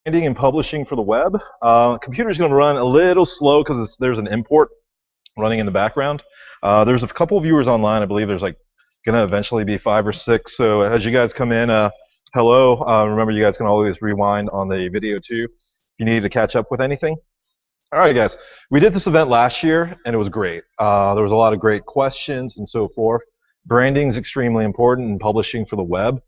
Branding and publishing for the web. Computer's going to run a little slow because there's an import running in the background. There's a couple of viewers online. I believe there's like going to eventually be 5 or 6. So as you guys come in, hello. Remember, you guys can always rewind on the video too if you need to catch up with anything. All right, guys. We did this event last year, and it was great. There was a lot of great questions and so forth. Branding is extremely important in publishing for the web.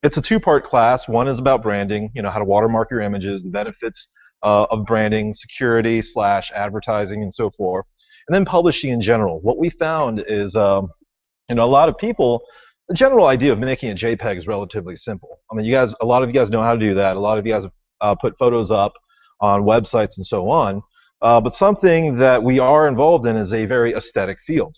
It's a two-part class. One is about branding, how to watermark your images, the benefits of branding, security / advertising, and so forth. And then publishing in general. What we found is, a lot of people, the general idea of making a JPEG is relatively simple. I mean, a lot of you guys know how to do that. A lot of you guys have put photos up on websites and so on. But something that we are involved in is a very aesthetic field.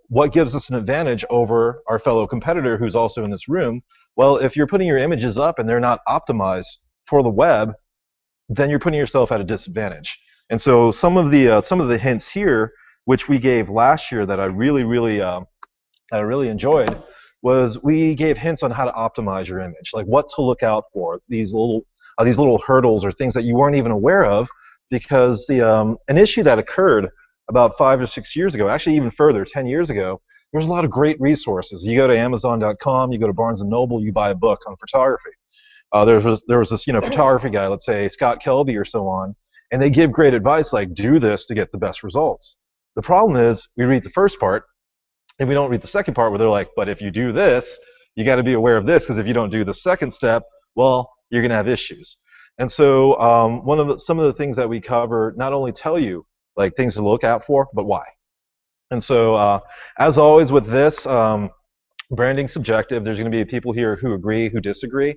What gives us an advantage over our fellow competitor who's also in this room? Well, if you're putting your images up and they're not optimized for the web, then you're putting yourself at a disadvantage. And so some of the hints here, which we gave last year that I really enjoyed, was we gave hints on how to optimize your image, like what to look out for, these little hurdles or things that you weren't even aware of, because an issue that occurred about 5 or 6 years ago, actually even further, 10 years ago, there's a lot of great resources. You go to Amazon.com, you go to Barnes & Noble, you buy a book on photography. There was this photography guy, let's say Scott Kelby or so on, and they give great advice like do this to get the best results. The problem is we read the first part and we don't read the second part where they're like, but if you do this, you got to be aware of this, because if you don't do the second step, well, you're going to have issues. And so some of the things that we cover not only tell you like things to look out for, but why. And so as always with this, branding subjective. There's going to be people here who agree, who disagree.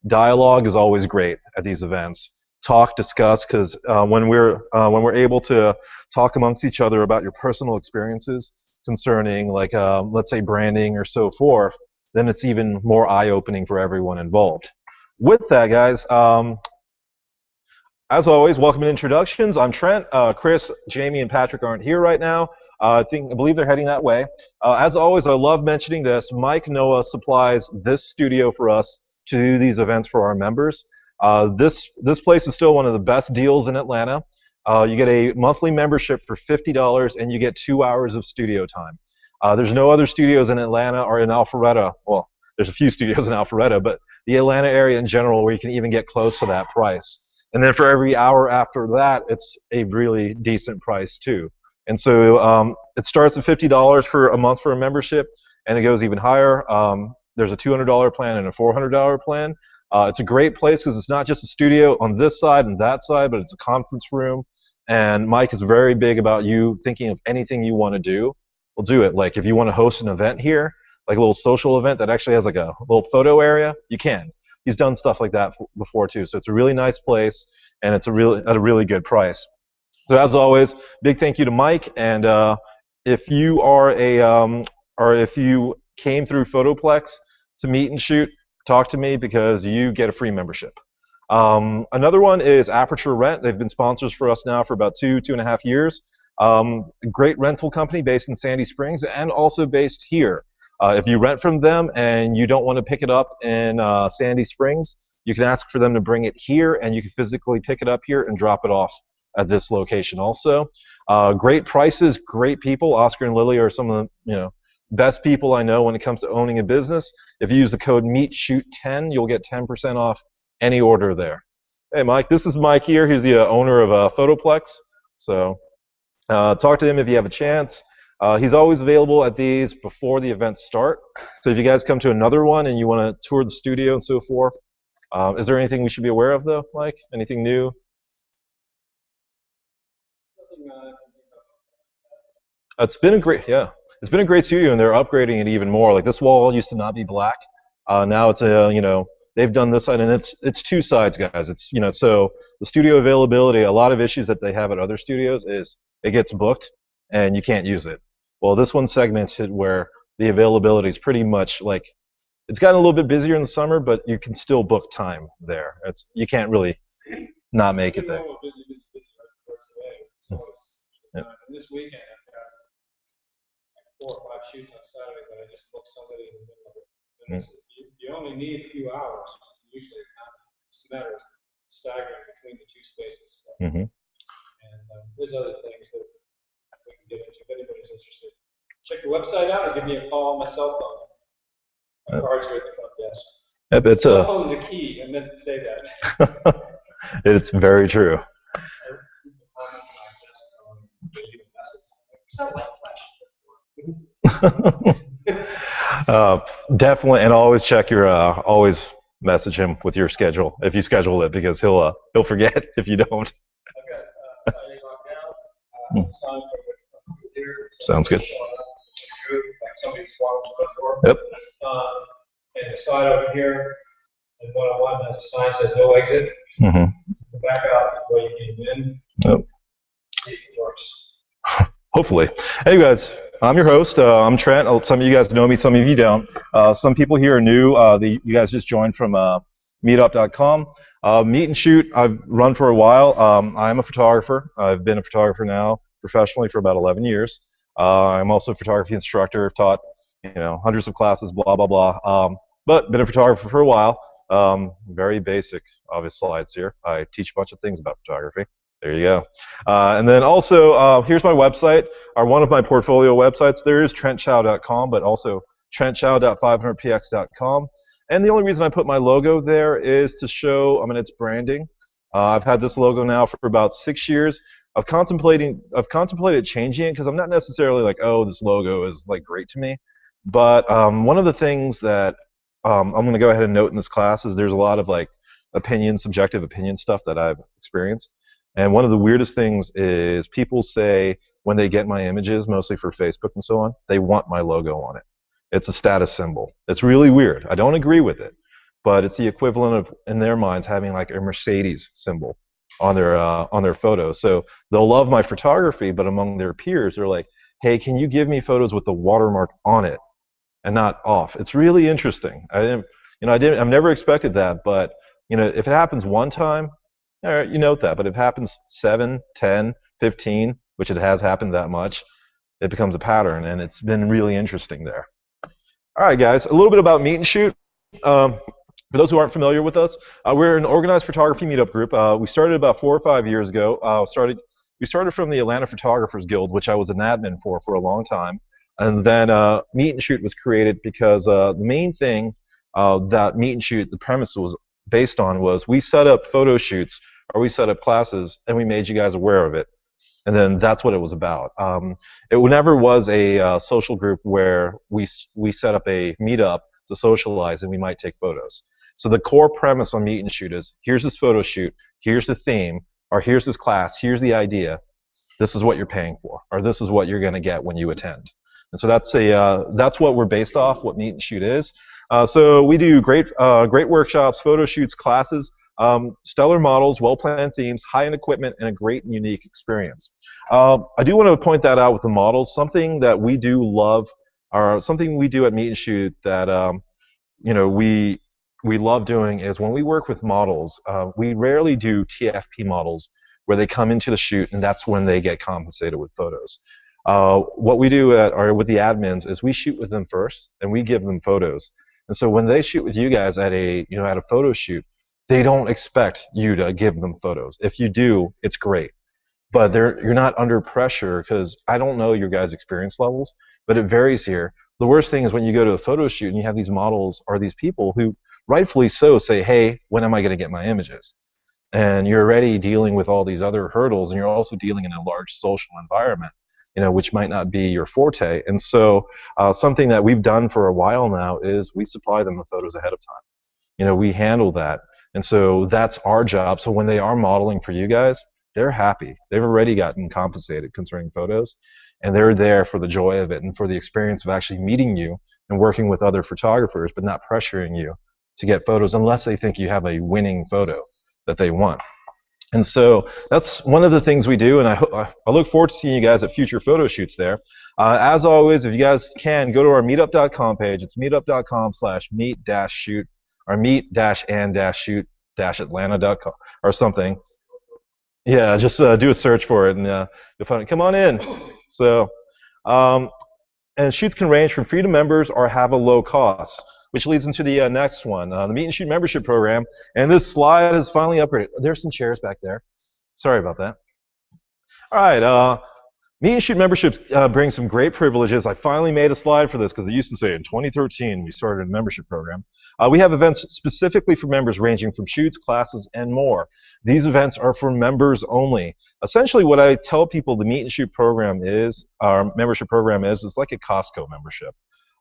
Dialogue is always great at these events. Talk, discuss, because when we're able to talk amongst each other about your personal experiences concerning, like, let's say, branding or so forth, then it's even more eye-opening for everyone involved. With that, guys, as always, welcome to introductions. I'm Trent. Chris, Jamie, and Patrick aren't here right now. I believe they're heading that way. As always, I love mentioning this. Mike Noah supplies this studio for us to do these events for our members. This place is still one of the best deals in Atlanta. You get a monthly membership for $50, and you get 2 hours of studio time. There's no other studios in Atlanta or in Alpharetta. Well, there's a few studios in Alpharetta, but the Atlanta area in general where you can even get close to that price. And then for every hour after that, it's a really decent price too. And so it starts at $50 for a month for a membership, and it goes even higher. There's a $200 plan and a $400 plan. It's a great place because it's not just a studio on this side and that side, but it's a conference room. And Mike is very big about you thinking of anything you want to do. We'll do it. Like if you want to host an event here, like a little social event that actually has like a little photo area, you can. He's done stuff like that before too. So it's a really nice place, and it's at a really good price. So as always, big thank you to Mike. And if you are or if you came through Photoplex to meet and shoot, talk to me because you get a free membership. Another one is Aperture Rent. They've been sponsors for us now for about 2.5 years. A great rental company based in Sandy Springs and also based here. If you rent from them and you don't want to pick it up in Sandy Springs, you can ask for them to bring it here, and you can physically pick it up here and drop it off at this location also. Great prices, great people. Oscar and Lily are some of the best people I know when it comes to owning a business. If you use the code MEETSHOOT10, you'll get 10% off any order there. Hey, Mike, this is Mike here. He's the owner of Photoplex. So talk to him if you have a chance. He's always available at these before the events start. So if you guys come to another one and you want to tour the studio and so forth, is there anything we should be aware of, though, Mike? Anything new? It's been a great, yeah. It's been a great studio, and they're upgrading it even more. Like this wall used to not be black. Now it's they've done this side, and it's two sides, guys. It's so the studio availability. A lot of issues that they have at other studios is it gets booked and you can't use it. Well, this one's segmented where the availability is pretty much like it's gotten a little bit busier in the summer, but you can still book time there. You can't really not make it there. Yeah. This weekend, I've got 4 or 5 shoots on Saturday, but I just booked somebody in the middle of it. And you only need a few hours, usually. It's a matter of staggering between the two spaces. Mm-hmm. And there's other things that we can get into if anybody's interested. Check the website out or give me a call on my cell phone. My cards are at the front desk. Yep, it's cell phone's a key. I meant to say that. It's very true. Definitely, and always check your always message him with your schedule if you schedule it, because he'll forget if you don't. Okay, signing off now. Sign from here. Sounds good. Somebody's walking to the door. Yep. And the side over here, and 101 has a sign that says no exit. Mm-hmm. Back out the way you came in. Yep. See if it works. Hopefully. Hey guys, I'm your host. I'm Trent. Some of you guys know me, some of you don't. Some people here are new. You guys just joined from meetup.com. Meet and Shoot, I've run for a while. I'm a photographer. I've been a photographer now professionally for about 11 years. I'm also a photography instructor. I've taught hundreds of classes, blah, blah, blah. But been a photographer for a while. Very basic, obvious slides here. I teach a bunch of things about photography. There you go. And then also, here's my website, or one of my portfolio websites. There is trentchow.com, but also trentchow.500px.com. And the only reason I put my logo there is to show, it's branding. I've had this logo now for about 6 years. I've contemplated changing it because I'm not necessarily like, oh, this logo is like great to me. But one of the things that I'm going to go ahead and note in this class is there's a lot of like subjective opinion stuff that I've experienced. And one of the weirdest things is people say when they get my images, mostly for Facebook and so on, they want my logo on it. It's a status symbol. It's really weird. I don't agree with it, but it's the equivalent of, in their minds, having like a Mercedes symbol on their photos. So they'll love my photography, but among their peers, they're like, hey, can you give me photos with the watermark on it and not off? It's really interesting. I've never expected that, but if it happens one time, all right, you note that. But if it happens 7, 10, 15, which it has happened that much, it becomes a pattern, and it's been really interesting there. All right, guys, a little bit about Meet and Shoot. For those who aren't familiar with us, we're an organized photography meetup group. We started about 4 or 5 years ago. We started from the Atlanta Photographers Guild, which I was an admin for a long time. And then Meet and Shoot was created because the main thing that Meet and Shoot, the premise was based on, was we set up photo shoots, or we set up classes, and we made you guys aware of it. And then that's what it was about. It never was a social group where we set up a meetup to socialize and we might take photos. So the core premise on Meet and Shoot is, here's this photo shoot, here's the theme, or here's this class, here's the idea, this is what you're paying for, or this is what you're going to get when you attend. And so that's what we're based off, what Meet and Shoot is. So we do great workshops, photo shoots, classes, stellar models, well-planned themes, high-end equipment, and a great and unique experience. I do want to point that out with the models. Something that we do love, or something we do at Meet and Shoot that we love doing, is when we work with models, we rarely do TFP models where they come into the shoot and that's when they get compensated with photos. What we do with the admins is we shoot with them first and we give them photos. And so when they shoot with you guys at a photo shoot, they don't expect you to give them photos. If you do, it's great. But you're not under pressure, because I don't know your guys' experience levels, but it varies here. The worst thing is when you go to a photo shoot and you have these models or these people who rightfully so say, hey, when am I going to get my images? And you're already dealing with all these other hurdles, and you're also dealing in a large social environment, which might not be your forte. And so something that we've done for a while now is we supply them with photos ahead of time. We handle that. And so that's our job. So when they are modeling for you guys, they're happy. They've already gotten compensated concerning photos, and they're there for the joy of it and for the experience of actually meeting you and working with other photographers, but not pressuring you to get photos unless they think you have a winning photo that they want. And so that's one of the things we do, and I look forward to seeing you guys at future photo shoots there. As always, if you guys can, go to our meetup.com page. It's meetup.com/meet-shoot, or meet-and-shoot-atlanta.com or something. Yeah, just do a search for it and you'll find it. Come on in. So, and shoots can range from free to members or have a low cost. which leads into the next one, the Meet and Shoot membership program. And this slide is finally upgraded. There's some chairs back there. Sorry about that. All right, Meet and Shoot memberships bring some great privileges. I finally made a slide for this because it used to say in 2013 we started a membership program. We have events specifically for members ranging from shoots, classes, and more. These events are for members only. Essentially what I tell people the Meet and Shoot program is, our membership program is, it's like a Costco membership.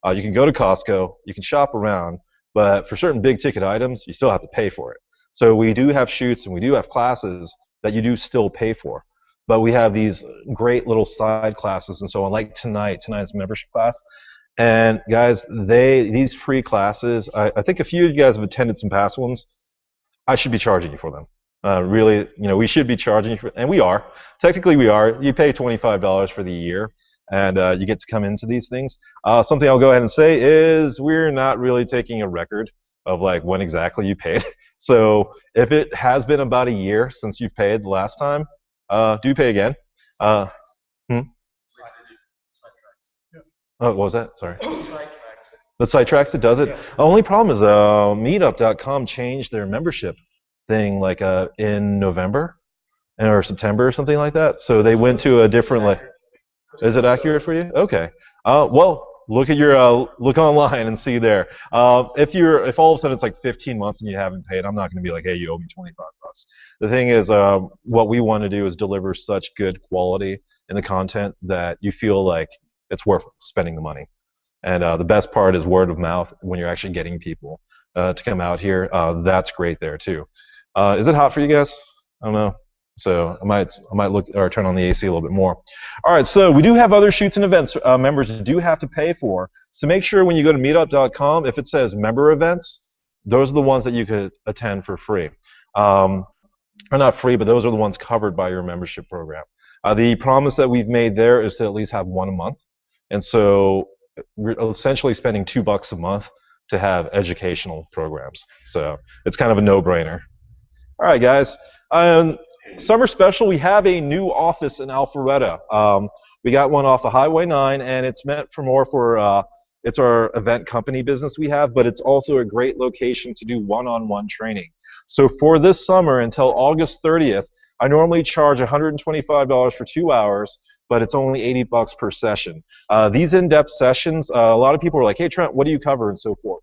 You can go to Costco, you can shop around, but for certain big ticket items, you still have to pay for it. So we do have shoots and we do have classes that you do still pay for. But we have these great little side classes and so on, like tonight's membership class. And guys, these free classes, I think a few of you guys have attended some past ones. I should be charging you for them. Really, we should be charging you for, and we are. Technically we are. You pay $25 for the year, and you get to come into these things. Something I'll go ahead and say is we're not really taking a record of like when exactly you paid. So if it has been about a year since you've paid the last time, do pay again. Oh, what was that? Sorry. The Sidetracks, it does it. The only problem is Meetup.com changed their membership thing like in November or September or something like that. So they went to a different like. Is it accurate for you? Okay. Well, look at your look online and see there. If all of a sudden it's like 15 months and you haven't paid, I'm not going to be like, hey, you owe me 25 bucks. The thing is, what we want to do is deliver such good quality in the content that you feel like it's worth spending the money. And the best part is word of mouth when you're actually getting people to come out here. That's great there too. Is it hot for you guys? I don't know. So I might look or turn on the AC a little bit more. All right, so we do have other shoots and events members do have to pay for. So make sure when you go to meetup.com, if it says member events, those are the ones that you could attend for free. Or not free, but those are the ones covered by your membership program. The promise that we've made there is to at least have one a month. And so we're essentially spending $2 a month to have educational programs. So it's kind of a no-brainer. All right, guys. Summer special, we have a new office in Alpharetta. We got one off of Highway 9, and it's meant for more for, it's our event company business we have, but it's also a great location to do one-on-one training. So for this summer until August 30th, I normally charge $125 for 2 hours, but it's only $80 per session. These in-depth sessions, a lot of people are like, hey Trent, what do you cover and so forth.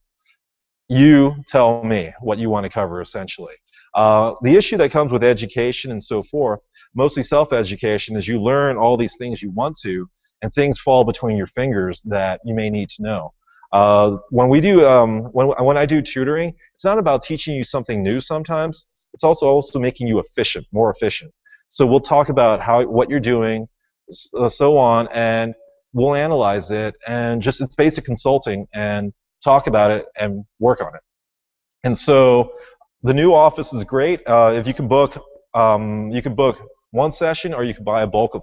You tell me what you want to cover essentially. The issue that comes with education and so forth, mostly self-education, is you learn all these things you want to, and things fall between your fingers that you may need to know. When I do tutoring, it's not about teaching you something new sometimes. It's also making you efficient, more efficient. So we'll talk about what you're doing, so on, and we'll analyze it, and just it's basic consulting, and talk about it and work on it. And so the new office is great. If you can book one session, or you can buy a bulk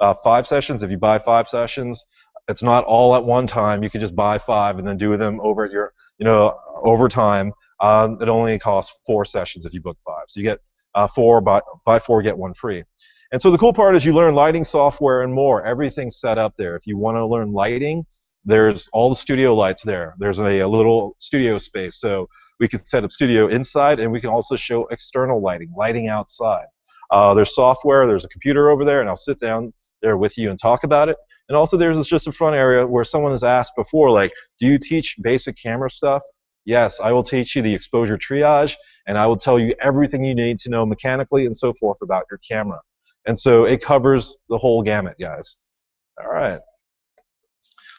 of 5 sessions. If you buy 5 sessions, it's not all at one time. You can just buy 5 and then do them over at your, over time. It only costs 4 sessions if you book 5. So you get 4, buy 4, get 1 free. And so the cool part is you learn lighting software and more. Everything's set up there. If you want to learn lighting, there's all the studio lights there. There's a little studio space. So we can set up studio inside, and we can also show external lighting outside. There's software, there's a computer over there, and I'll sit down there with you and talk about it. And also there's just a front area where someone has asked before, like, do you teach basic camera stuff? Yes, I will teach you the exposure triage, and I will tell you everything you need to know mechanically and so forth about your camera. And so it covers the whole gamut, guys. All right.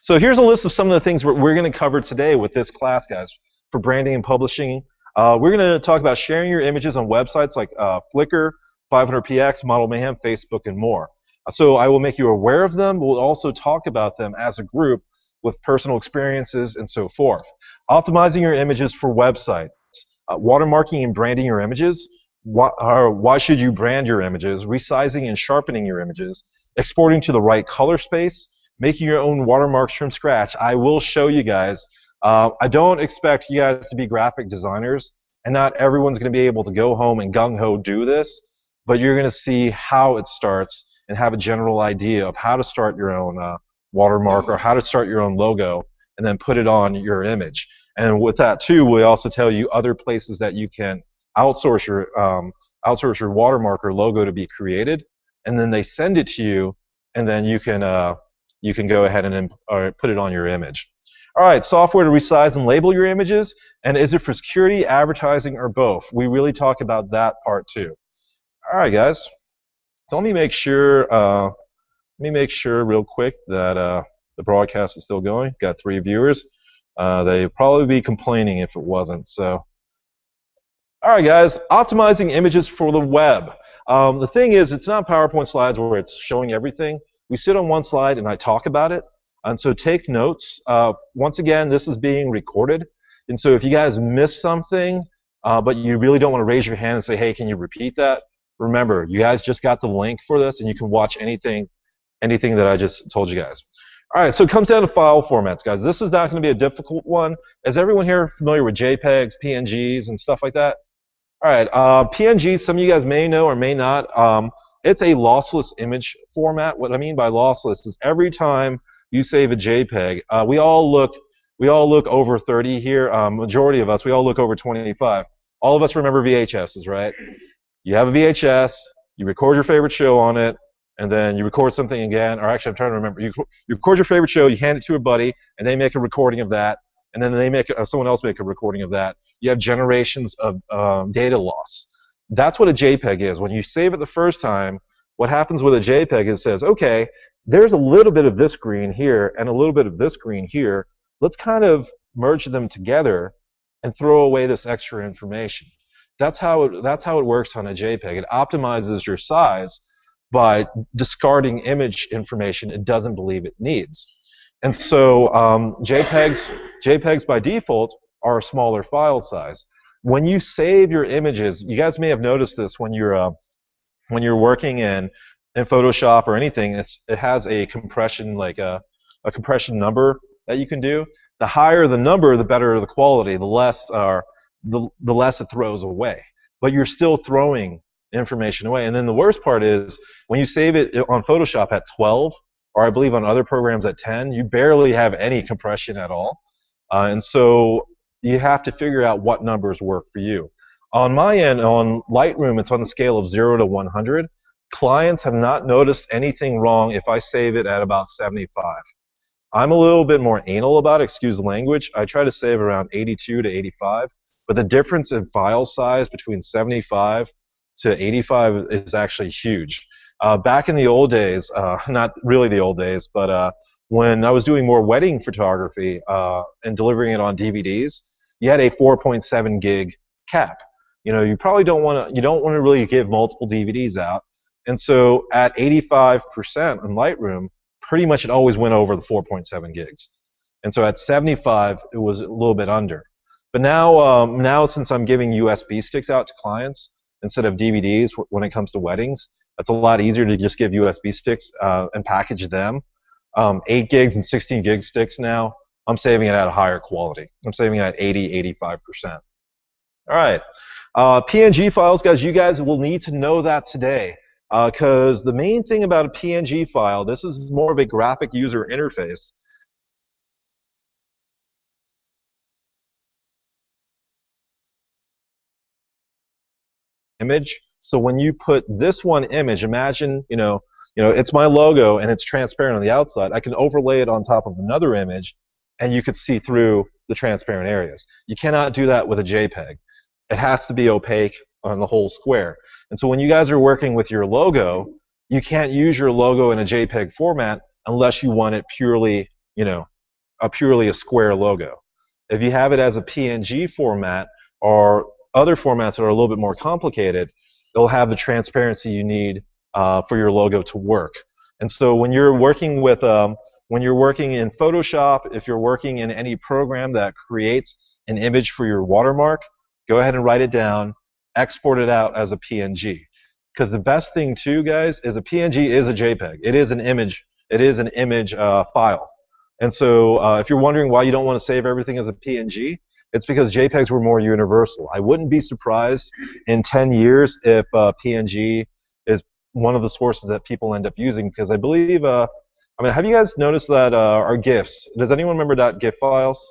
So here's a list of some of the things we're going to cover today with this class, guys, for branding and publishing. We're going to talk about sharing your images on websites like Flickr, 500px, Model Mayhem, Facebook, and more. So I will make you aware of them. We'll also talk about them as a group with personal experiences and so forth. Optimizing your images for websites. Watermarking and branding your images. Why should you brand your images? Resizing and sharpening your images. Exporting to the right color space. Making your own watermarks from scratch. I will show you guys. I don't expect you guys to be graphic designers, and not everyone's going to be able to go home and gung-ho do this, but you're going to see how it starts and have a general idea of how to start your own watermark or how to start your own logo and then put it on your image. And with that too, we also tell you other places that you can outsource your watermark or logo to be created, and then they send it to you, and then you can go ahead and put it on your image. All right, software to resize and label your images, and is it for security, advertising, or both? We really talk about that part too. All right, guys. So let me make sure real quick that the broadcast is still going. Got 3 viewers. They'd probably be complaining if it wasn't. So, all right, guys, optimizing images for the web. The thing is, it's not PowerPoint slides where it's showing everything. We sit on one slide and I talk about it. And so take notes. Once again, this is being recorded. And so if you guys miss something, but you really don't want to raise your hand and say, hey, can you repeat that? Remember, you guys just got the link for this, and you can watch anything that I just told you guys. All right, so it comes down to file formats, guys. This is not going to be a difficult one. Is everyone here familiar with JPEGs, PNGs, and stuff like that? All right, PNGs, some of you guys may know or may not. It's a lossless image format. What I mean by lossless is every time you save a JPEG, we all look over 30 here. Majority of us, we all look over 25. All of us remember VHSs, right? You have a VHS, you record your favorite show on it, and then you record something again, or actually I'm trying to remember. You record your favorite show, you hand it to a buddy, and they make a recording of that, and then they make someone else make a recording of that. You have generations of data loss. That's what a JPEG is. When you save it the first time, what happens with a JPEG is it says, okay, there's a little bit of this green here and a little bit of this green here. Let's kind of merge them together and throw away this extra information. That's how it works on a JPEG. It optimizes your size by discarding image information it doesn't believe it needs. And so JPEGs by default are a smaller file size. When you save your images, you guys may have noticed this when you're working in Photoshop or anything. It has a compression, like a compression number that you can do. The higher the number, the better the quality. The less it throws away. But you're still throwing information away. And then the worst part is when you save it on Photoshop at 12, or I believe on other programs at 10, you barely have any compression at all. And so you have to figure out what numbers work for you. On my end, on Lightroom, it's on the scale of 0 to 100. Clients have not noticed anything wrong if I save it at about 75. I'm a little bit more anal about it, excuse the language. I try to save around 82 to 85. But the difference in file size between 75 to 85 is actually huge. Back in the old days, not really the old days, but when I was doing more wedding photography and delivering it on DVDs, you had a 4.7 gig cap. You probably don't want to really give multiple DVDs out. And so at 85% in Lightroom, pretty much it always went over the 4.7 gigs. And so at 75, it was a little bit under. But now since I'm giving USB sticks out to clients instead of DVDs when it comes to weddings, it's a lot easier to just give USB sticks and package them. 8 gigs and 16 gig sticks now, I'm saving it at a higher quality. I'm saving it at 80, 85%. All right. PNG files, guys, you guys will need to know that today. Because the main thing about a PNG file, this is more of a graphic user interface. Image. So when you put this one image, imagine, it's my logo and it's transparent on the outside. I can overlay it on top of another image, and you could see through the transparent areas. You cannot do that with a JPEG. It has to be opaque on the whole square. And so when you guys are working with your logo, you can't use your logo in a JPEG format unless you want it purely, a square logo. If you have it as a PNG format or other formats that are a little bit more complicated, they'll have the transparency you need for your logo to work. And so when you're working with, when you're working in Photoshop, if you're working in any program that creates an image for your watermark, go ahead and write it down, export it out as a PNG. Because the best thing too, guys, is a PNG is a JPEG. It is an image. It is an image file. And so if you're wondering why you don't want to save everything as a PNG, it's because JPEGs were more universal. I wouldn't be surprised in 10 years if PNG is one of the sources that people end up using, because I believe, have you guys noticed that our GIFs, does anyone remember .gif files?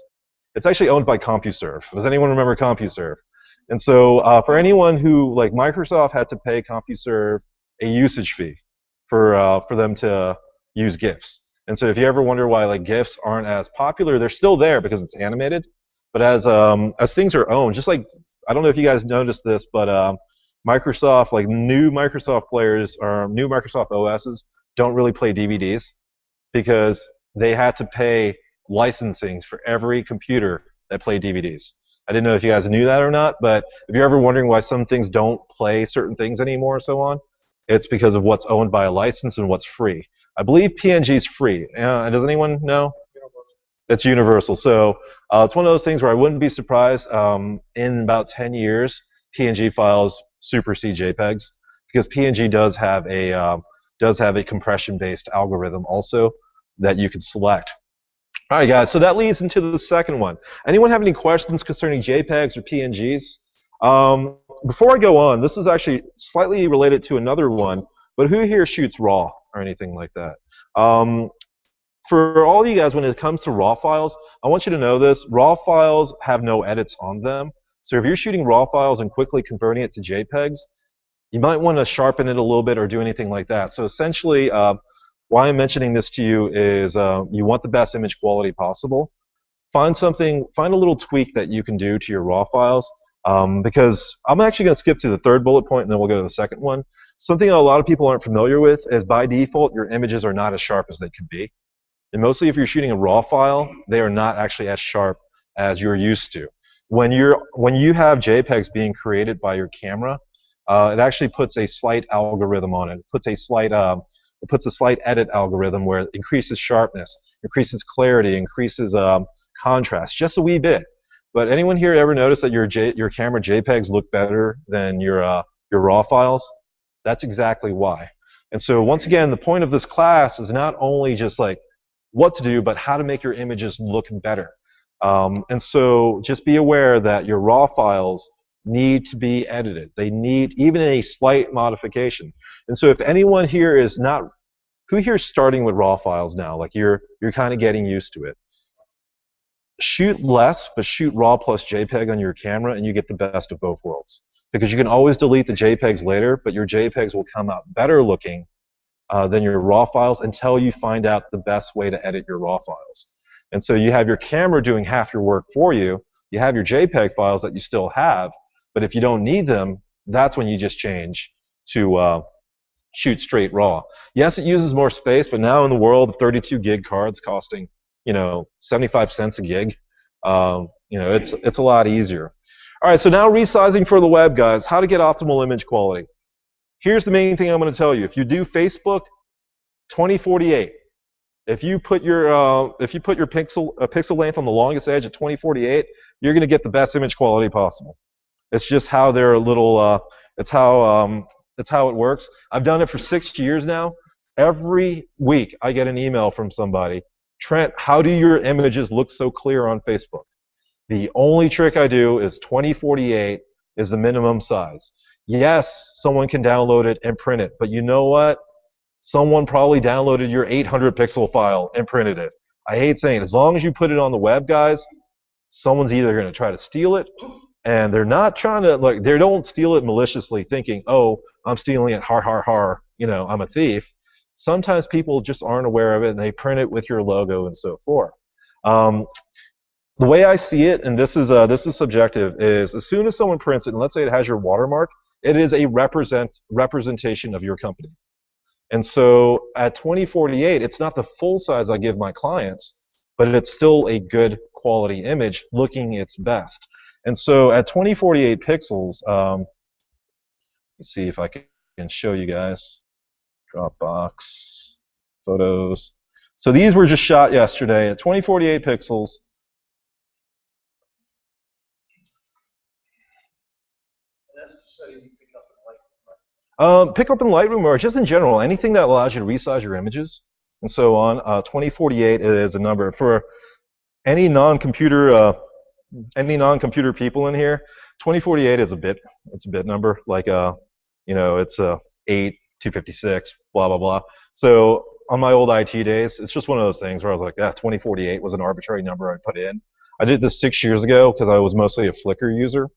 It's actually owned by CompuServe. Does anyone remember CompuServe? And so for anyone who, like Microsoft had to pay CompuServe a usage fee for them to use GIFs. And so if you ever wonder why like GIFs aren't as popular, they're still there because it's animated. But as things are owned, just like, I don't know if you guys noticed this, but Microsoft, like new Microsoft players or new Microsoft OSs don't really play DVDs because they had to pay licensing for every computer that played DVDs. I didn't know if you guys knew that or not, but if you're ever wondering why some things don't play certain things anymore and so on, it's because of what's owned by a license and what's free. I believe PNG is free. Does anyone know? It's universal. So it's one of those things where I wouldn't be surprised in about 10 years, PNG files supersede JPEGs because PNG does have a compression-based algorithm also that you can select. All right, guys. So that leads into the second one. Anyone have any questions concerning JPEGs or PNGs? Before I go on, this is actually slightly related to another one, but who here shoots RAW or anything like that? For all you guys, when it comes to RAW files, I want you to know this. RAW files have no edits on them. So if you're shooting RAW files and quickly converting it to JPEGs, you might want to sharpen it a little bit or do anything like that. So essentially, why I'm mentioning this to you is you want the best image quality possible. Find a little tweak that you can do to your RAW files. Because I'm actually going to skip to the third bullet point and then we'll go to the second one. Something a lot of people aren't familiar with is by default, your images are not as sharp as they could be. And mostly if you're shooting a RAW file, they are not actually as sharp as you're used to. When you have JPEGs being created by your camera, it actually puts a slight algorithm on it. It puts a slight edit algorithm where it increases sharpness, increases clarity, increases contrast, just a wee bit. But anyone here ever notice that your camera JPEGs look better than your RAW files? That's exactly why. And so once again, the point of this class is not only just like what to do, but how to make your images look better. And so just be aware that your RAW files need to be edited. They need even a slight modification. And so if anyone here is not, who here is starting with RAW files now? Like you're kind of getting used to it. Shoot less, but shoot RAW plus JPEG on your camera, and you get the best of both worlds. Because you can always delete the JPEGs later, but your JPEGs will come out better looking than your RAW files until you find out the best way to edit your RAW files. And so you have your camera doing half your work for you. You have your JPEG files that you still have, but if you don't need them, that's when you just change to shoot straight RAW. Yes, it uses more space, but now in the world of 32 gig cards costing 75 cents a gig, it's a lot easier. All right, so now resizing for the web, guys. How to get optimal image quality. Here's the main thing I'm going to tell you. If you do Facebook, 2048. If you put your pixel length on the longest edge at 2048, you're going to get the best image quality possible. It's just how they're a little. It's how it works. I've done it for 6 years now. Every week I get an email from somebody. Trent, how do your images look so clear on Facebook? The only trick I do is 2048 is the minimum size. Yes, someone can download it and print it, but you know what? Someone probably downloaded your 800 pixel file and printed it. I hate saying it. As long as you put it on the web, guys, someone's either going to try to steal it, and they're not trying to, like, they don't steal it maliciously thinking, oh, I'm stealing it, har, har, har, I'm a thief. Sometimes people just aren't aware of it, and they print it with your logo and so forth. The way I see it, and this is subjective, is as soon as someone prints it, and let's say it has your watermark, it is a representation of your company. And so at 2048, it's not the full size I give my clients, but it's still a good quality image looking its best. And so at 2048 pixels, let's see if I can show you guys. Dropbox, photos. So these were just shot yesterday at 2048 pixels. Pick up in Lightroom or just in general, anything that allows you to resize your images and so on. 2048 is a number for any non-computer people in here. 2048 is a bit. It's a bit number, like it's 8, 256, blah blah blah. So on my old IT days, it's just one of those things where I was like, yeah, 2048 was an arbitrary number I put in. I did this 6 years ago because I was mostly a Flickr user,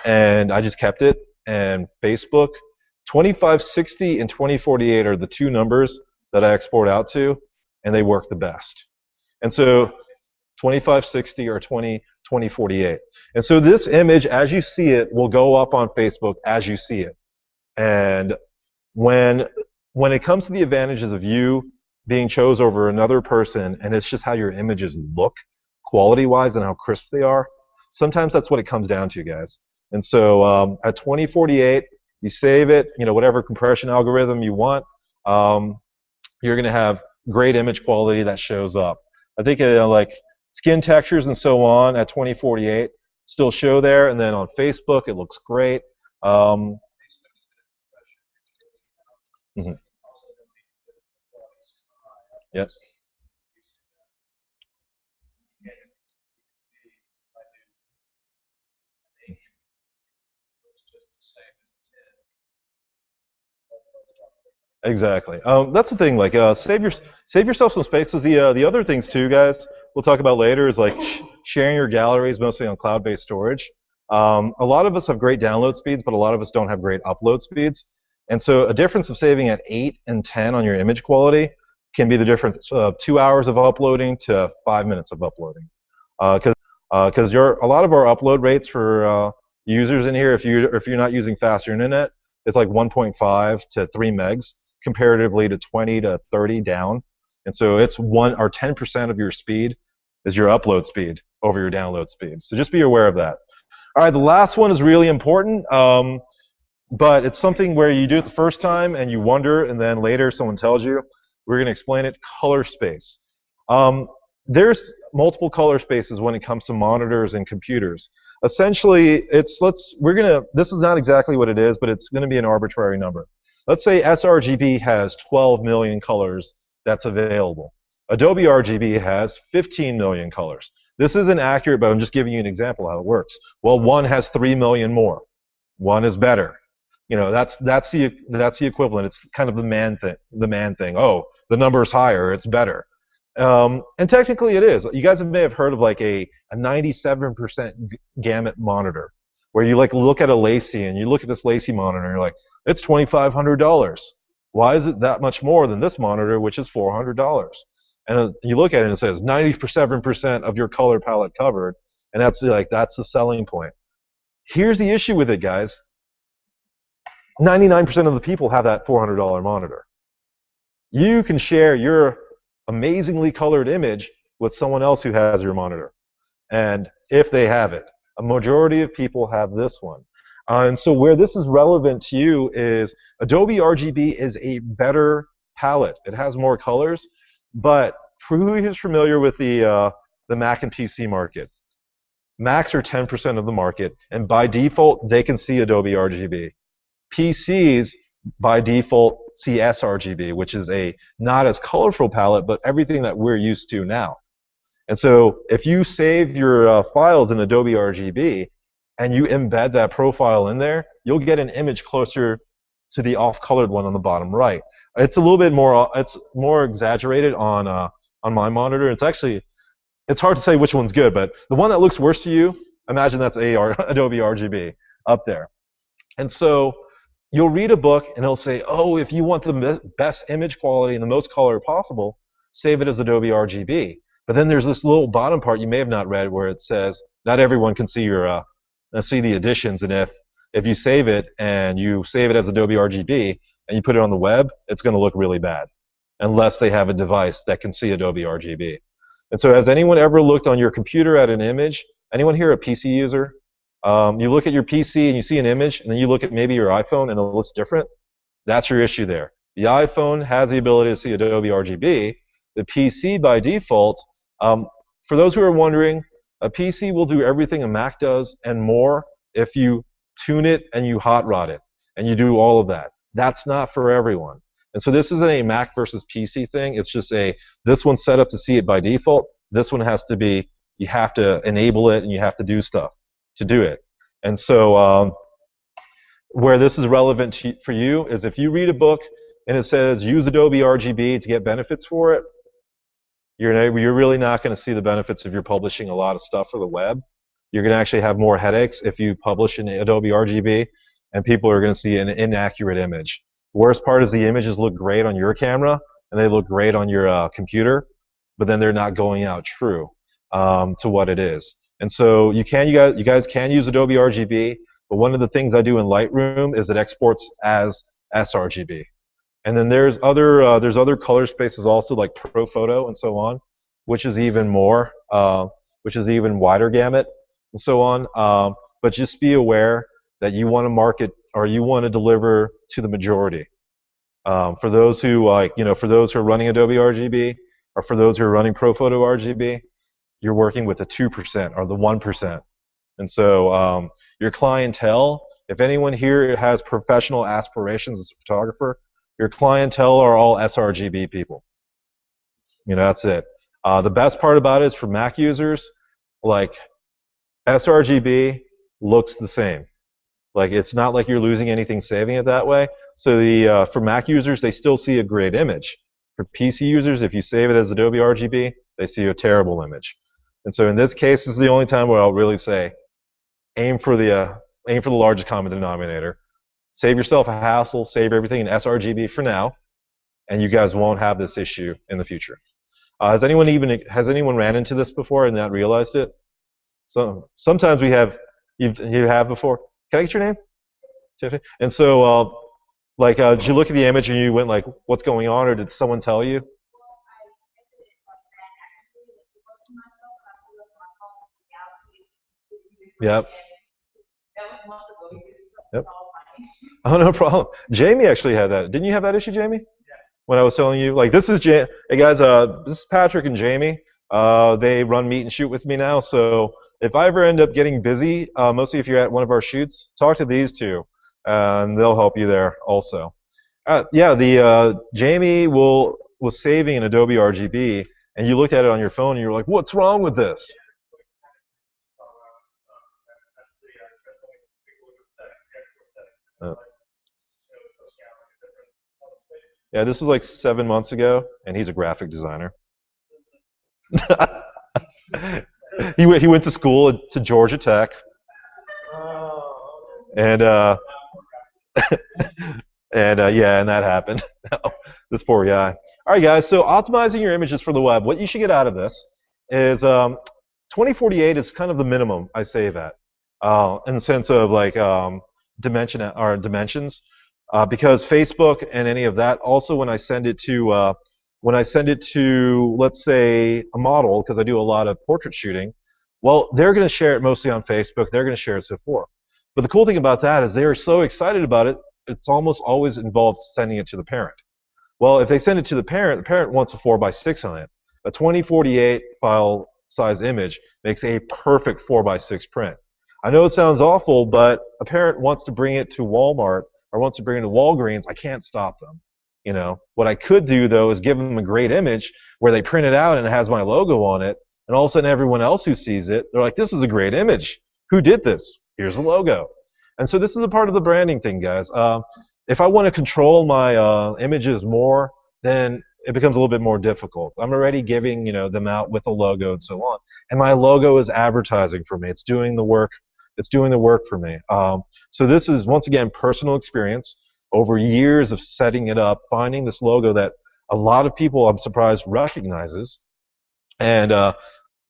and I just kept it. And Facebook, 2560 and 2048 are the two numbers that I export out to, and they work the best. And so 2560 or 2048. And so this image, as you see it, will go up on Facebook as you see it. And when it comes to the advantages of you being chosen over another person, and it's just how your images look quality-wise and how crisp they are, sometimes that's what it comes down to, guys. And so at 2048, you save it, whatever compression algorithm you want, you're going to have great image quality that shows up. I think like skin textures and so on at 2048 still show there, and then on Facebook it looks great. Mhm. Yep. Exactly. That's the thing. Like, save yourself some space. Because the other things too, guys, we'll talk about later is like sharing your galleries, mostly on cloud-based storage. A lot of us have great download speeds, but a lot of us don't have great upload speeds. And so a difference of saving at 8 and 10 on your image quality can be the difference of 2 hours of uploading to 5 minutes of uploading. Because a lot of our upload rates for users in here, if you're not using faster internet, it's like 1.5 to 3 megs comparatively to 20 to 30 down. And so it's 1 or 10% of your speed is your upload speed over your download speed. So just be aware of that. All right, the last one is really important, but it's something where you do it the first time and you wonder, and then later someone tells you. We're going to explain it. Color space. There's multiple color spaces when it comes to monitors and computers. Essentially, this is not exactly what it is, but it's going to be an arbitrary number. Let's say sRGB has 12 million colors that's available. Adobe RGB has 15 million colors. This isn't accurate, but I'm just giving you an example of how it works. Well, one has 3 million more. One is better. That's the equivalent. It's kind of the man thing. Oh, the number is higher. It's better. And technically it is. You guys may have heard of like a 97% gamut monitor, where you like look at a LaCie and you look at this LaCie monitor and you're like, it's $2,500. Why is it that much more than this monitor, which is $400? And you look at it and it says 97% of your color palette covered, and that's the selling point. Here's the issue with it, guys. 99% of the people have that $400 monitor. You can share your amazingly colored image with someone else who has your monitor, and if they have it, a majority of people have this one. And so where this is relevant to you is Adobe RGB is a better palette. It has more colors, but for who is familiar with the Mac and PC market, Macs are 10% of the market, and by default they can see Adobe RGB. PCs by default see sRGB, which is a not as colorful palette, but everything that we're used to now. And so if you save your files in Adobe RGB and you embed that profile in there, you'll get an image closer to the off-colored one on the bottom right. It's a little bit more, it's more exaggerated on my monitor. It's hard to say which one's good, but the one that looks worse to you, imagine that's Adobe RGB up there. And so you'll read a book and it'll say, oh, if you want the best image quality and the most color possible, save it as Adobe RGB. But then there's this little bottom part you may have not read where it says not everyone can see your see the additions, and if you save it and you save it as Adobe RGB and you put it on the web, it's going to look really bad unless they have a device that can see Adobe RGB. And so has anyone ever looked on your computer at an image? Anyone here a PC user? You look at your PC and you see an image, and then you look at maybe your iPhone and it looks different. That's your issue there. The iPhone has the ability to see Adobe RGB. The PC by default, for those who are wondering, a PC will do everything a Mac does and more if you tune it and you hot rod it and you do all of that. That's not for everyone. And so this isn't a Mac versus PC thing. It's just this one's set up to see it by default. This one has to be, you have to enable it and you have to do stuff to do it. And so where this is relevant for you is if you read a book and it says use Adobe RGB to get benefits for it, you're really not going to see the benefits if you're publishing a lot of stuff for the web. You're going to actually have more headaches if you publish in Adobe RGB, and people are going to see an inaccurate image. The worst part is the images look great on your camera, and they look great on your computer, but then they're not going out true to what it is. And so you guys can use Adobe RGB, but one of the things I do in Lightroom is it exports as sRGB. And then there's other color spaces also, like ProPhoto and so on, which is even more, which is even wider gamut and so on. But just be aware that you want to market, or you want to deliver to the majority. For those who for those who are running Adobe RGB, or for those who are running ProPhoto RGB, you're working with the 2% or the 1%. And so your clientele, if anyone here has professional aspirations as a photographer, your clientele are all sRGB people. That's it. The best part about it is for Mac users, like sRGB looks the same. Like, it's not like you're losing anything saving it that way. So for Mac users, they still see a great image. For PC users, if you save it as Adobe RGB, they see a terrible image. And so in this case, this is the only time where I'll really say, aim for the largest common denominator. Save yourself a hassle, save everything in sRGB for now, and you guys won't have this issue in the future. Has anyone ran into this before and not realized it? So sometimes you have before. Can I get your name? Tiffany? And so, did you look at the image and you went like, what's going on, or did someone tell you? Yep. Yep. Oh, no problem. Jamie actually had that. Didn't you have that issue, Jamie? Yeah. When I was telling you, like, hey guys, this is Patrick and Jamie. They run Meet and Shoot with me now. So if I ever end up getting busy, mostly if you're at one of our shoots, talk to these two, and they'll help you there also. Jamie was saving in Adobe RGB, and you looked at it on your phone, and you were like, "What's wrong with this?" Yeah, this was like 7 months ago, and he's a graphic designer. He went to school to Georgia Tech, and and that happened. This poor guy. All right, guys. So optimizing your images for the web. What you should get out of this is 2048 is kind of the minimum I save at, in the sense of like dimensions. Because Facebook and any of that, also when I send it to let's say a model, because I do a lot of portrait shooting, well, they're going to share it mostly on Facebook. They're going to share it so forth. But the cool thing about that is they are so excited about it, it's almost always involves sending it to the parent. Well, if they send it to the parent wants a 4x6 on it. A 2048 file size image makes a perfect 4x6 print. I know it sounds awful, but a parent wants to bring it to Walmart or wants to bring it to Walgreens. I can't stop them. What I could do though is give them a great image where they print it out and it has my logo on it, and all of a sudden everyone else who sees it, they're like, "This is a great image. Who did this? Here's the logo." And so this is a part of the branding thing, guys. If I want to control my images more, then it becomes a little bit more difficult. I'm already giving them out with a logo and so on, and my logo is advertising for me. It's doing the work. It's doing the work for me. So this is, once again, personal experience over years of setting it up, finding this logo that a lot of people, I'm surprised, recognizes, and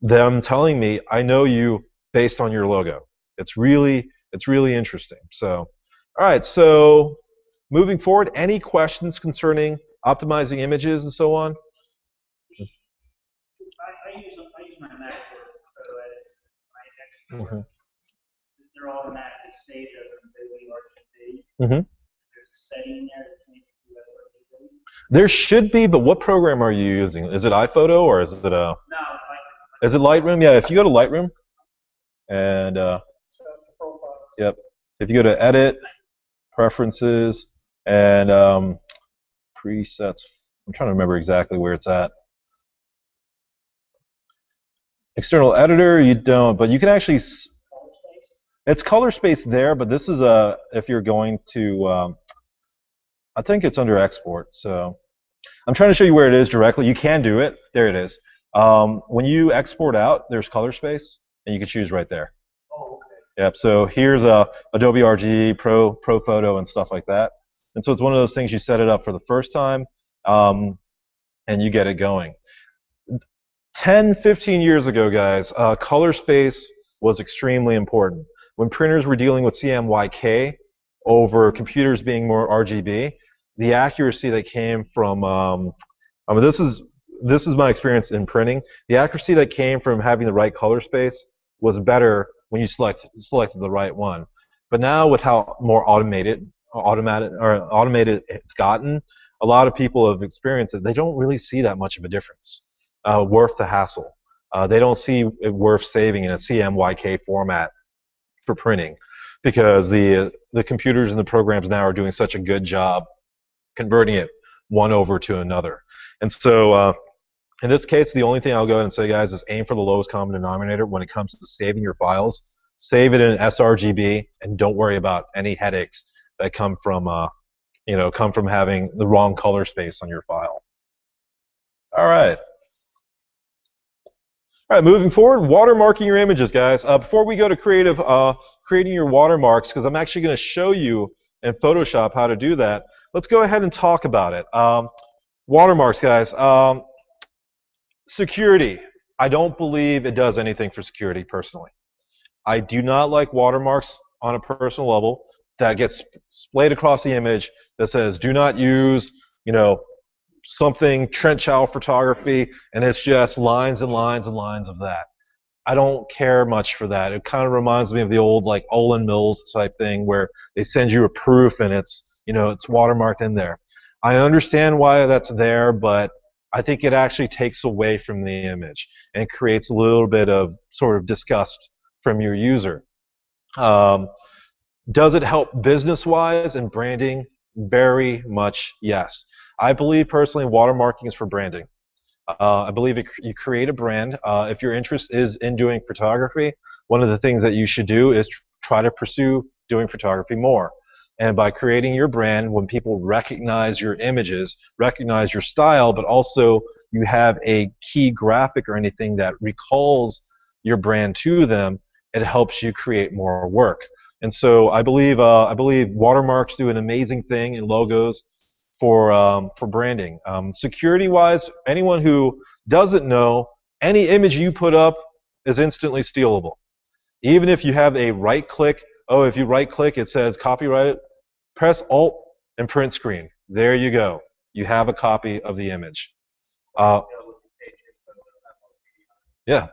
them telling me, "I know you based on your logo." It's really interesting. So, all right. So, moving forward, any questions concerning optimizing images and so on? I use my Mac for photo edits. They're automatically saved as Adobe RGB. There's a setting there that makes it RGB. There should be, but what program are you using? Is it iPhoto or is it No, is it Lightroom? Yeah, if you go to Lightroom and yep, if you go to Edit, Preferences, and Presets, I'm trying to remember exactly where it's at. External Editor, you don't, but you can actually. It's color space there, but this is if you're going to, I think it's under export. So I'm trying to show you where it is directly. You can do it. There it is. When you export out, there's color space, and you can choose right there. Oh, okay. Yep. So here's Adobe RGB, Pro Photo, and stuff like that. And so it's one of those things you set it up for the first time, and you get it going. 10, 15 years ago, guys, color space was extremely important. When printers were dealing with CMYK over computers being more RGB, the accuracy that came from, I mean, this is my experience in printing. The accuracy that came from having the right color space was better when you selected the right one. But now with how more automated it's gotten, a lot of people have experienced it. They don't really see that much of a difference. Worth the hassle. They don't see it worth saving in a CMYK format for printing because the computers and the programs now are doing such a good job converting it one over to another. And so in this case, the only thing I'll go ahead and say, guys, is aim for the lowest common denominator when it comes to saving your files. Save it in sRGB, and don't worry about any headaches that come from having the wrong color space on your file. All right. All right, moving forward, watermarking your images, guys. Before we go to creating your watermarks, because I'm actually going to show you in Photoshop how to do that, let's go ahead and talk about it. Watermarks, guys. Security. I don't believe it does anything for security, personally. I do not like watermarks on a personal level that gets splayed across the image that says, do not use, something Trent Chow photography, and it's just lines and lines and lines of that. I don't care much for that. It kind of reminds me of the old like Olin Mills type thing where they send you a proof and it's watermarked in there. I understand why that's there, but I think it actually takes away from the image and creates a little bit of sort of disgust from your user. Does it help business-wise and branding? Very much yes. I believe personally watermarking is for branding. I believe you create a brand. If your interest is in doing photography, one of the things that you should do is try to pursue doing photography more. And by creating your brand, when people recognize your images, recognize your style, but also you have a key graphic or anything that recalls your brand to them, it helps you create more work. And so I believe watermarks do an amazing thing in logos for branding. Security-wise, anyone who doesn't know, any image you put up is instantly stealable. Even if you have a right-click, if you right-click, it says copyrighted, press Alt and print screen. There you go. You have a copy of the image. Yeah.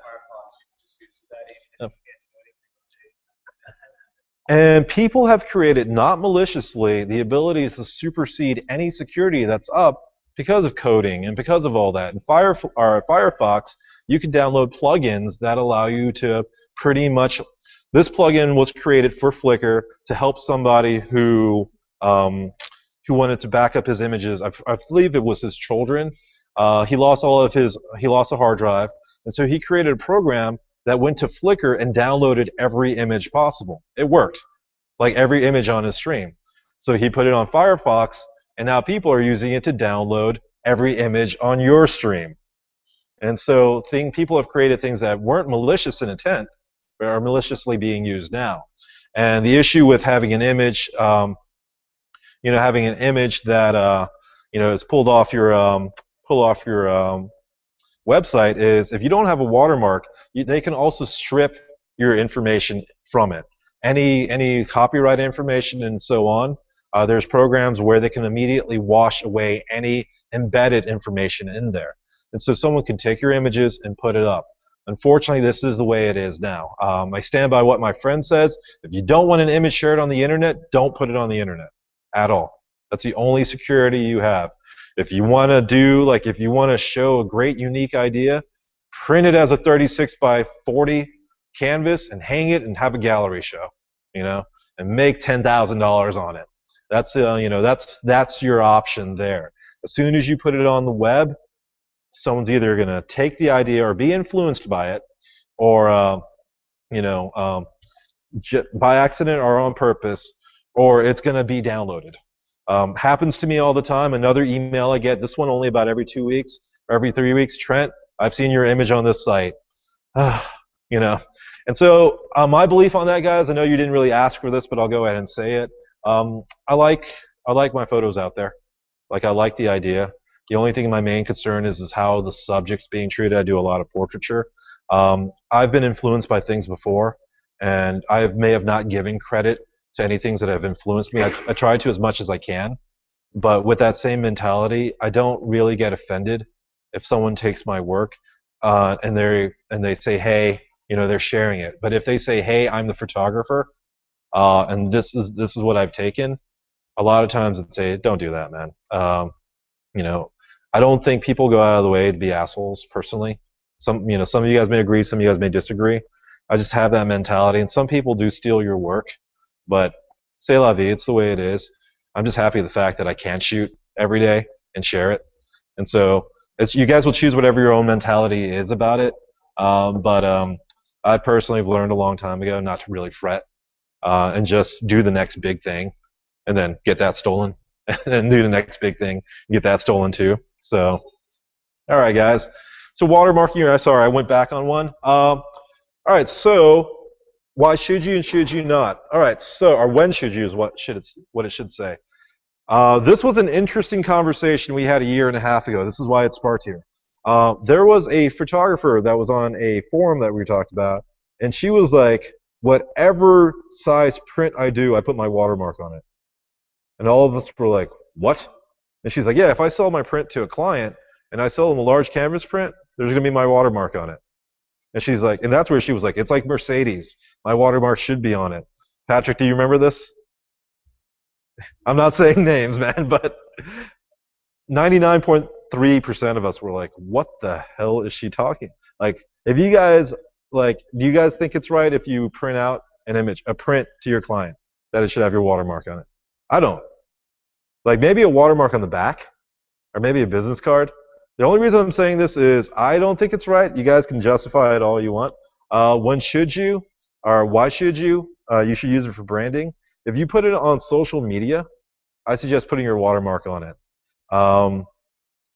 And people have created, not maliciously, the ability to supersede any security that's up because of coding and because of all that. In Firefox, you can download plugins that allow you to pretty much. This plugin was created for Flickr to help somebody who wanted to back up his images. I believe it was his children. He lost a hard drive, and so he created a program that went to Flickr and downloaded every image possible. It worked, like every image on his stream. So he put it on Firefox, and now people are using it to download every image on your stream. And so people have created things that weren't malicious in intent, but are maliciously being used now. And the issue with having an image, having an image that is pulled off your website is if you don't have a watermark, they can also strip your information from it. Any copyright information and so on. There's programs where they can immediately wash away any embedded information in there. And so someone can take your images and put it up. Unfortunately, this is the way it is now. I stand by what my friend says. If you don't want an image shared on the internet, don't put it on the internet at all. That's the only security you have. If you want to show a great, unique idea, print it as a 36 by 40 canvas and hang it and have a gallery show, and make $10,000 on it. That's your option there. As soon as you put it on the web, someone's either going to take the idea or be influenced by it, or by accident or on purpose, or it's going to be downloaded. Happens to me all the time. Another email I get, this one only about every 2 weeks or every 3 weeks. Trent, I've seen your image on this site. You know. And so my belief on that, guys, I know you didn't really ask for this, but I'll go ahead and say it. I like my photos out there. Like, I like the idea. The only thing my main concern is how the subject's being treated. I do a lot of portraiture. I've been influenced by things before, and I may have not given credit to any things that have influenced me. I try to as much as I can, but with that same mentality, I don't really get offended if someone takes my work and they say, hey, you know, they're sharing it. But if they say, hey, I'm the photographer, and this is what I've taken, a lot of times I'd say, don't do that, man. You know, I don't think people go out of the way to be assholes, personally. Some of you guys may agree, some of you guys may disagree. I just have that mentality, and some people do steal your work, but c'est la vie, it's the way it is. I'm just happy with the fact that I can shoot every day and share it. And so you guys will choose whatever your own mentality is about it. I personally have learned a long time ago not to really fret and just do the next big thing and then get that stolen and then do the next big thing and get that stolen too. So, all right, guys. So watermarking, sorry, I went back on one. All right, so why should you and should you not? All right, so, or when should you is what it should say. This was an interesting conversation we had a year and a half ago. This is why it sparked here. There was a photographer that was on a forum that we talked about, and she was like, whatever size print I do, I put my watermark on it. And all of us were like, what? And she's like, yeah, if I sell my print to a client and I sell them a large canvas print, there's going to be my watermark on it. And she's like, and that's where she was like, it's like Mercedes. My watermark should be on it. Patrick, do you remember this? I'm not saying names, man, but 99.3% of us were like, what the hell is she talking? Like, if you guys, like, do you guys think it's right if you print out an image, a print to your client, that it should have your watermark on it? I don't. Like, maybe a watermark on the back, or maybe a business card. The only reason I'm saying this is I don't think it's right. You guys can justify it all you want. When should you, or why should you? You should use it for branding. If you put it on social media, I suggest putting your watermark on it.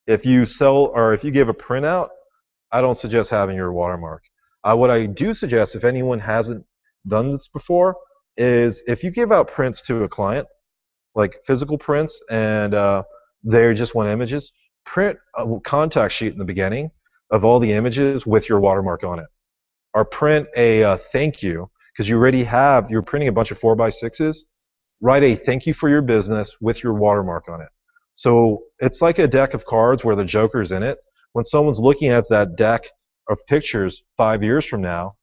If you sell, or if you give a printout, I don't suggest having your watermark. What I do suggest, if anyone hasn't done this before, is if you give out prints to a client, like physical prints, and they just want images, print a contact sheet in the beginning of all the images with your watermark on it. Or print a thank you, because you already have, you're printing a bunch of 4x6s, write a thank you for your business with your watermark on it. So it's like a deck of cards where the Joker's in it. When someone's looking at that deck of pictures 5 years from now,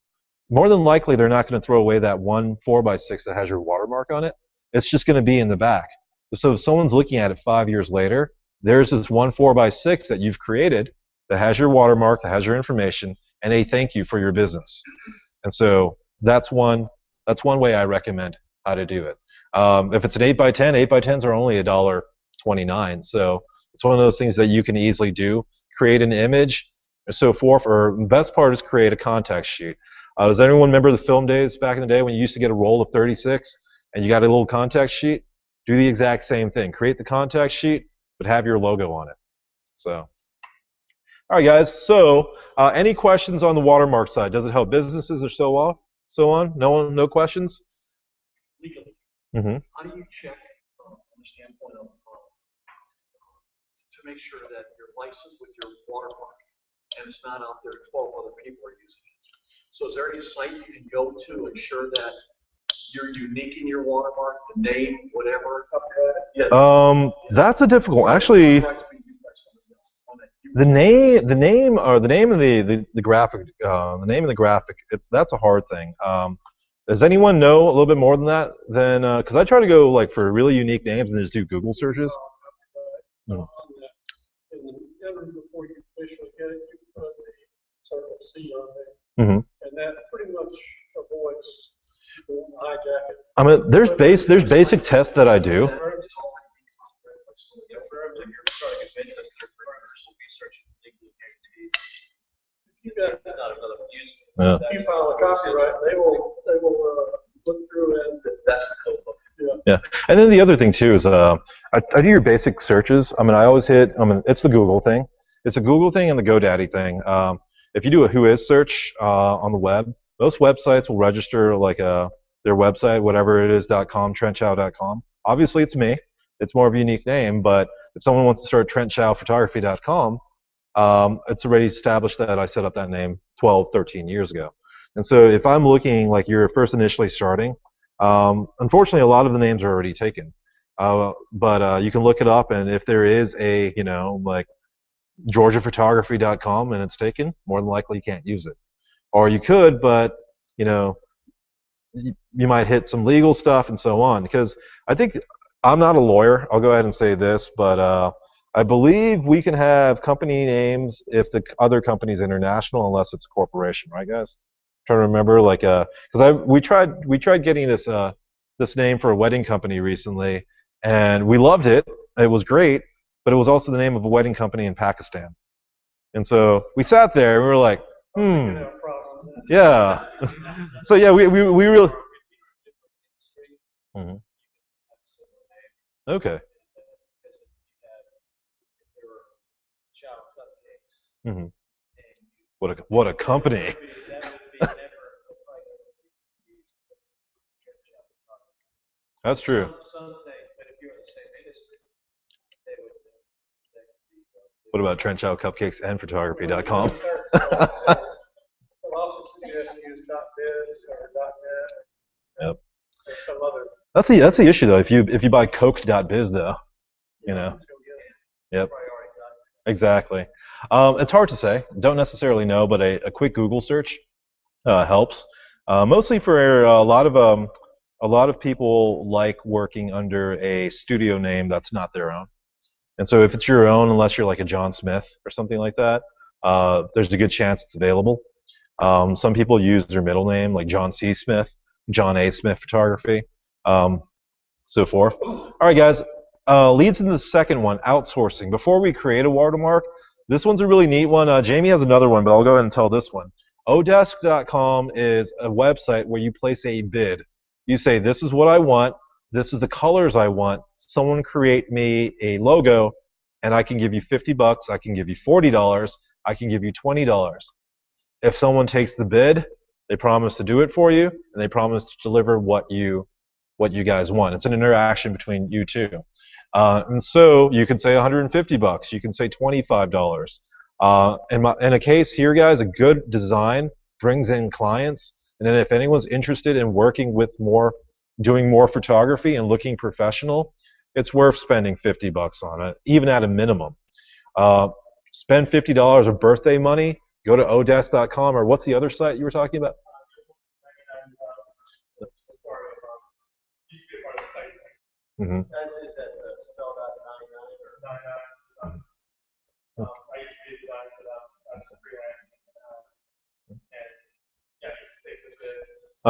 more than likely they're not going to throw away that one 4x6 that has your watermark on it. It's just going to be in the back. So if someone's looking at it 5 years later, there's this one 4x6 that you've created that has your watermark, that has your information, and a thank you for your business. And so that's one way I recommend how to do it. If it's an 8x10, 8x10s are only $1.29. So it's one of those things that you can easily do. Create an image, and so forth. Or the best part is create a contact sheet. Does anyone remember the film days back in the day when you used to get a roll of 36 and you got a little contact sheet? Do the exact same thing. Create the contact sheet, but have your logo on it. So, all right, guys. So, any questions on the watermark side? Does it help businesses or so on? No questions? Legally, how do you check from the standpoint of to make sure that you're licensed with your watermark and it's not out there 12 other people are using it? So is there any site you can go to ensure that you're unique in your watermark, the name, whatever? Yes. That's a difficult. Actually, the name of the graphic, that's a hard thing. Does anyone know a little bit more than that? Then, because I try to go like for really unique names and just do Google searches. In the interim before you officially get it, you put the Circle C on there, and that pretty much avoids hijacking. I mean, there's basic tests that I do. Yeah. If you file a copyright, they will look through and that's the code book. Yeah, and then the other thing too is I do your basic searches. I mean, I always hit. I mean, it's the Google thing. It's a Google thing and the GoDaddy thing. If you do a Whois search on the web, most websites will register like their website, whatever it is, .com, trentchow.com. Obviously, it's me. It's more of a unique name, but if someone wants to start trentchowphotography.com, it's already established that I set up that name 12, 13 years ago. And so if I'm looking like you're first initially starting, unfortunately, a lot of the names are already taken. But you can look it up, and if there is a, like georgiaphotography.com and it's taken, more than likely you can't use it. Or you could, but, you might hit some legal stuff and so on. Because I think, I'm not a lawyer, I'll go ahead and say this, but I believe we can have company names if the other company's international, unless it's a corporation, right, guys? I'm trying to remember, like, because we tried getting this name for a wedding company recently, and we loved it. It was great, but it was also the name of a wedding company in Pakistan. And so we sat there and we were like, yeah. So yeah, we really. Mm-hmm. Okay. Mm-hmm. What a company. That's true. What about Trent Chow Cupcakes and Photography.com? Yep. That's the issue though. If you buy Coke.biz though, Yep. Exactly. It's hard to say. Don't necessarily know, but a quick Google search helps. Mostly for a lot of people like working under a studio name that's not their own. And so if it's your own, unless you're like a John Smith or something like that, there's a good chance it's available. Some people use their middle name, like John C. Smith, John A. Smith Photography, so forth. All right, guys. Leads into the second one, outsourcing. Before we create a watermark, this one's a really neat one. Jamie has another one, but I'll go ahead and tell this one. Odesk.com is a website where you place a bid. You say, this is what I want. This is the colors I want. Someone create me a logo, and I can give you $50. I can give you $40. I can give you $20. If someone takes the bid, they promise to do it for you, and they promise to deliver what you guys want. It's an interaction between you two. And so you can say $150. You can say $25. In a case here, guys, a good design brings in clients. And then if anyone's interested in working with doing more photography and looking professional, it's worth spending $50 on it, even at a minimum. Spend $50 of birthday money. Go to odesk.com, or what's the other site you were talking about? Mm-hmm.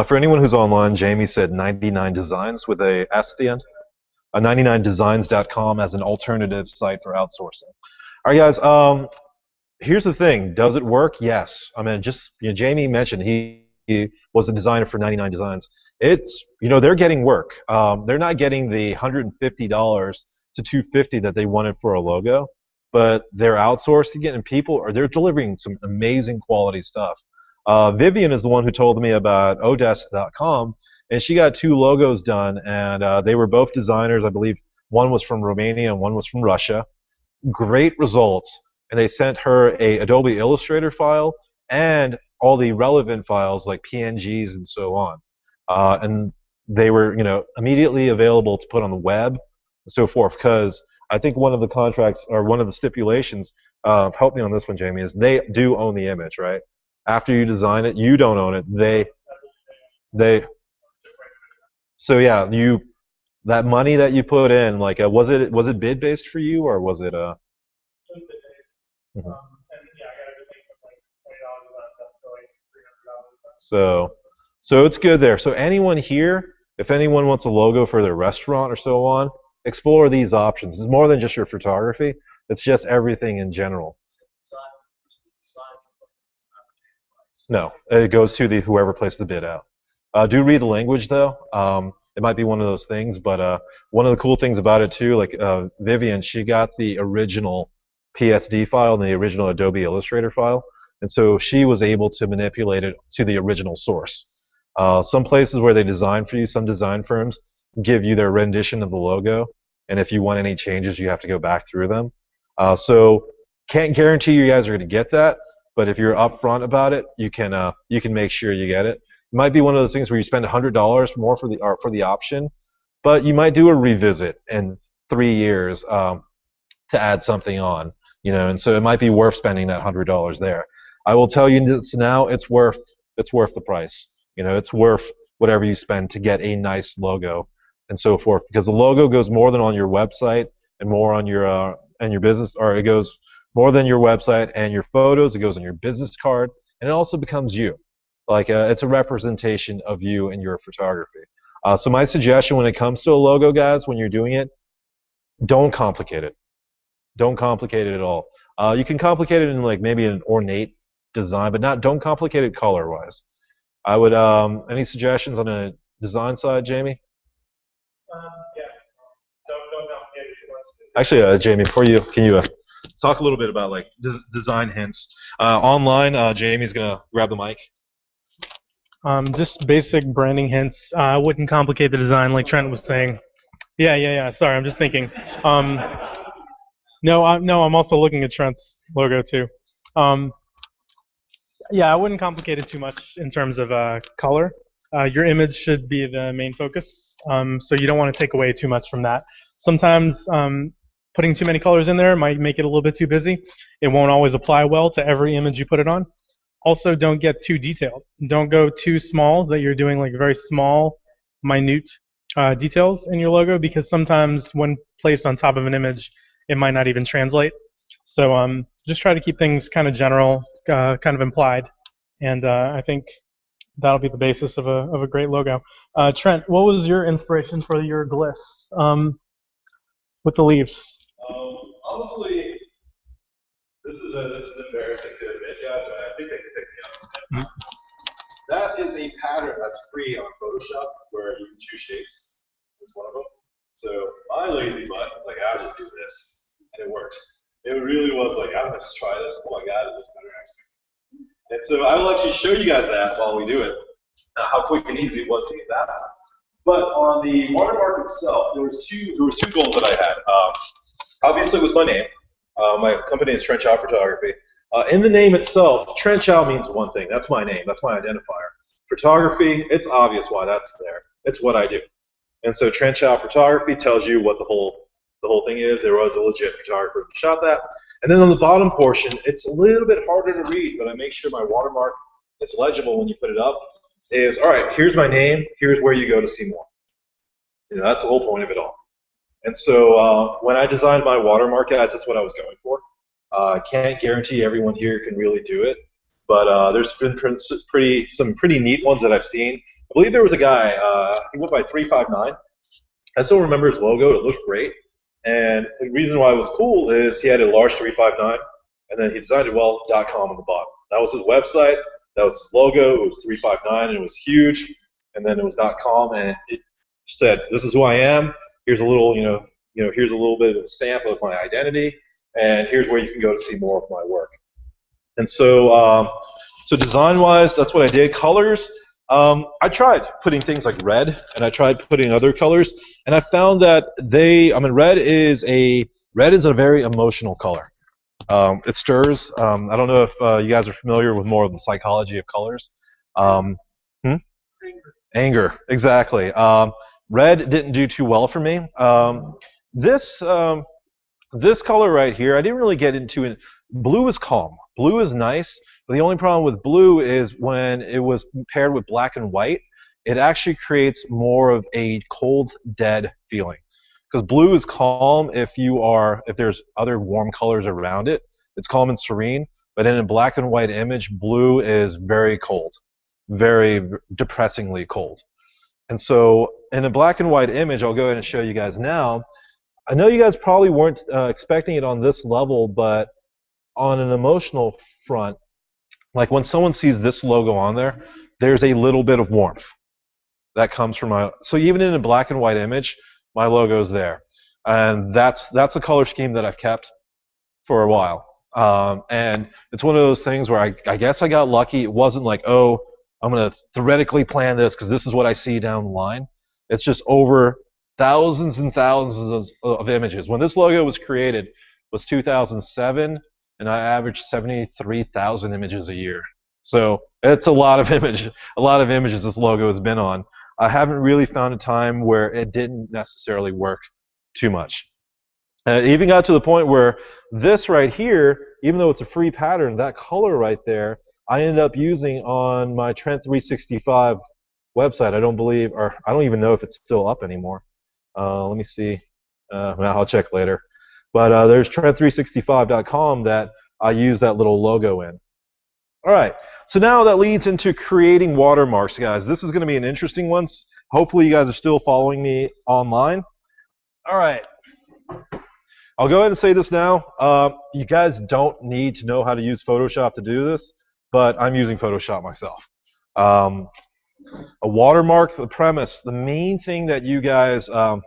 For anyone who's online, Jamie said 99 Designs with a S at the end. 99designs.com as an alternative site for outsourcing. All right, guys. Here's the thing. Does it work? Yes. I mean, Jamie mentioned he was a designer for 99 Designs. It's, they're getting work. They're not getting the $150 to $250 that they wanted for a logo, but they're outsourcing it, and they're delivering some amazing quality stuff. Vivian is the one who told me about Odesk.com, and she got 2 logos done, and they were both designers. I believe one was from Romania and one was from Russia. Great results. And they sent her a Adobe Illustrator file and all the relevant files like PNGs and so on. And they were, immediately available to put on the web and so forth, because I think one of the contracts or one of the stipulations, help me on this one, Jamie, is they do own the image, right? After you design it, you don't own it. So yeah, that money that you put in, like, was it bid based for you, or was it Mm-hmm. So it's good there. So anyone here, if anyone wants a logo for their restaurant or so on, explore these options. It's more than just your photography. It's just everything in general. No, it goes to whoever placed the bid out. Do read the language though. It might be one of those things, but one of the cool things about it too, like Vivian, she got the original PSD file and the original Adobe Illustrator file. And so she was able to manipulate it to the original source. Some places where they design for you, some design firms give you their rendition of the logo, and if you want any changes, you have to go back through them. So can't guarantee you guys are going to get that, but if you're upfront about it, you can make sure you get it. It might be one of those things where you spend $100 more for the option, but you might do a revisit in 3 years to add something on, and so it might be worth spending that $100 there. I will tell you this now, it's worth the price. It's worth whatever you spend to get a nice logo and so forth, because the logo goes more than on your website and more on your business, or it goes more than your website and your photos. It goes on your business card, and it also becomes you. Like it's a representation of you and your photography. So my suggestion when it comes to a logo, guys, when you're doing it, don't complicate it. Don't complicate it at all. You can complicate it in like maybe an ornate design, but don't complicate it color-wise. I would. Any suggestions on a design side, Jamie? Yeah. Don't complicate it too much. Actually, Jamie, before you, can you talk a little bit about like design hints? Online, Jamie's gonna grab the mic. Just basic branding hints. I wouldn't complicate the design like Trent was saying. Yeah. Sorry, I'm just thinking. No, I'm also looking at Trent's logo too. Yeah, I wouldn't complicate it too much in terms of color. Your image should be the main focus, so you don't want to take away too much from that. Sometimes putting too many colors in there might make it a little bit too busy. It won't always apply well to every image you put it on. Also, don't get too detailed. Don't go too small that you're doing like very small, minute details in your logo, because sometimes when placed on top of an image, it might not even translate. So just try to keep things kind of general, kind of implied, and I think that'll be the basis of a great logo. Trent, what was your inspiration for your glyph with the leaves? Honestly, this is embarrassing to admit, guys. I think they can pick me up. That is a pattern that's free on Photoshop where you can choose shapes. It's one of them. So my lazy butt was like, I'll just do this, and it worked. It really was like, I'm gonna just try this. Oh my God, it looks better actually. And so I will actually show you guys that while we do it, how quick and easy it was to get that. But on the watermark itself, there was two goals that I had. Obviously, it was my name. My company is Trent Chow Photography. In the name itself, Trent Chow means one thing. That's my name. That's my identifier. Photography, it's obvious why that's there. It's what I do. And so Trent Chow Photography tells you what the whole thing is. There was a legit photographer who shot that. And then on the bottom portion, it's a little bit harder to read, but I make sure my watermark is legible when you put it up. Is, all right, here's my name. Here's where you go to see more. That's the whole point of it all. And so when I designed my watermark, guys, that's what I was going for. I can't guarantee everyone here can really do it, but there's been some pretty neat ones that I've seen. I believe there was a guy, he went by 359. I still remember his logo. It looked great. And the reason why it was cool is he had a large 359, and then he designed it well.com on the bottom. That was his website. That was his logo. It was 359, and it was huge. And then it was .com, and it said, "This is who I am. Here's a little, here's a little bit of a stamp of my identity, and here's where you can go to see more of my work." And so, so design-wise, that's what I did. Colors, I tried putting things like red, and I tried putting other colors, and I found that red is a very emotional color. It stirs. I don't know if you guys are familiar with more of the psychology of colors. Anger, exactly. Red didn't do too well for me. This color right here, I didn't really get into it. Blue is calm. Blue is nice. But the only problem with blue is when it was paired with black and white, it actually creates more of a cold, dead feeling. Because blue is calm if there's other warm colors around it. It's calm and serene. But in a black and white image, blue is very cold, very depressingly cold. And so in a black and white image, I'll go ahead and show you guys now. I know you guys probably weren't expecting it on this level, but on an emotional front, like when someone sees this logo on there, there's a little bit of warmth that comes from so even in a black and white image, my logo's there. And that's a color scheme that I've kept for a while. And it's one of those things where I guess I got lucky. It wasn't like, oh, I'm going to theoretically plan this because this is what I see down the line. It's just over thousands and thousands of images. When this logo was created, it was 2007, and I averaged 73,000 images a year. So it's a lot of images this logo has been on. I haven't really found a time where it didn't necessarily work too much. And it even got to the point where this right here, even though it's a free pattern, that color right there, I ended up using on my Trent 365 website. I don't even know if it's still up anymore. Let me see. Well, I'll check later. But there's Trent365.com that I use that little logo in. All right, so now that leads into creating watermarks, guys. This is going to be an interesting one. Hopefully you guys are still following me online. All right. I'll go ahead and say this now. You guys don't need to know how to use Photoshop to do this, but I'm using Photoshop myself. A watermark, the premise, the main thing that you guys want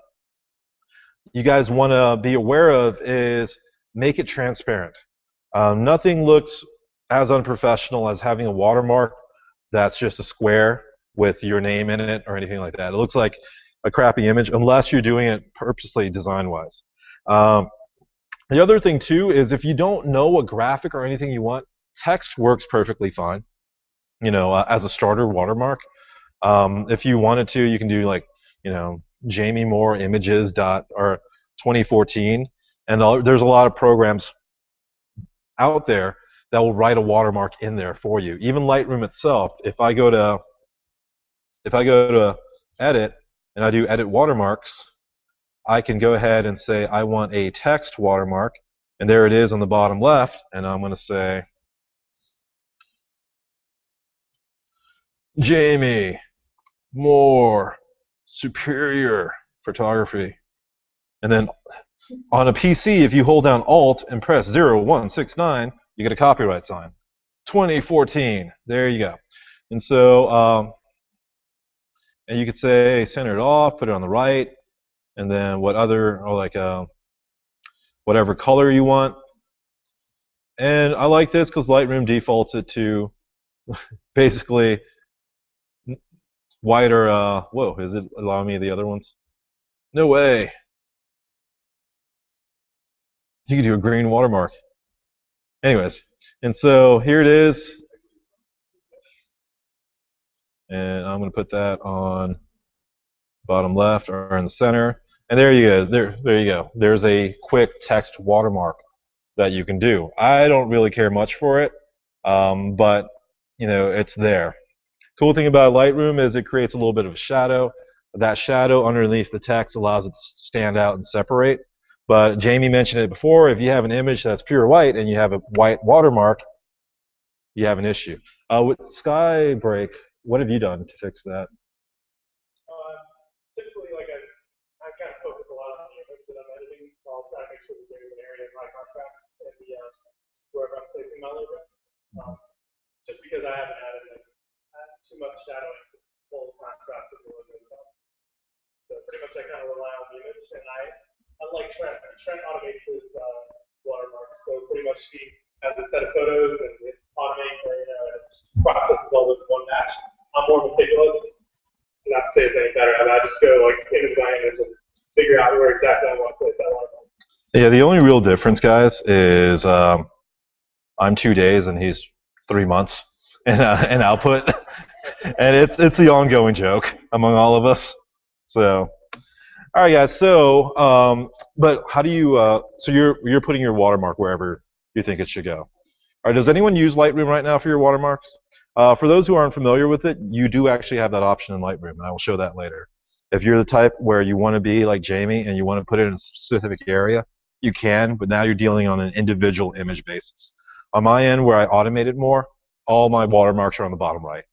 to be aware of is make it transparent. Nothing looks as unprofessional as having a watermark that's just a square with your name in it or anything like that. It looks like a crappy image unless you're doing it purposely design-wise. The other thing too is if you don't know a graphic or anything you want, text works perfectly fine, as a starter watermark. If you wanted to, you can do like, Jamie Moore images or 2014, and there's a lot of programs out there that will write a watermark in there for you. Even Lightroom itself, if I go to edit and I do edit watermarks, I can go ahead and say I want a text watermark, and there it is on the bottom left, and I'm going to say Jamie Moore Superior Photography. And then on a PC, if you hold down Alt and press 0169, you get a copyright sign. 2014. There you go. And so, and you could say center it off, put it on the right, and then whatever color you want. And I like this because Lightroom defaults it to basically white or whoa, is it allowing me the other ones? No way. You can do a green watermark. Anyways, and so here it is. And I'm going to put that on bottom left or in the center. And there you go. There you go. There's a quick text watermark that you can do. I don't really care much for it, but it's there. Cool thing about Lightroom is it creates a little bit of a shadow. That shadow underneath the text allows it to stand out and separate. But Jamie mentioned it before, if you have an image that's pure white and you have a white watermark, you have an issue. With Skybreak, what have you done to fix that? Typically, I kind of focus a lot on the image that I'm editing, so I'll try to make sure that there's an area of high contrast in the wherever I'm placing my logo. Just because I haven't added too much shadow to full contrast of the logo. So pretty much I kind of rely on the image, and unlike Trent automates his watermarks, so pretty much he has a set of photos and it's automating and processes all those in one batch. I'm more meticulous. Not to say it's any better. I just go image by image and figure out where exactly I want to place that watermark. Yeah, the only real difference, guys, is I'm 2 days and he's 3 months in output, and it's the ongoing joke among all of us. So. All right, guys. So, but how do you? So you're putting your watermark wherever you think it should go. All right. Does anyone use Lightroom right now for your watermarks? For those who aren't familiar with it, you do actually have that option in Lightroom, and I will show that later. If you're the type where you want to be like Jamie and you want to put it in a specific area, you can. But now you're dealing on an individual image basis. On my end, where I automated more, all my watermarks are on the bottom right,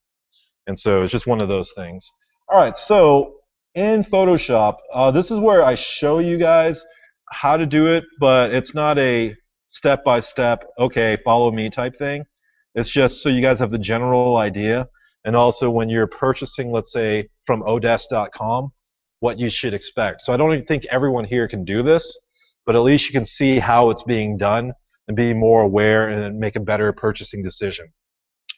and so it's just one of those things. All right. So. In Photoshop, this is where I show you guys how to do it, but it's not a step-by-step, okay, follow me type thing. It's just so you guys have the general idea, and also when you're purchasing, let's say, from odesk.com, what you should expect. So I don't even think everyone here can do this, but at least you can see how it's being done and be more aware and make a better purchasing decision.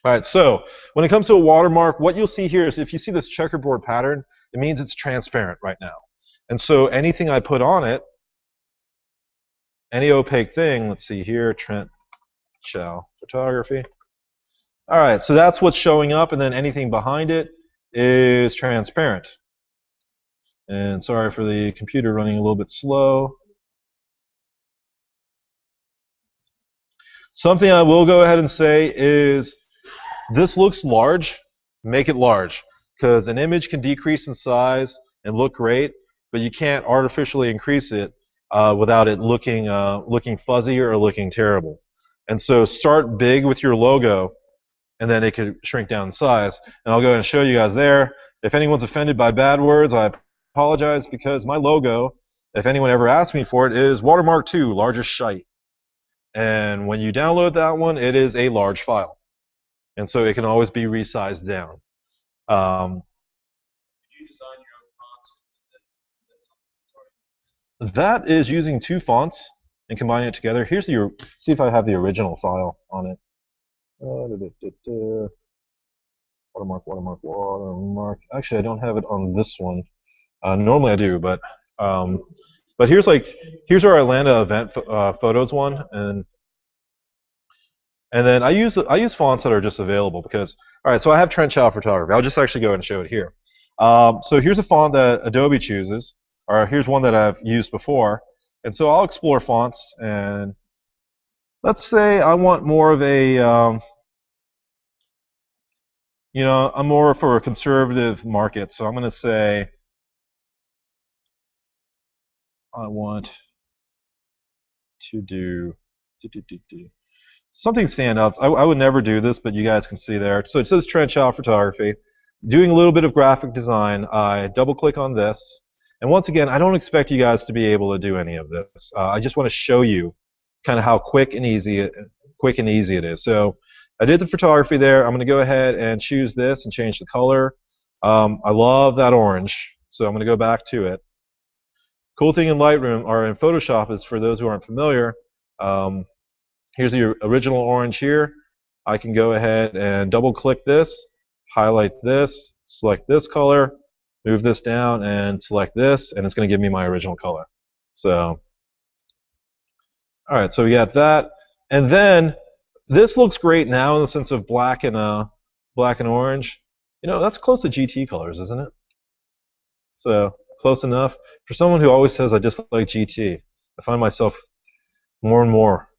All right, so when it comes to a watermark, what you'll see here is if you see this checkerboard pattern, it means it's transparent right now. And so anything I put on it, any opaque thing, let's see here, Trent Chow Photography. All right, so that's what's showing up, and then anything behind it is transparent. And sorry for the computer running a little bit slow. Something I will go ahead and say is this looks large, make it large, because an image can decrease in size and look great, but you can't artificially increase it without it looking fuzzy or looking terrible. And so start big with your logo, and then it could shrink down in size. And I'll go ahead and show you guys there. If anyone's offended by bad words, I apologize, because my logo, if anyone ever asks me for it, is Watermark 2, largest shite. And when you download that one, it is a large file. And so it can always be resized down. Did you design your own fonts? That is using 2 fonts and combining it together. Here's the, see if I have the original file on it. Watermark. Actually, I don't have it on this one. Normally I do, but here's our Atlanta event photos one, and then I use fonts that are just available because, all right, so I have Trent Chow Photography. I'll just actually go ahead and show it here. So here's a font that Adobe chooses, or here's one that I've used before, and so I'll explore fonts, and let's say I want more of a you know, I'm more for a conservative market, so I'm going to say I want to do something standouts. I would never do this, but you guys can see there. So it says Trent Chow Photography. Doing a little bit of graphic design, I double-click on this. And once again, I don't expect you guys to be able to do any of this. I just want to show you kind of how quick and easy it is. So I did the photography there. I'm going to go ahead and choose this and change the color. I love that orange, so I'm going to go back to it. Cool thing in Lightroom or in Photoshop is, for those who aren't familiar, here's the original orange here. I can go ahead and double-click this, highlight this, select this color, move this down, and select this, and it's going to give me my original color. So, all right, so we got that, and then this looks great now in the sense of black and orange. You know, that's close to GT colors, isn't it? So close enough. For someone who always says I dislike GT, I find myself more and more.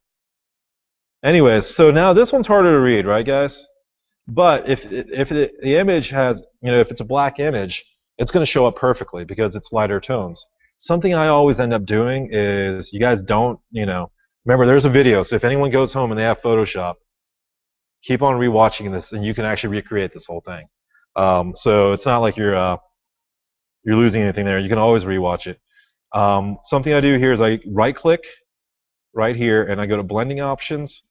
Anyways, so now this one's harder to read, right, guys? But if the image has, you know, if it's a black image, it's going to show up perfectly because it's lighter tones. Something I always end up doing is, you guys don't, you know, remember, there's a video, so if anyone goes home and they have Photoshop, keep on rewatching this, and you can actually recreate this whole thing. So it's not like you're losing anything there. You can always rewatch it. Something I do here is I right-click right here, and I go to Blending Options,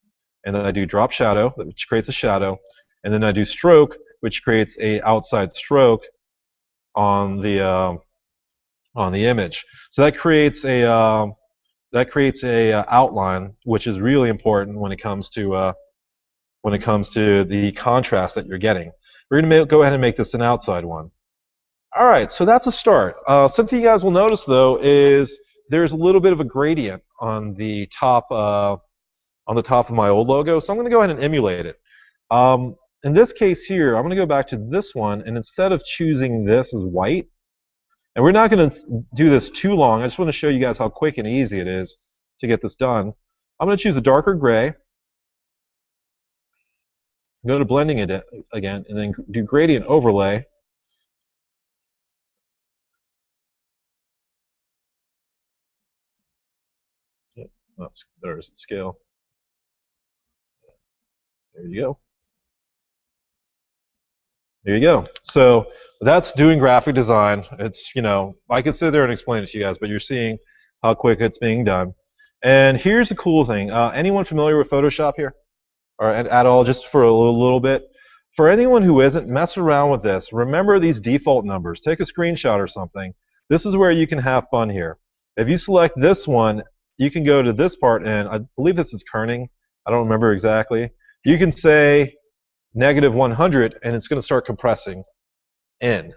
and then I do Drop Shadow, which creates a shadow, and then I do Stroke, which creates a outside stroke on the image. So that creates a outline, which is really important when it comes to the contrast that you're getting. We're going to go ahead and make this an outside one. All right, so that's a start. Something you guys will notice, though, is there's a little bit of a gradient on the top of my old logo, so I'm going to go ahead and emulate it. In this case here, I'm going to go back to this one, and instead of choosing this as white, and we're not going to do this too long, I just want to show you guys how quick and easy it is to get this done. I'm going to choose a darker gray, go to blending it again, and then do gradient overlay. There's the scale. There you go. There you go. So that's doing graphic design. It's, you know, I could sit there and explain it to you guys, but you're seeing how quick it's being done. And here's the cool thing. Anyone familiar with Photoshop here? Or at all, just for a little bit? For anyone who isn't, mess around with this. Remember these default numbers. Take a screenshot or something. This is where you can have fun here. If you select this one, you can go to this part, and I believe this is kerning. I don't remember exactly. You can say -100, and it's going to start compressing in.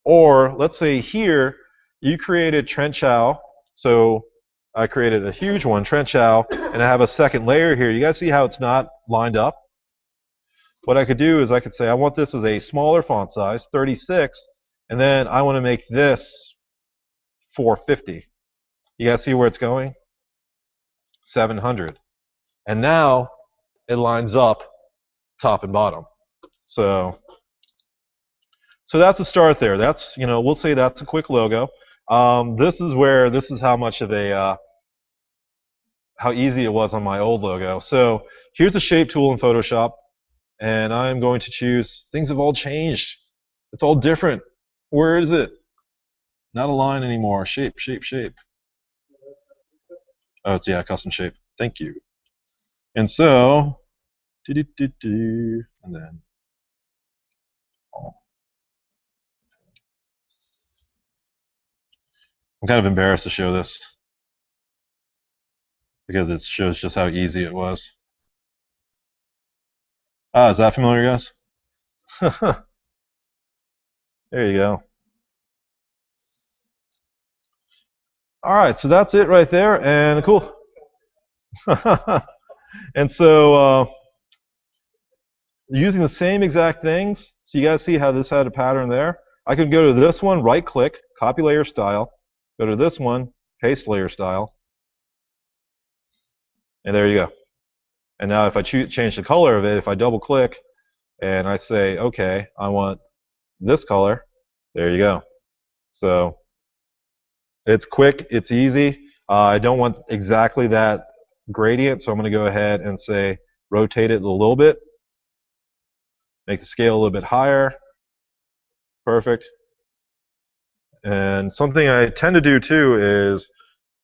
Or let's say here, you created Trenchow. So I created a huge one, Trenchow, and I have a second layer here. You guys see how it's not lined up? What I could do is I could say I want this as a smaller font size, 36, and then I want to make this 450. You guys see where it's going? 700. And now it lines up top and bottom. So that's a start there. That's, we'll say that's a quick logo. This is how much of a how easy it was on my old logo. So here's a shape tool in Photoshop, and I'm going to choose. Things have all changed. It's all different. Where is it? Not a line anymore. Shape, shape, shape. Oh, it's custom shape. Thank you. And so, and then. I'm kind of embarrassed to show this because it shows just how easy it was. Is that familiar, guys? There you go. All right, so that's it right there, and cool. And so using the same exact things, so you guys see how this had a pattern there. I could go to this one, right-click, copy layer style. Go to this one, paste layer style, and there you go. And now if I change the color of it, if I double click and I say, okay, I want this color, there you go. So it's quick, it's easy. I don't want exactly that gradient, so I'm going to go ahead and say rotate it a little bit, make the scale a little bit higher. Perfect. And something I tend to do too is,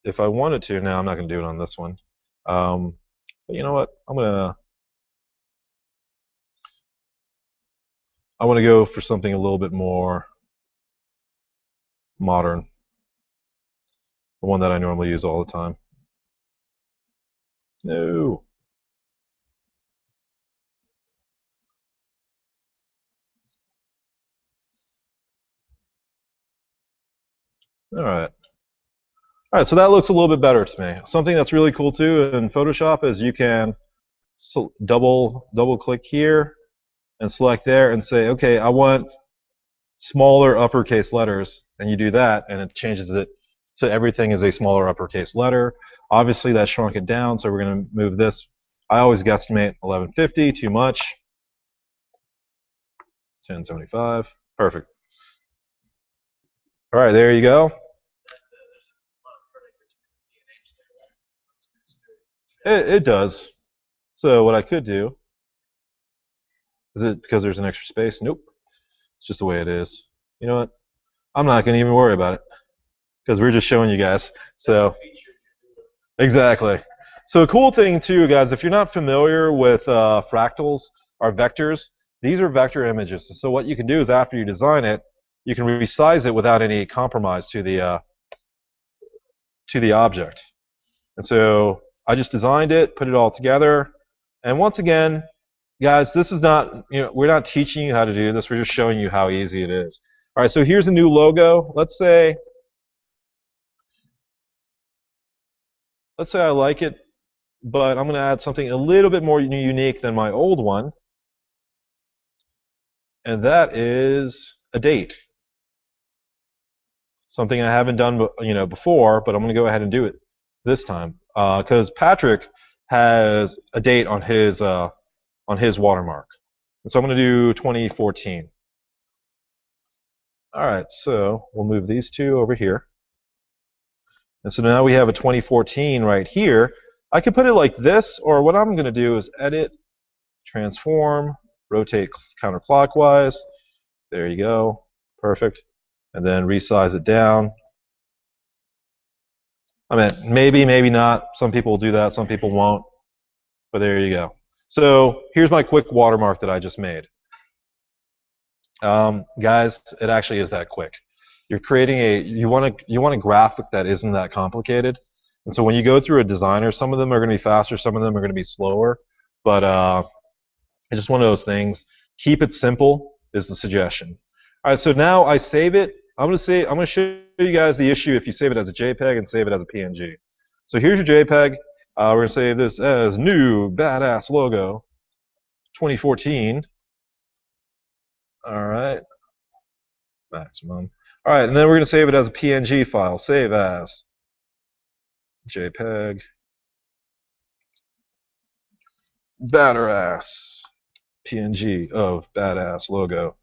if I wanted to, now I'm not going to do it on this one. But you know what? I want to go for something a little bit more modern. The one that I normally use all the time. No. All right. All right, so that looks a little bit better to me. Something that's really cool too in Photoshop is you can double click here and select there and say, okay, I want smaller uppercase letters, and you do that and it changes it to everything is a smaller uppercase letter. Obviously that shrunk it down, so we're going to move this. I always guesstimate 1150, too much. 1075, perfect. All right, there you go. It does. So what I could do, is it because there's an extra space? Nope. It's just the way it is. You know what? I'm not going to even worry about it because we're just showing you guys. So exactly. So a cool thing too, guys, if you're not familiar with fractals or vectors, these are vector images. So what you can do is after you design it, you can resize it without any compromise to the object. And so I just designed it, put it all together, and once again, guys, this is not, we're not teaching you how to do this. We're just showing you how easy it is. All right, so here's a new logo. Let's say I like it, but I'm going to add something a little bit more unique than my old one, and that is a date. Something I haven't done, before, but I'm going to go ahead and do it this time because Patrick has a date on his watermark, and so I'm going to do 2014. All right, so we'll move these two over here, and so now we have a 2014 right here. I could put it like this, or what I'm going to do is edit, transform, rotate counterclockwise. There you go, perfect. And then resize it down. I mean, maybe not. Some people will do that, some people won't. But there you go. So here's my quick watermark that I just made. Guys, it actually is that quick. You're creating you want a graphic that isn't that complicated. And so when you go through a designer, some of them are going to be faster, some of them are going to be slower. But it's just one of those things. Keep it simple is the suggestion. All right, so now I save it. I'm going to show you guys the issue if you save it as a JPEG and save it as a PNG. So here's your JPEG. We're going to save this as new badass logo 2014. All right, maximum. All right, and then we're going to save it as a PNG file. Save as JPEG badass PNG of badass logo.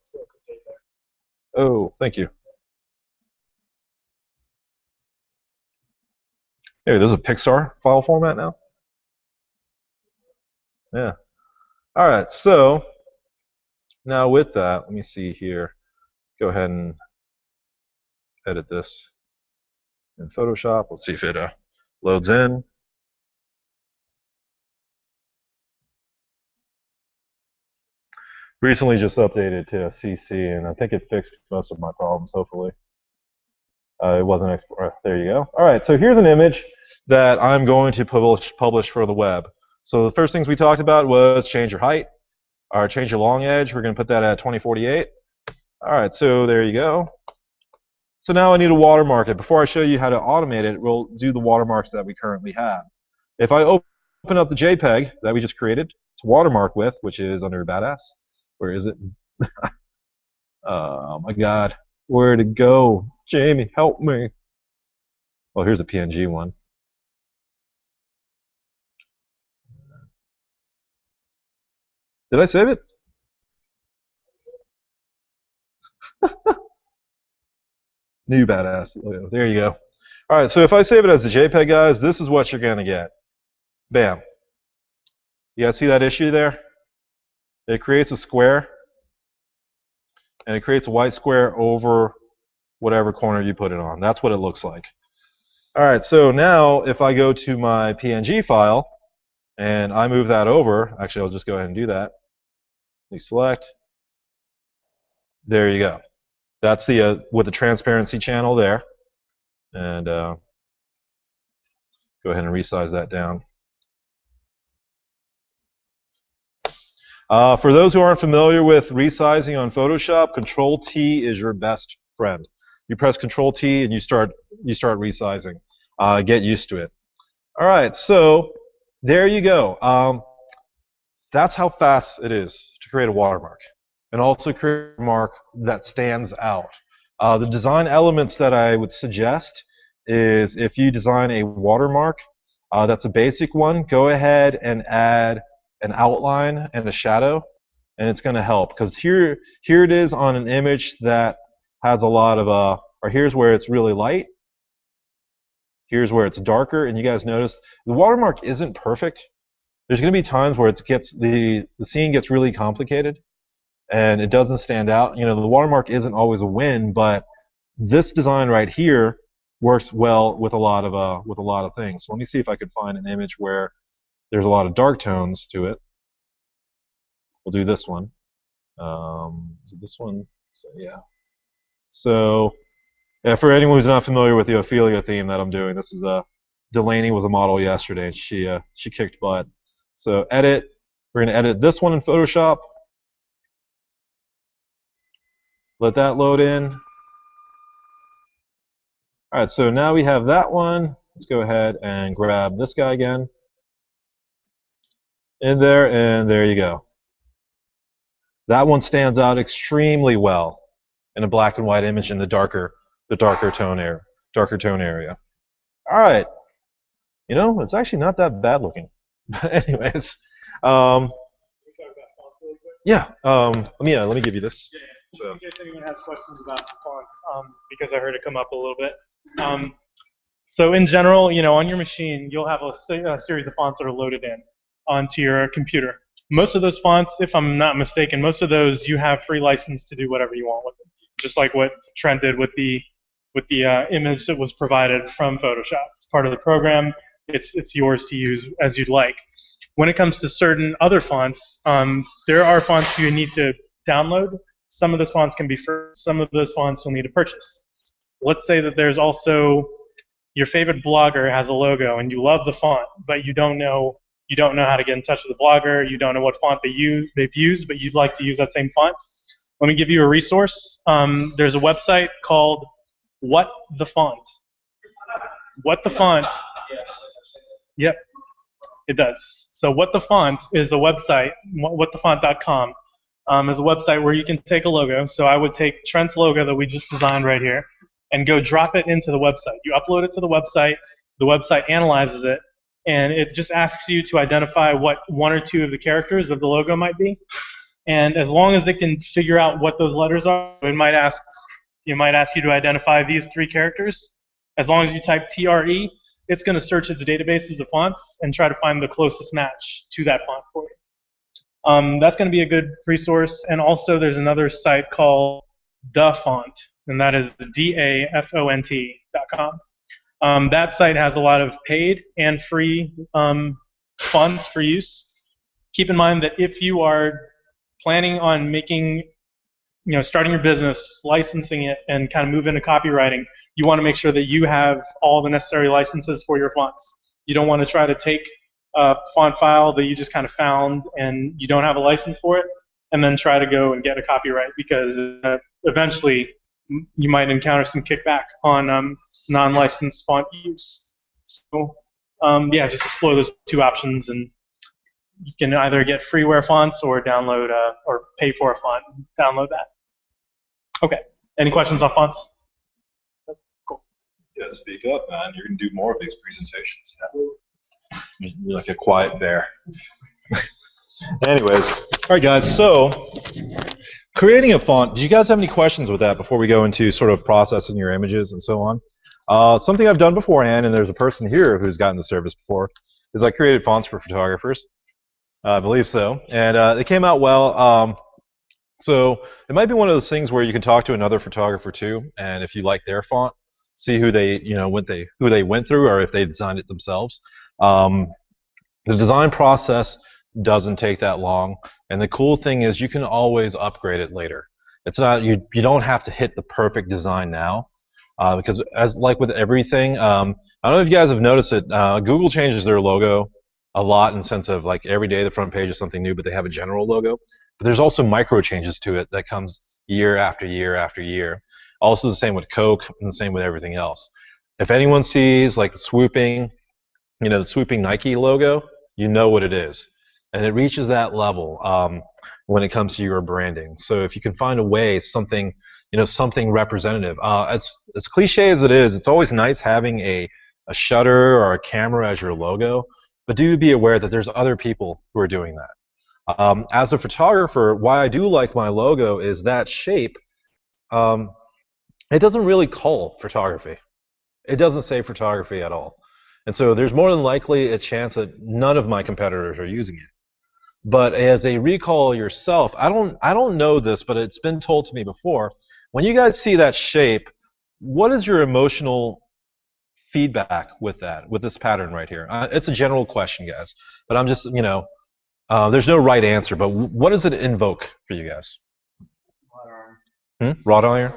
Oh, thank you. Hey, there's a Pixar file format now? Yeah. All right, so now with that, let me see here. Go ahead and edit this in Photoshop. Let's see if it loads in. Recently just updated to CC, and I think it fixed most of my problems, hopefully. It wasn't there you go. All right, so here's an image that I'm going to publish for the web. So the first things we talked about was change your height, or change your long edge. We're going to put that at 2048. All right, so there you go. So now I need to watermark it. Before I show you how to automate it, we'll do the watermarks that we currently have. If I open up the JPEG that we just created to watermark with, which is under Badass, where is it? Oh my God, where to go? Jamie, help me. Oh, here's a PNG one. Did I save it? New badass logo. There you go. All right, so if I save it as a JPEG, guys, this is what you're going to get. Bam. You guys see that issue there? It creates a square, and it creates a white square over whatever corner you put it on. That's what it looks like. All right, so now if I go to my PNG file, and I move that over, actually I'll just go ahead and do that. Deselect. There you go. That's the with the transparency channel there, and go ahead and resize that down. For those who aren't familiar with resizing on Photoshop, Control-T is your best friend. You press Control-T and you start resizing. Get used to it. All right, so there you go. That's how fast it is to create a watermark, and also create a mark that stands out. The design elements that I would suggest is if you design a watermark, that's a basic one, go ahead and add an outline and a shadow, and it's going to help, because here it is on an image that has a lot of, or here's where it's really light, here's where it's darker, and you guys notice the watermark isn't perfect. There's going to be times where the scene gets really complicated and it doesn't stand out. You know, the watermark isn't always a win, but this design right here works well with a lot of things. So let me see if I could find an image where there's a lot of dark tones to it. We'll do this one. Is it this one? So yeah. So yeah, for anyone who's not familiar with the Ophelia theme that I'm doing, this is Delaney was a model yesterday, and she kicked butt. So edit. We're going to edit this one in Photoshop. Let that load in. All right, so now we have that one. Let's go ahead and grab this guy again. In there, and there you go. That one stands out extremely well in a black and white image in the darker tone area. All right. You know, it's actually not that bad looking. But anyways, yeah. Let me give you this. Yeah. So. In case anyone has questions about the fonts, because I heard it come up a little bit. So in general, you know, on your machine, you'll have a series of fonts that are loaded in onto your computer. Most of those fonts, if I'm not mistaken, most of those you have free license to do whatever you want with them, just like what Trent did with the image that was provided from Photoshop. It's part of the program. It's yours to use as you'd like. When it comes to certain other fonts, there are fonts you need to download. Some of those fonts can be free. Some of those fonts you'll need to purchase. Let's say that there's also your favorite blogger has a logo and you love the font, but you don't know how to get in touch with the blogger, you don't know what font they've used, but you'd like to use that same font. Let me give you a resource. There's a website called What the Font. What the Font. Yep, it does. So What the Font is a website, whatthefont.com. Is a website where you can take a logo. So I would take Trent's logo that we just designed right here and go drop it into the website. You upload it to the website analyzes it, and it just asks you to identify what one or two of the characters of the logo might be. And as long as it can figure out what those letters are, it might ask you to identify these 3 characters. As long as you type TRE, it's going to search its databases of fonts and try to find the closest match to that font for you. That's going to be a good resource. And also there's another site called DaFont, and that is DAFont.com. That site has a lot of paid and free fonts for use. Keep in mind that if you are planning on starting your business, licensing it, and kind of move into copywriting, you want to make sure that you have all the necessary licenses for your fonts. You don't want to try to take a font file that you just kind of found and you don't have a license for it, and then try to go and get a copyright, because eventually you might encounter some kickback on non-licensed font use. So yeah, just explore those 2 options, and you can either get freeware fonts or download or pay for a font. Download that. Okay. Any questions on fonts? Cool. Yeah, speak up, man. You're gonna do more of these presentations. You're like a quiet bear. Anyways, all right, guys. So, creating a font. Do you guys have any questions with that before we go into sort of processing your images and so on? Something I've done beforehand, and there's a person here who's gotten the service before, is I created fonts for photographers. I believe so, and they came out well. So it might be one of those things where you can talk to another photographer too, and if you like their font, see who they went through, or if they designed it themselves. The design process doesn't take that long, and the cool thing is you can always upgrade it later. It's not you don't have to hit the perfect design now, because as like with everything, I don't know if you guys have noticed it. Google changes their logo a lot in the sense of like every day the front page is something new, but they have a general logo. But there's also micro changes to it that comes year after year after year. Also the same with Coke and the same with everything else. If anyone sees like the swooping Nike logo, you know what it is. And it reaches that level when it comes to your branding. So if you can find a way, something representative. As cliche as it is, it's always nice having a shutter or a camera as your logo. But do be aware that there's other people who are doing that. As a photographer, why I do like my logo is that shape. It doesn't really call photography. It doesn't say photography at all. And so there's more than likely a chance that none of my competitors are using it. But as a recall yourself, I don't know this, but it's been told to me before. When you guys see that shape, what is your emotional feedback with this pattern right here? It's a general question, guys, but I'm just, there's no right answer, but what does it invoke for you guys? Wrought iron?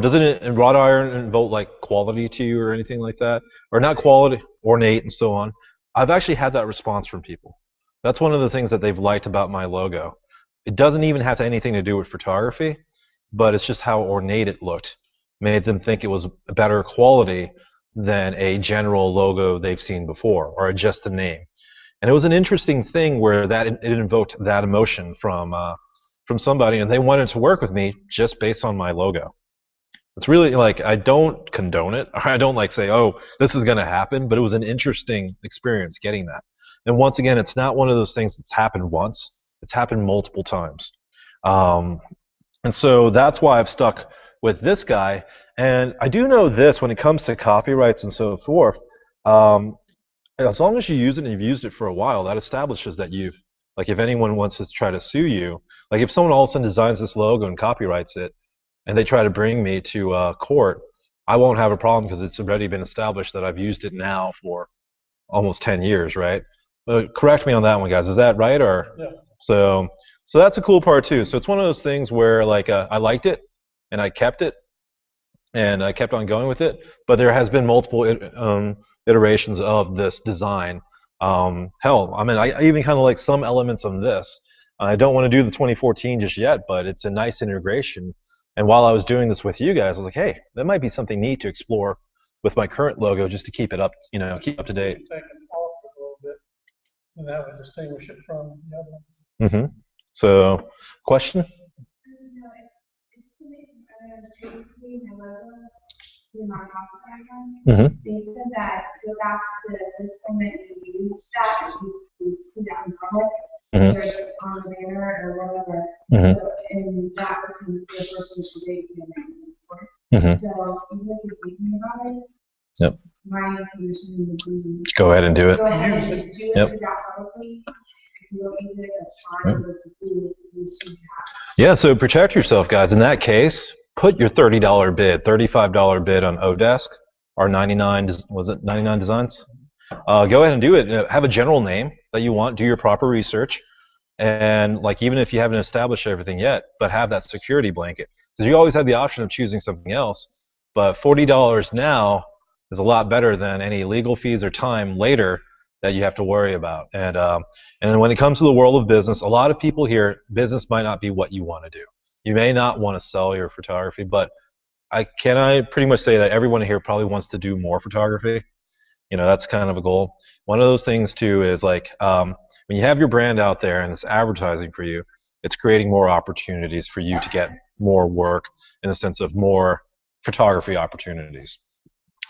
Does wrought iron invoke like quality to you or anything like that? Or not quality, ornate and so on? I've actually had that response from people. That's one of the things that they've liked about my logo. It doesn't even have anything to do with photography, but it's just how ornate it looked. Made them think it was a better quality than a general logo they've seen before, or just a name. And it was an interesting thing where it invoked that emotion from somebody, and they wanted to work with me just based on my logo. It's really like, I don't condone it. I don't like say, oh, this is going to happen, but it was an interesting experience getting that. And once again, it's not one of those things that's happened once. It's happened multiple times. And so that's why I've stuck with this guy. And I do know this, when it comes to copyrights and so forth, as long as you use it and you've used it for a while, that establishes that like if anyone wants to try to sue you, like if someone all of a sudden designs this logo and copyrights it, and they try to bring me to court, I won't have a problem because it's already been established that I've used it now for almost 10 years, right? Correct me on that one, guys. Is that right? Or Yeah. So that's a cool part too. So it's one of those things where like I liked it and I kept it, and I kept on going with it. But there has been multiple iterations of this design. Hell, I mean, I even kind of like some elements of this. I don't want to do the 2014 just yet, but it's a nice integration. And while I was doing this with you guys, I was like, hey, that might be something neat to explore with my current logo, just to keep it up, you know, keep up to date. Take it off a little bit, and that would distinguish it from the other ones. So, question? They said that go back to this one that you used that you put out in public, whether it's on the banner or whatever, so, and that becomes the person's debate in the report. So even if you're thinking about it, my solution would be go ahead and do it. Go ahead and do it put out publicly. If you don't use it, that's fine, but to do it, you should have. Yeah, so protect yourself, guys. In that case, put your $30 bid, $35 bid on Odesk, or 99, was it 99 Designs? Go ahead and do it. Have a general name that you want, do your proper research, and like even if you haven't established everything yet, but have that security blanket. Because you always have the option of choosing something else, but $40 now is a lot better than any legal fees or time later that you have to worry about. And when it comes to the world of business, a lot of people here, business might not be what you want to do. You may not want to sell your photography, but I pretty much say that everyone here probably wants to do more photography. You know, that's kind of a goal. One of those things too is like when you have your brand out there and it's advertising for you, it's creating more opportunities for you to get more work in the sense of more photography opportunities.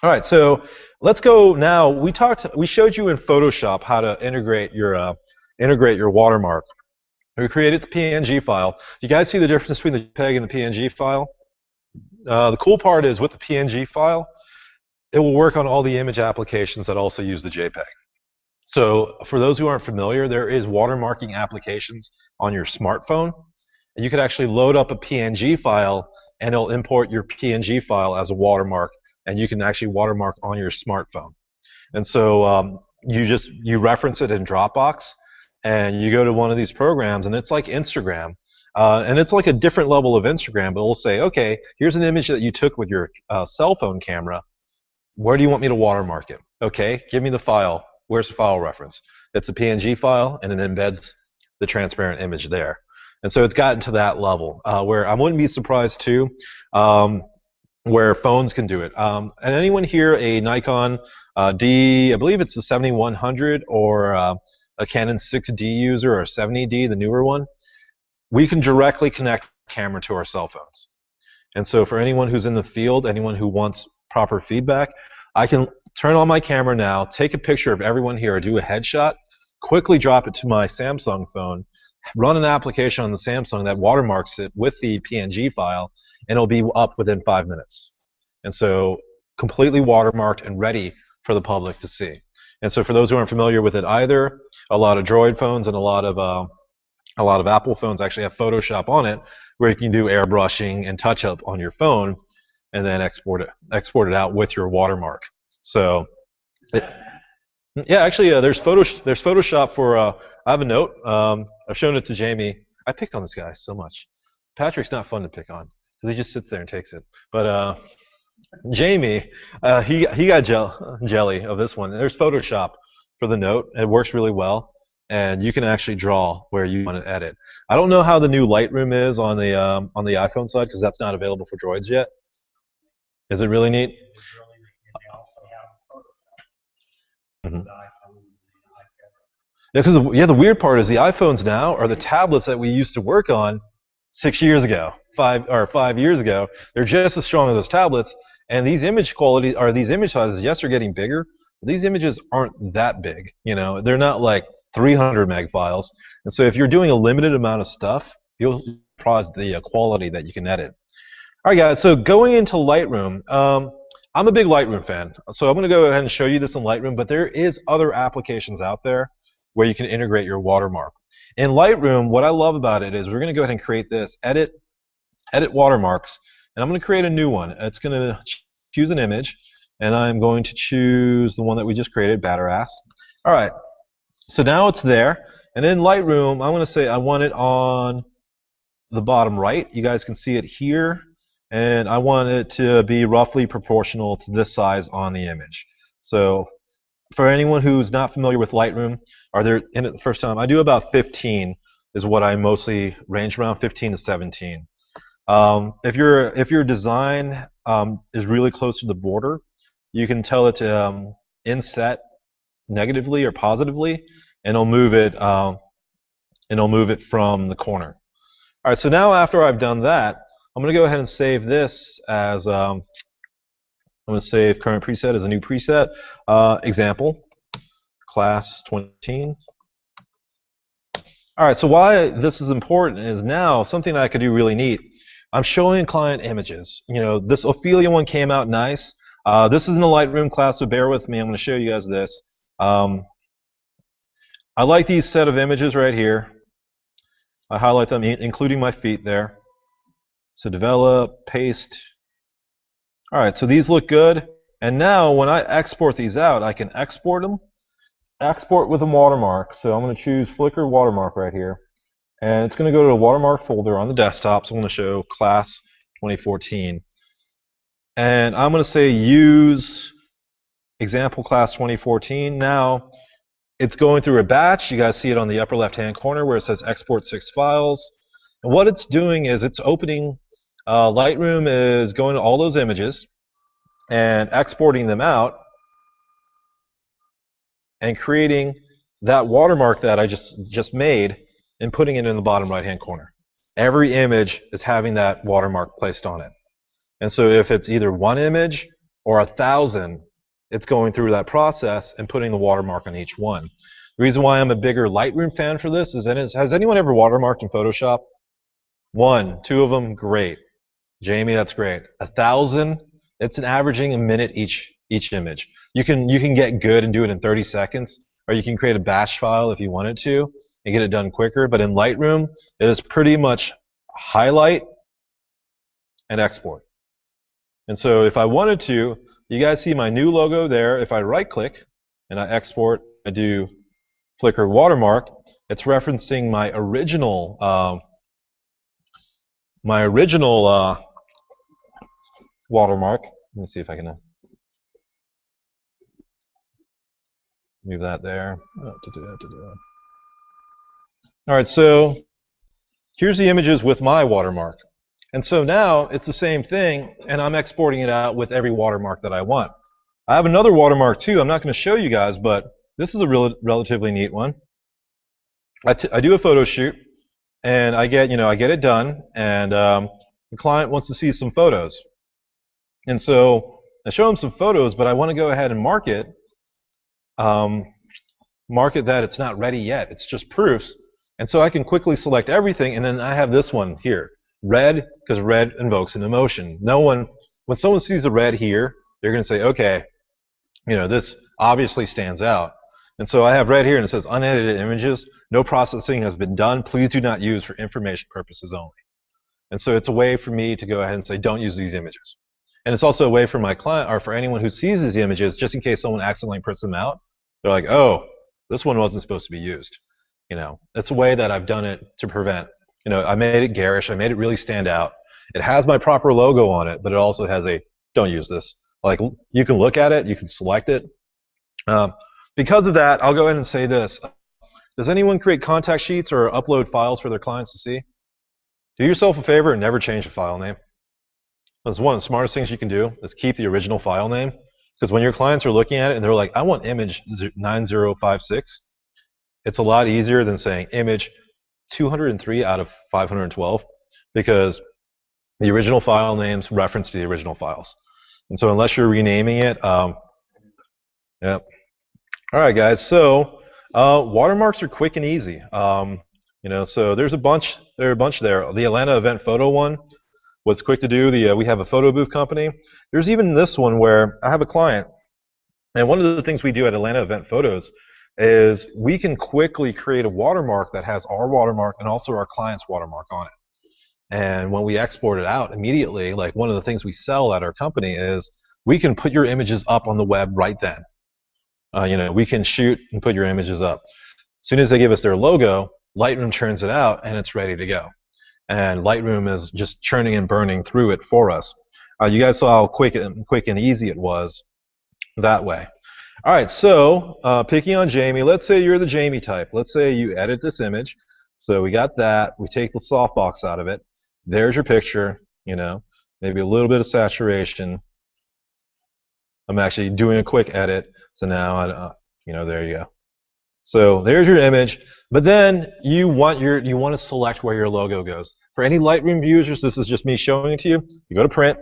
All right, so let's go now. We showed you in Photoshop how to integrate your watermark. We created the PNG file. You guys see the difference between the JPEG and the PNG file? The cool part is with the PNG file, it will work on all the image applications that also use the JPEG. So for those who aren't familiar, there is watermarking applications on your smartphone. And you could actually load up a PNG file and it'll import your PNG file as a watermark, and you can actually watermark on your smartphone. And so you reference it in Dropbox, and you go to one of these programs, and it's like Instagram. And it's like a different level of Instagram, but it'll say, okay, here's an image that you took with your cell phone camera. Where do you want me to watermark it? Okay, give me the file. Where's the file reference? It's a PNG file, and it embeds the transparent image there. And so it's gotten to that level where I wouldn't be surprised too, where phones can do it. And anyone here a Nikon D, I believe it's the 7100, or a Canon 6D user, or 70D, the newer one, we can directly connect the camera to our cell phones. And so for anyone who's in the field, anyone who wants proper feedback, I can turn on my camera now, take a picture of everyone here, do a headshot, quickly drop it to my Samsung phone, run an application on the Samsung that watermarks it with the PNG file, and it'll be up within 5 minutes. And so completely watermarked and ready for the public to see. And so for those who aren't familiar with it either, a lot of Droid phones and a lot of Apple phones actually have Photoshop on it, where you can do airbrushing and touch up on your phone, and then export it out with your watermark. So, yeah, actually, there's Photoshop for. I have a note. I've shown it to Jamie. I pick on this guy so much. Patrick's not fun to pick on because he just sits there and takes it. But Jamie, he got jelly of this one. There's Photoshop for the note. It works really well, and you can actually draw where you want to edit. I don't know how the new Lightroom is on the iPhone side, because that's not available for Droids yet. Is it really neat? Yeah, because the weird part is the iPhones now are the tablets that we used to work on 6 years ago, 5 years ago. They're just as strong as those tablets, and these image quality, or these image sizes, yes, they're getting bigger. But these images aren't that big. You know, they're not like 300 meg files. And so if you're doing a limited amount of stuff, you'll surprise the quality that you can edit. All right, guys. So going into Lightroom. I'm a big Lightroom fan, so I'm going to go ahead and show you this in Lightroom, but there is other applications out there where you can integrate your watermark. In Lightroom, what I love about it is we're going to go ahead and create this, edit watermarks, and I'm going to create a new one. It's going to choose an image, and I'm going to choose the one that we just created, Batterass. All right, so now it's there, and in Lightroom, I'm going to say I want it on the bottom right. You guys can see it here. and I want it to be roughly proportional to this size on the image. So for anyone who's not familiar with Lightroom, or they're in it the first time, I do about 15 is what I mostly range around, 15 to 17. If your design is really close to the border, you can tell it to inset negatively or positively, and it'll move it from the corner. All right, so now after I've done that, I'm going to go ahead and save this as I'm going to save current preset as a new preset. Example, class 20. All right, so why this is important is now something that I could do really neat. I'm showing client images. You know, this Ophelia one came out nice. This is in the Lightroom class, so bear with me. I'm going to show you guys this. I like these set of images right here. I highlight them, including my feet there. So develop, paste. All right, so these look good. And now when I export these out, I can export them. Export with a watermark. So I'm going to choose Flickr watermark right here. And it's going to go to a watermark folder on the desktop. So I'm going to show class 2014. And I'm going to say use example class 2014. Now it's going through a batch. You guys see it on the upper left-hand corner where it says export 6 files. And what it's doing is it's opening, Lightroom is going to all those images and exporting them out and creating that watermark that I just made and putting it in the bottom right-hand corner. Every image is having that watermark placed on it. And so if it's either one image or 1,000, it's going through that process and putting the watermark on each one. The reason why I'm a bigger Lightroom fan for this is has anyone ever watermarked in Photoshop? 1, 2 of them, great. Jamie, that's great. 1,000, it's an averaging a minute each image. You can get good and do it in 30 seconds, or you can create a batch file if you wanted to and get it done quicker. But in Lightroom, it is pretty much highlight and export. And so if I wanted to, you guys see my new logo there. If I right-click and I export, I do Flickr watermark, it's referencing my original watermark. Let me see if I can move that there. All right, so here's the images with my watermark. And so now it's the same thing, and I'm exporting it out with every watermark that I want. I have another watermark too. I'm not going to show you guys, but this is a relatively neat one. I do a photo shoot, and I get it done, and the client wants to see some photos. And so I show them some photos, but I want to go ahead and mark it that it's not ready yet. It's just proofs. And so I can quickly select everything, and then I have this one here. Red, because red invokes an emotion. When someone sees a red here, they're going to say, okay, this obviously stands out. And so I have red here, and it says unedited images. No processing has been done. Please do not use for information purposes only. And so it's a way for me to go ahead and say, don't use these images. And it's also a way for my client, or for anyone who sees these images, just in case someone accidentally prints them out, they're like, oh, this one wasn't supposed to be used. It's a way that I've done it to prevent. I made it garish. I made it really stand out. It has my proper logo on it, but it also has a don't use this. Like, you can look at it, you can select it. Because of that, I'll go ahead and say this. Does anyone create contact sheets or upload files for their clients to see? Do yourself a favor and never change the file name. That's one of the smartest things you can do, is keep the original file name. Because when your clients are looking at it and they're like, I want image 9056, it's a lot easier than saying image 203 out of 512, because the original file names reference to the original files. And so unless you're renaming it, yeah. All right, guys. So watermarks are quick and easy. So there's a bunch. There are a bunch there. The Atlanta event photo one was quick to do. We have a photo booth company. There's even this one where I have a client, and one of the things we do at Atlanta event photos is we can quickly create a watermark that has our watermark and also our client's watermark on it. And when we export it out immediately, like one of the things we sell at our company is we can put your images up on the web right then. We can shoot and put your images up. As soon as they give us their logo, Lightroom churns it out and it's ready to go. and Lightroom is just churning and burning through it for us. You guys saw how quick and easy it was that way. All right, so picking on Jamie, let's say you're the Jamie type. Let's say you edit this image. So we got that. We take the softbox out of it. There's your picture, you know, maybe a little bit of saturation. I'm actually doing a quick edit. So now, you know, there you go. So there's your image. But then you want to select where your logo goes. For any Lightroom users, this is just me showing it to you. You go to print.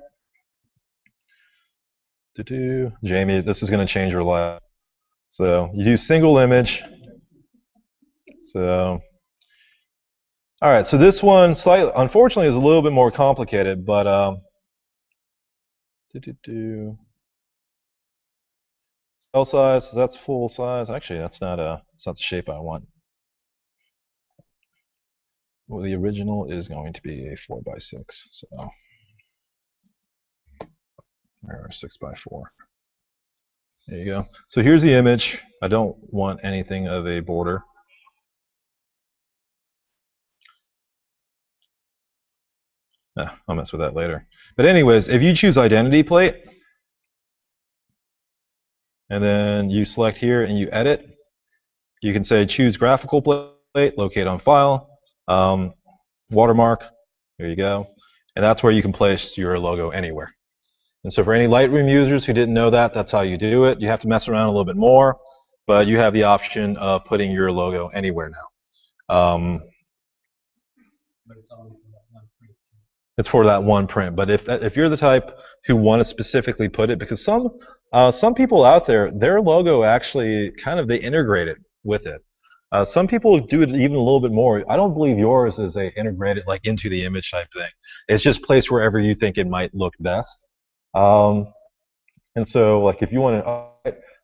Jamie, this is going to change your life. So you do single image. So, all right. So this one, slightly, unfortunately, is a little bit more complicated, but cell size. So that's full size. Actually, that's not the shape I want. Well, the original is going to be a 4x6. So. Or 6x4. There you go. So here's the image. I don't want anything of a border. I'll mess with that later. But anyways, if you choose identity plate, and then you select here and you edit, you can say choose graphical plate, locate on file, watermark. There you go. And that's where you can place your logo anywhere. And so for any Lightroom users who didn't know that, that's how you do it. You have to mess around a little bit more, but you have the option of putting your logo anywhere now. But it's only for that one print. It's for that one print. But if you're the type who want to specifically put it, because some people out there, their logo actually they integrate it with it. Some people do it even a little bit more. I don't believe yours is integrated like into the image type thing. It's just placed wherever you think it might look best. And so, like, if you want to,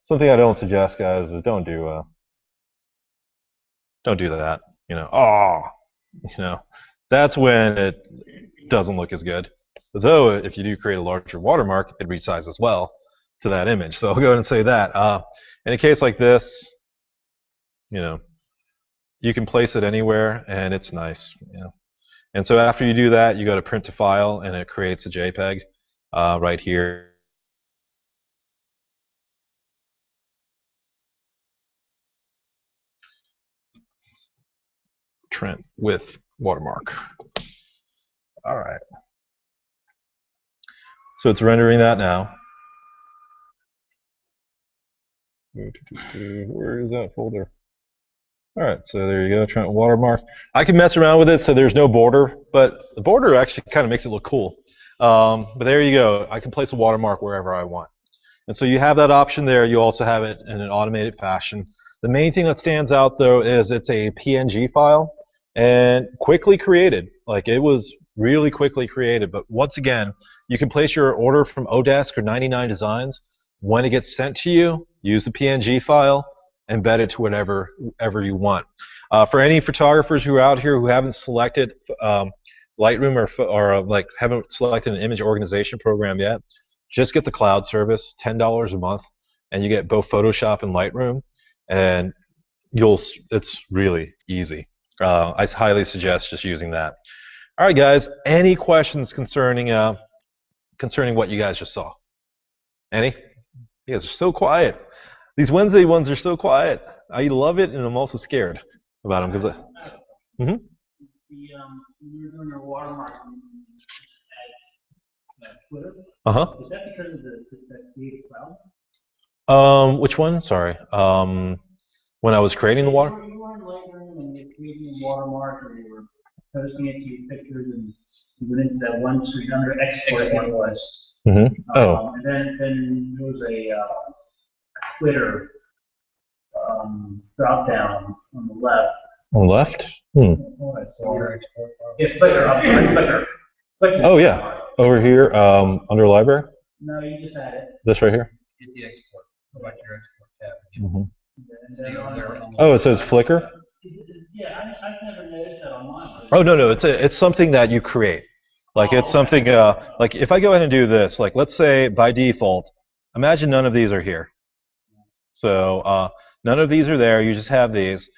something I don't suggest, guys, is don't do that. You know, that's when it doesn't look as good. Though, if you do create a larger watermark, it resizes well to that image. So I'll go ahead and say that. In a case like this, you know, you can place it anywhere, and it's nice. You know, and so after you do that, you go to print to file, and it creates a JPEG. Right here. Trent with watermark. All right. So it's rendering that now. Where is that folder? All right, so there you go, Trent watermark. I can mess around with it so there's no border, but the border actually kind of makes it look cool. But there you go. I can place a watermark wherever I want. And so you have that option there. You also have it in an automated fashion. The main thing that stands out, though, is it's a PNG file and quickly created. Like, it was really quickly created. But once again, you can place your order from Odesk or 99 Designs. When it gets sent to you, use the PNG file, embed it to whatever you want. For any photographers who are out here who haven't selected Lightroom or like haven't selected an image organization program yet, just get the cloud service, $10 a month, and you get both Photoshop and Lightroom, and it's really easy. I highly suggest just using that. All right, guys, any questions concerning what you guys just saw? Any? You guys are so quiet. These Wednesday ones are so quiet. I love it, and I'm also scared about them because. When you were doing your watermark at Twitter, is that because of that Creative Cloud? Which one? Sorry. When I was creating the water. You were in Lightroom and you were creating a watermark, and you were posting it to your pictures, and you went into that one screen under export. One was. And then there was a Twitter drop down on the left. On the left? Oh, I saw it. Yeah, Flickr. Oh, yeah. Over here, under library? No, you just had it. This right here? Hit the export. Go back to your export tab. Oh, it says Flickr? Yeah, I've never noticed that on mine. Oh, no. It's something that you create. Like, it's something, like, if I go ahead and do this, like, let's say by default, imagine none of these are here. So, none of these are there. You just have these.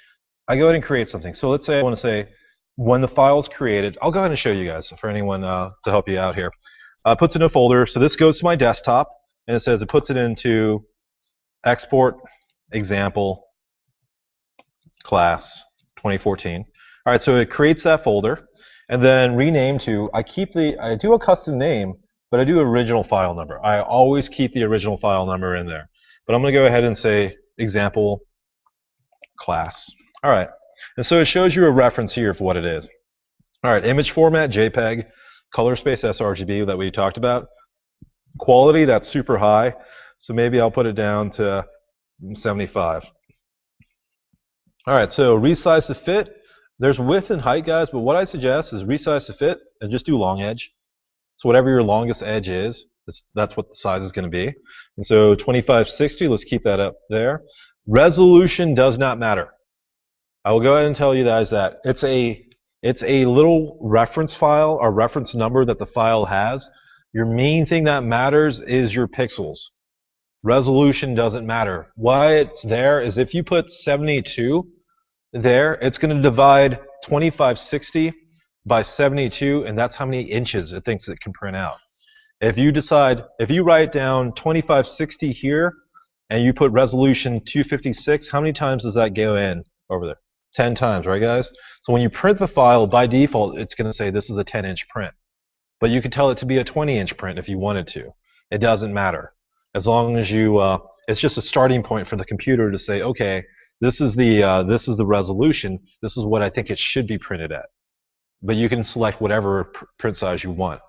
I go ahead and create something. So let's say I want to say when the file is created, I'll go ahead and show you guys for anyone to help you out here. Puts it in a folder. So this goes to my desktop, and it says it puts it into export example class 2014. All right, so it creates that folder, and then rename to, I do a custom name, but I do original file number. I always keep the original file number in there. But I'm going to go ahead and say example class. All right, and so it shows you a reference here for what it is. All right, image format, JPEG, color space, sRGB that we talked about. Quality, that's super high, so maybe I'll put it down to 75. All right, so resize to fit. There's width and height, guys, but what I suggest is resize to fit and just do long edge. So whatever your longest edge is, that's what the size is going to be. And so 2560, let's keep that up there. Resolution does not matter. I will go ahead and tell you guys that it's a little reference file or reference number that the file has. Your main thing that matters is your pixels. Resolution doesn't matter. Why it's there is if you put 72 there, it's going to divide 2560 by 72, and that's how many inches it thinks it can print out. If you write down 2560 here, and you put resolution 256, how many times does that go in over there? 10 times, right, guys? So when you print the file, by default, it's going to say this is a 10-inch print. But you could tell it to be a 20-inch print if you wanted to. It doesn't matter. As long as you, it's just a starting point for the computer to say, okay, this is the resolution. This is what I think it should be printed at. But you can select whatever print size you want.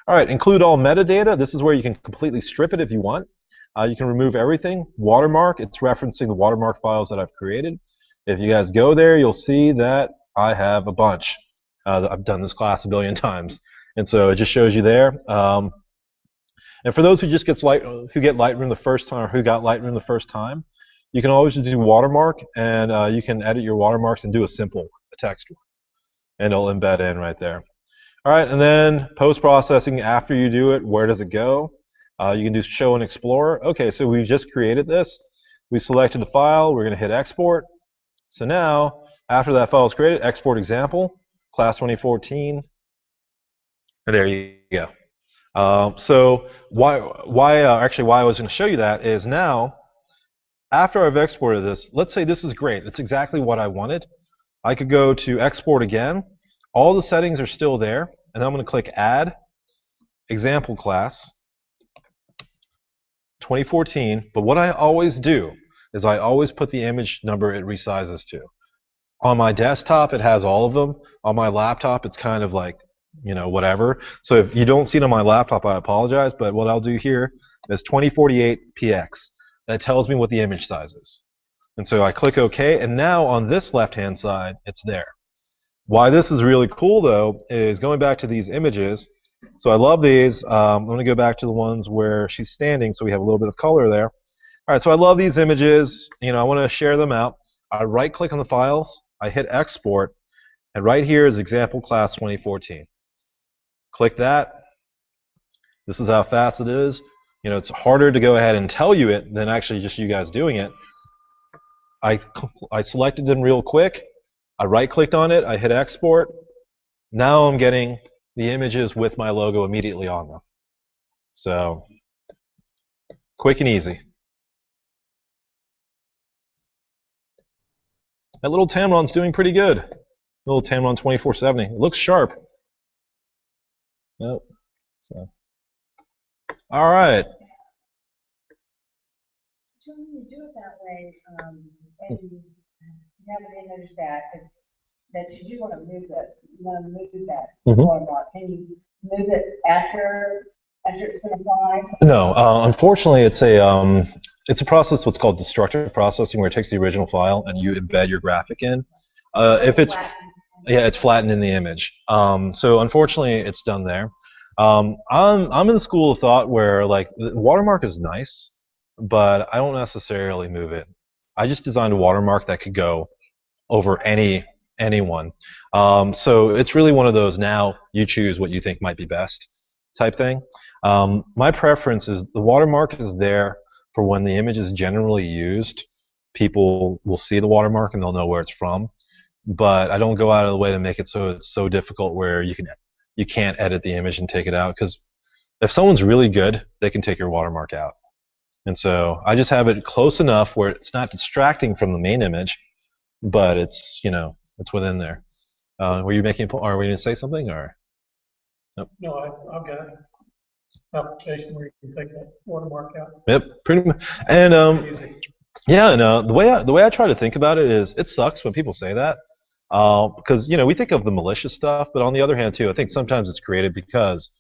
All right, include all metadata. This is where you can completely strip it if you want. You can remove everything. Watermark, it's referencing the watermark files that I've created. If you guys go there, you'll see that I have a bunch. I've done this class a billion times. And so it just shows you there. And for those who just get Lightroom the first time, or who got Lightroom the first time, you can always just do watermark, and you can edit your watermarks and do a simple text one. And it'll embed in right there. All right, and then post-processing after you do it, where does it go? You can do show and explore. Okay, so we've just created this. We selected the file. We're going to hit export. So now, after that file is created, export example, class 2014. And there you go. So why I was going to show you that is now, after I've exported this, let's say this is great. It's exactly what I wanted. I could go to export again. All the settings are still there. And I'm going to click add, example class, 2014. But what I always do is I always put the image number it resizes to. On my desktop, it has all of them. On my laptop, it's kind of like, you know, whatever. So if you don't see it on my laptop, I apologize. But what I'll do here is 2048px. That tells me what the image size is. And so I click OK, and now on this left-hand side, it's there. Why this is really cool, though, is going back to these images. So I love these. I'm going to go back to the ones where she's standing, so we have a little bit of color there. All right, so I love these images. You know, I want to share them out. I right-click on the files. I hit export, and right here is example class 2014. Click that. This is how fast it is. You know, it's harder to go ahead and tell you it than actually just you guys doing it. I selected them real quick. I right-clicked on it. I hit export. Now I'm getting the images with my logo immediately on them. So, quick and easy. That little Tamron's doing pretty good. Little Tamron 2470. It looks sharp. Yep. So, all right. So when you do it that way, and you have an image that you do want to move it, you want to move that watermark. Can you move it after it's been applied? No, unfortunately, it's a process what's called destructive processing, where it takes the original file and you embed your graphic in. If it's it's flattened in the image. So unfortunately, it's done there. I'm in the school of thought where like the watermark is nice, but I don't necessarily move it. I just designed a watermark that could go over anyone. So it's really one of those, now you choose what you think might be best type thing. My preference is the watermark is there for when the image is generally used. People will see the watermark and they'll know where it's from. but I don't go out of the way to make it so it's so difficult where you can't edit the image and take it out, because if someone's really good, they can take your watermark out. And so I just have it close enough where it's not distracting from the main image, but it's, you know, it's within there. Were you making a point, or were you going to say something, or? Nope. No, I've got an application where you can take that watermark out. Yep, pretty much. And yeah, and the way I try to think about it is, it sucks when people say that, because, you know, we think of the malicious stuff, but on the other hand too, I think sometimes it's created because,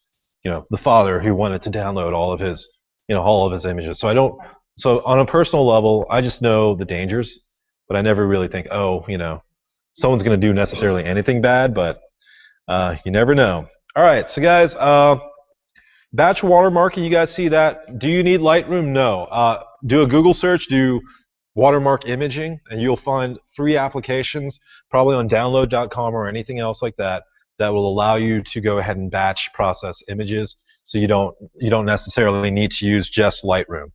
you know, the father who wanted to download all of his, you know, all of his images. So on a personal level, I just know the dangers, but I never really think, oh, you know, someone's going to do necessarily anything bad, but you never know. All right, so guys, batch watermarking, you guys see that? Do you need Lightroom? No. Do a Google search, do watermark imaging, and you'll find free applications, probably on download.com or anything else like that, that will allow you to go ahead and batch process images, so you don't necessarily need to use just Lightroom.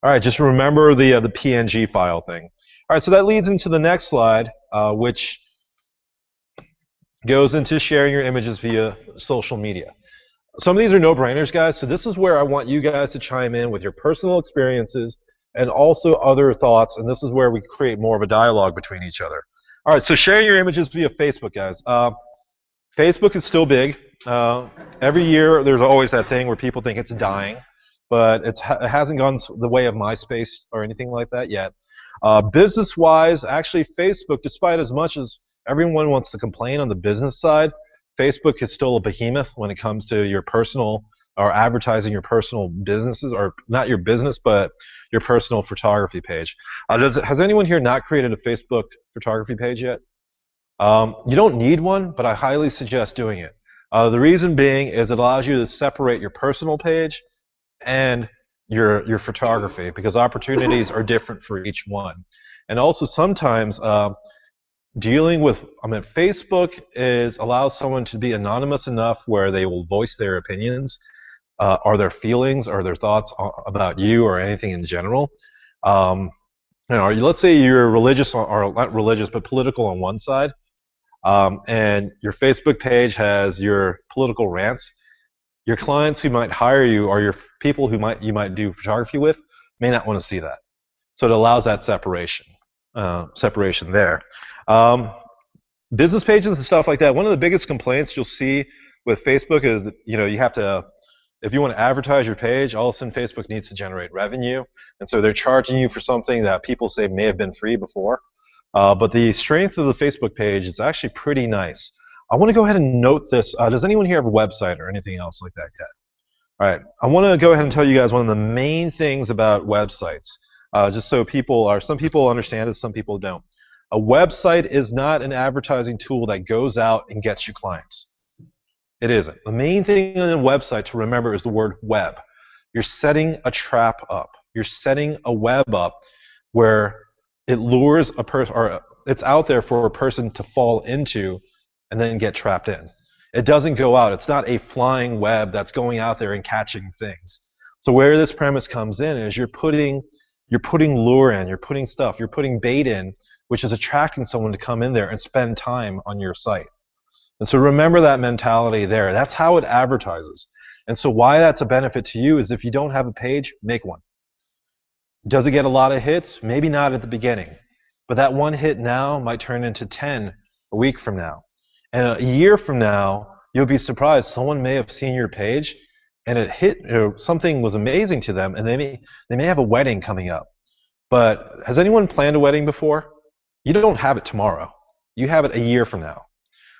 All right, just remember the PNG file thing. All right, so that leads into the next slide, which goes into sharing your images via social media. Some of these are no-brainers, guys, so this is where I want you guys to chime in with your personal experiences and also other thoughts, and this is where we create more of a dialogue between each other. All right, so sharing your images via Facebook, guys. Facebook is still big. Every year there's always that thing where people think it's dying, but it hasn't gone the way of MySpace or anything like that yet. Business-wise, actually Facebook, despite as much as everyone wants to complain on the business side, Facebook is still a behemoth when it comes to your personal, or advertising your personal businesses, or not your business, but your personal photography page. Has anyone here not created a Facebook photography page yet? You don't need one, but I highly suggest doing it. The reason being is it allows you to separate your personal page and your photography, because opportunities are different for each one. And also sometimes dealing with, Facebook allows someone to be anonymous enough where they will voice their opinions, or their feelings, or their thoughts about you, or anything in general. You know, let's say you're religious, or not religious, but political on one side, and your Facebook page has your political rants. Your clients who might hire you, or your people who you might do photography with, may not want to see that. So it allows that separation there. Business pages and stuff like that. One of the biggest complaints you'll see with Facebook is that, you know, you have to, if you want to advertise your page, all of a sudden Facebook needs to generate revenue, and so they're charging you for something that people say may have been free before. But the strength of the Facebook page is actually pretty nice. I want to go ahead and note this. Does anyone here have a website or anything else like that yet? All right, I want to go ahead and tell you guys one of the main things about websites, just so some people understand it, some people don't. A website is not an advertising tool that goes out and gets you clients. It isn't. The main thing in a website to remember is the word web. You're setting a trap up. You're setting a web up where it lures a person, or it's out there for a person to fall into and then get trapped in. It doesn't go out. It's not a flying web that's going out there and catching things. So where this premise comes in is you're putting lure in, you're putting stuff, you're putting bait in, which is attracting someone to come in there and spend time on your site. And so remember that mentality there. That's how it advertises. And so why that's a benefit to you is if you don't have a page, make one. Does it get a lot of hits? Maybe not at the beginning. But that one hit now might turn into 10 a week from now. And a year from now, you'll be surprised. Someone may have seen your page and it hit, something was amazing to them, and they may have a wedding coming up. But has anyone planned a wedding before? You don't have it tomorrow. You have it a year from now.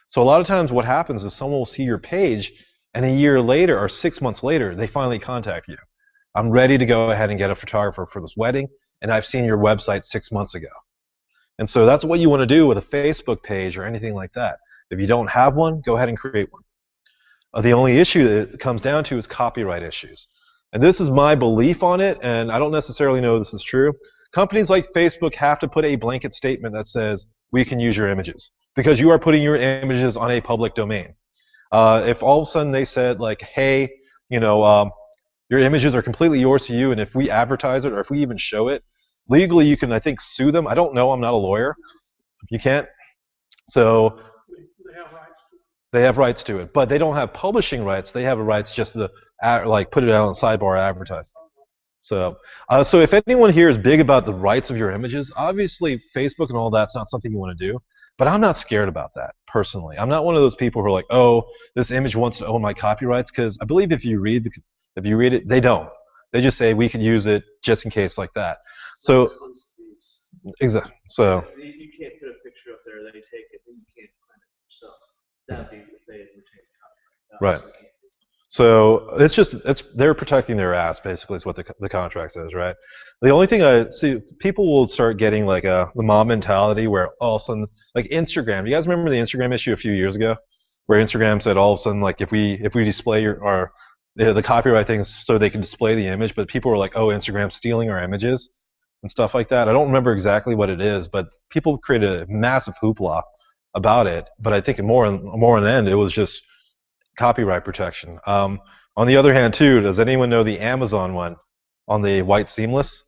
So a lot of times what happens is someone will see your page, and a year later or 6 months later, they finally contact you. I'm ready to go ahead and get a photographer for this wedding, and I've seen your website 6 months ago. And so that's what you want to do with a Facebook page or anything like that. If you don't have one, go ahead and create one. The only issue that it comes down to is copyright issues. And this is my belief on it, and I don't necessarily know this is true. Companies like Facebook have to put a blanket statement that says, we can use your images, because you are putting your images on a public domain. If all of a sudden they said, like, hey, you know, your images are completely yours to you, and if we advertise it or if we even show it, legally you can, I think, sue them. I don't know. I'm not a lawyer. You can't So They have rights to it. they have rights to it, but they don't have publishing rights. They have rights just to like put it out on sidebar advertising. So, so if anyone here is big about the rights of your images, obviously Facebook and all that's not something you want to do. But I'm not scared about that personally. I'm not one of those people who are like, oh, this image wants to own my copyrights, because I believe if you read it, they don't. They just say we could use it just in case like that. So, exactly. So. You can't put a picture up there, they take it, and you can't print it yourself. That would be if they retain the copyright. Right. So they're protecting their ass, basically, is what the contract says, right? The only thing I see, people will start getting like the mob mentality where all of a sudden, like Instagram. You guys remember the Instagram issue a few years ago, where Instagram said all of a sudden, like if we display the copyright things so they can display the image, but people were like, oh, Instagram's stealing our images and stuff like that. I don't remember exactly what it is, but people created a massive hoopla about it. But I think more in the end, it was just copyright protection. On the other hand, too, does anyone know the Amazon one on the white seamless?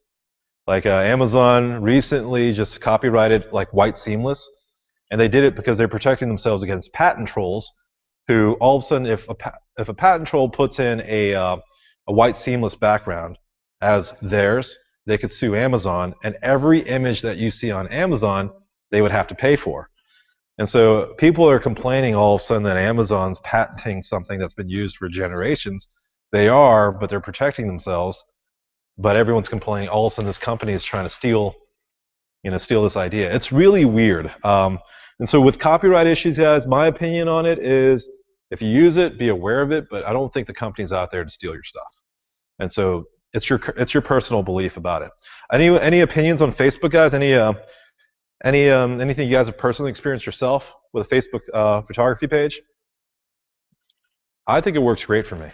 Like Amazon recently just copyrighted like white seamless, and they did it because they're protecting themselves against patent trolls, who all of a sudden, if a patent troll puts in a white seamless background as theirs, they could sue Amazon, and every image that you see on Amazon, they would have to pay for. And so people are complaining all of a sudden that Amazon's patenting something that's been used for generations. They are, but they're protecting themselves. But everyone's complaining all of a sudden this company is trying to steal this idea. It's really weird. And so with copyright issues, guys, my opinion on it is if you use it, be aware of it, but I don't think the company's out there to steal your stuff. And so it's your personal belief about it. Any opinions on Facebook, guys? Anything you guys have personally experienced yourself with a Facebook photography page? I think it works great for me.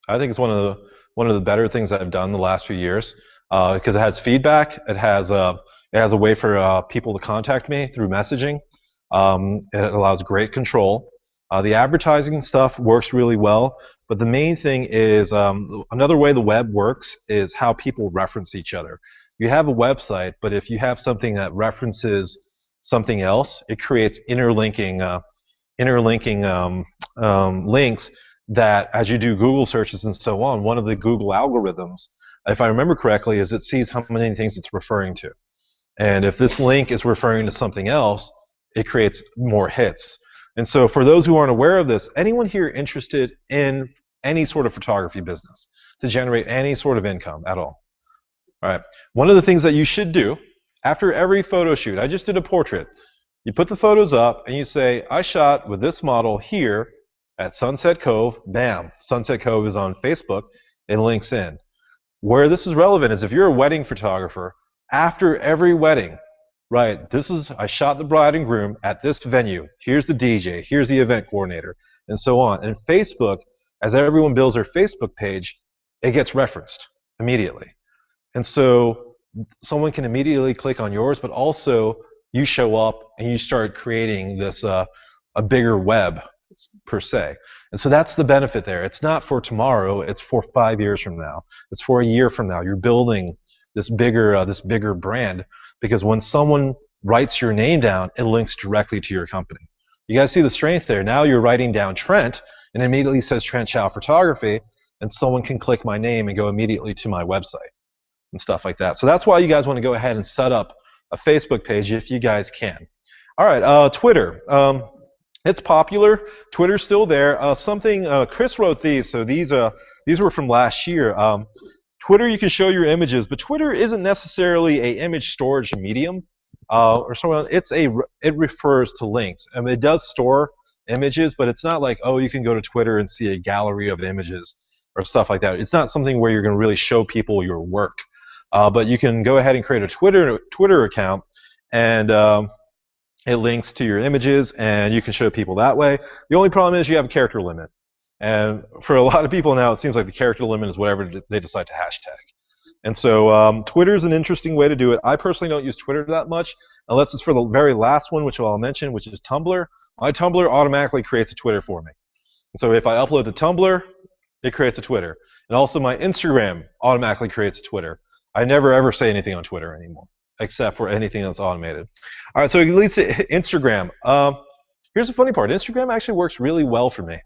I think it's one of the better things I've done the last few years because it has feedback. It has a way for people to contact me through messaging. It allows great control. The advertising stuff works really well, but the main thing is another way the web works is how people reference each other. You have a website, but if you have something that references something else, it creates interlinking links that, as you do Google searches and so on, one of the Google algorithms, if I remember correctly, is it sees how many things it's referring to. And if this link is referring to something else, it creates more hits. And so for those who aren't aware of this, anyone here interested in any sort of photography business to generate any sort of income at all? All right. One of the things that you should do after every photo shoot, I just did a portrait. You put the photos up and you say, I shot with this model here at Sunset Cove. Bam. Sunset Cove is on Facebook. It links in. Where this is relevant is if you're a wedding photographer, after every wedding, right, I shot the bride and groom at this venue. Here's the DJ. Here's the event coordinator, and so on. And Facebook, as everyone builds their Facebook page, it gets referenced immediately. And so someone can immediately click on yours, but also you show up and you start creating this a bigger web per se. And so that's the benefit there. It's not for tomorrow, it's for 5 years from now. It's for a year from now. You're building this bigger brand because when someone writes your name down, it links directly to your company. You guys see the strength there. Now you're writing down Trent and it immediately says Trent Chow Photography, and someone can click my name and go immediately to my website and stuff like that. So that's why you guys want to go ahead and set up a Facebook page if you guys can. All right, Twitter. It's popular. Twitter's still there. Chris wrote these, so these were from last year. Twitter, you can show your images, but Twitter isn't necessarily a image storage medium or so on. It refers to links. I mean, it does store images, but it's not like, oh, you can go to Twitter and see a gallery of images or stuff like that. It's not something where you're going to really show people your work. But you can go ahead and create a Twitter account, and it links to your images, and you can show people that way. The only problem is you have a character limit. And for a lot of people now, it seems like the character limit is whatever they decide to hashtag. And so Twitter is an interesting way to do it. I personally don't use Twitter that much, unless it's for the very last one, which I'll mention, which is Tumblr. My Tumblr automatically creates a Twitter for me. And so if I upload to Tumblr, it creates a Twitter. And also my Instagram automatically creates a Twitter. I never ever say anything on Twitter anymore, except for anything that's automated. All right, so it leads to Instagram. Here's the funny part. Instagram actually works really well for me.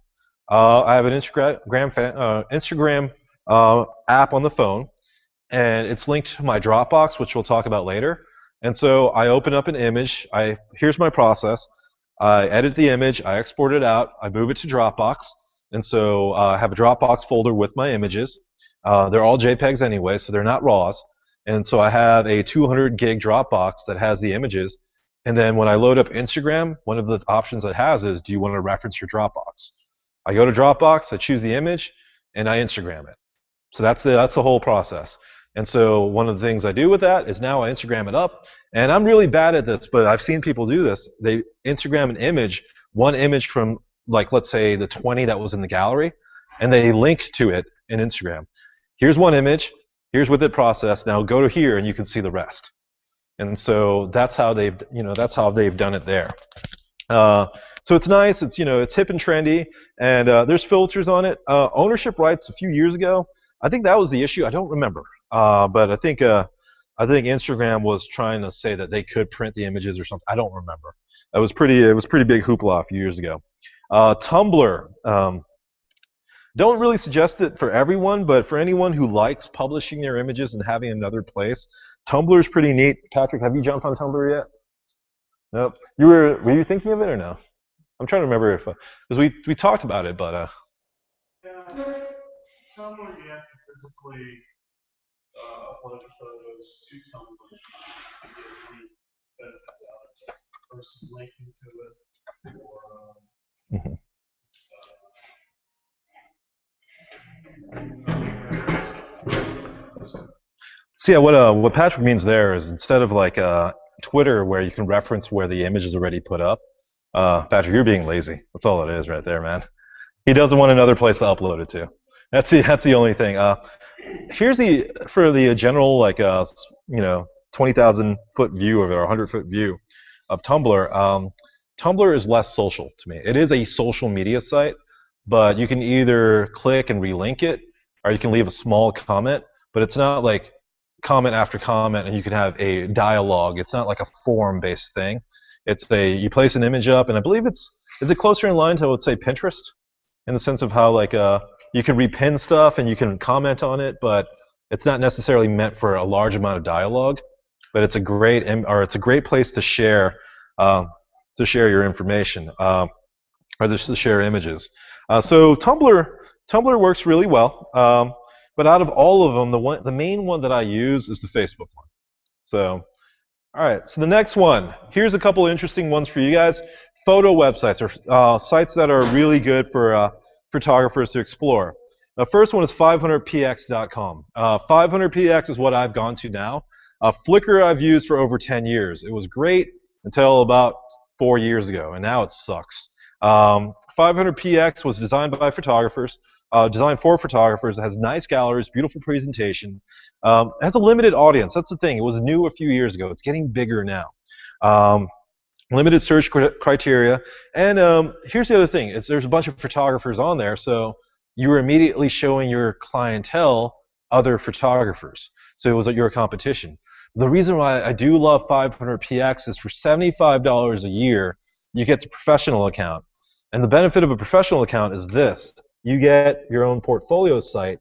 I have an Instagram app on the phone, and it's linked to my Dropbox, which we'll talk about later. And so I open up an image. Here's my process. I edit the image. I export it out. I move it to Dropbox. And so I have a Dropbox folder with my images. They're all JPEGs anyway, so they're not RAWs. And so I have a 200 gig Dropbox that has the images. And then when I load up Instagram, one of the options it has is, do you want to reference your Dropbox? I go to Dropbox, I choose the image, and I Instagram it. So that's the whole process. And so one of the things I do with that is now I Instagram it up. And I'm really bad at this, but I've seen people do this. They Instagram an image, one image from, like, let's say the 20 that was in the gallery, and they link to it in Instagram. Here's one image. Here's with it processed. Now go to here, and you can see the rest. And so that's how they've done it there. So it's nice. It's it's hip and trendy, and there's filters on it. Ownership rights a few years ago, I think that was the issue. I don't remember, but I think Instagram was trying to say that they could print the images or something. I don't remember. It was pretty big hoopla a few years ago. Tumblr. Don't really suggest it for everyone, but for anyone who likes publishing their images and having another place, Tumblr is pretty neat. Patrick, have you jumped on Tumblr yet? Nope. Were you thinking of it or no? I'm trying to remember if because we talked about it, but Yeah, Tumblr you have to physically upload photos to Tumblr to get any benefits out of it versus linking to it or So yeah, what Patrick means there is instead of like Twitter where you can reference where the image is already put up, Patrick, you're being lazy. That's all it is right there, man. He doesn't want another place to upload it to. That's the only thing. Here's for the general 20,000 foot view of it, or 100-foot view of Tumblr. Tumblr is less social to me. It is a social media site, but you can either click and relink it, or you can leave a small comment. But it's not like comment after comment, and you can have a dialogue. It's not like a forum-based thing. It's you place an image up, and I believe is it closer in line to, let's say, Pinterest, in the sense of how you can repin stuff and you can comment on it, but it's not necessarily meant for a large amount of dialogue. But it's a great place to share your information, or just to share images. So Tumblr works really well. But out of all of them, the main one that I use is the Facebook one. So, all right. So the next one. Here's a couple interesting ones for you guys. Photo websites, or sites that are really good for photographers to explore. The first one is 500px.com. 500px is what I've gone to now. Flickr I've used for over 10 years. It was great until about 4 years ago, and now it sucks. 500px was designed by photographers. Designed for photographers. It has nice galleries, beautiful presentation. It has a limited audience. That's the thing. It was new a few years ago. It's getting bigger now. Limited search criteria. And here's the other thing. There's a bunch of photographers on there, so you were immediately showing your clientele other photographers. So it was your competition. The reason why I do love 500px is for $75 a year, you get the professional account. And the benefit of a professional account is this. You get your own portfolio site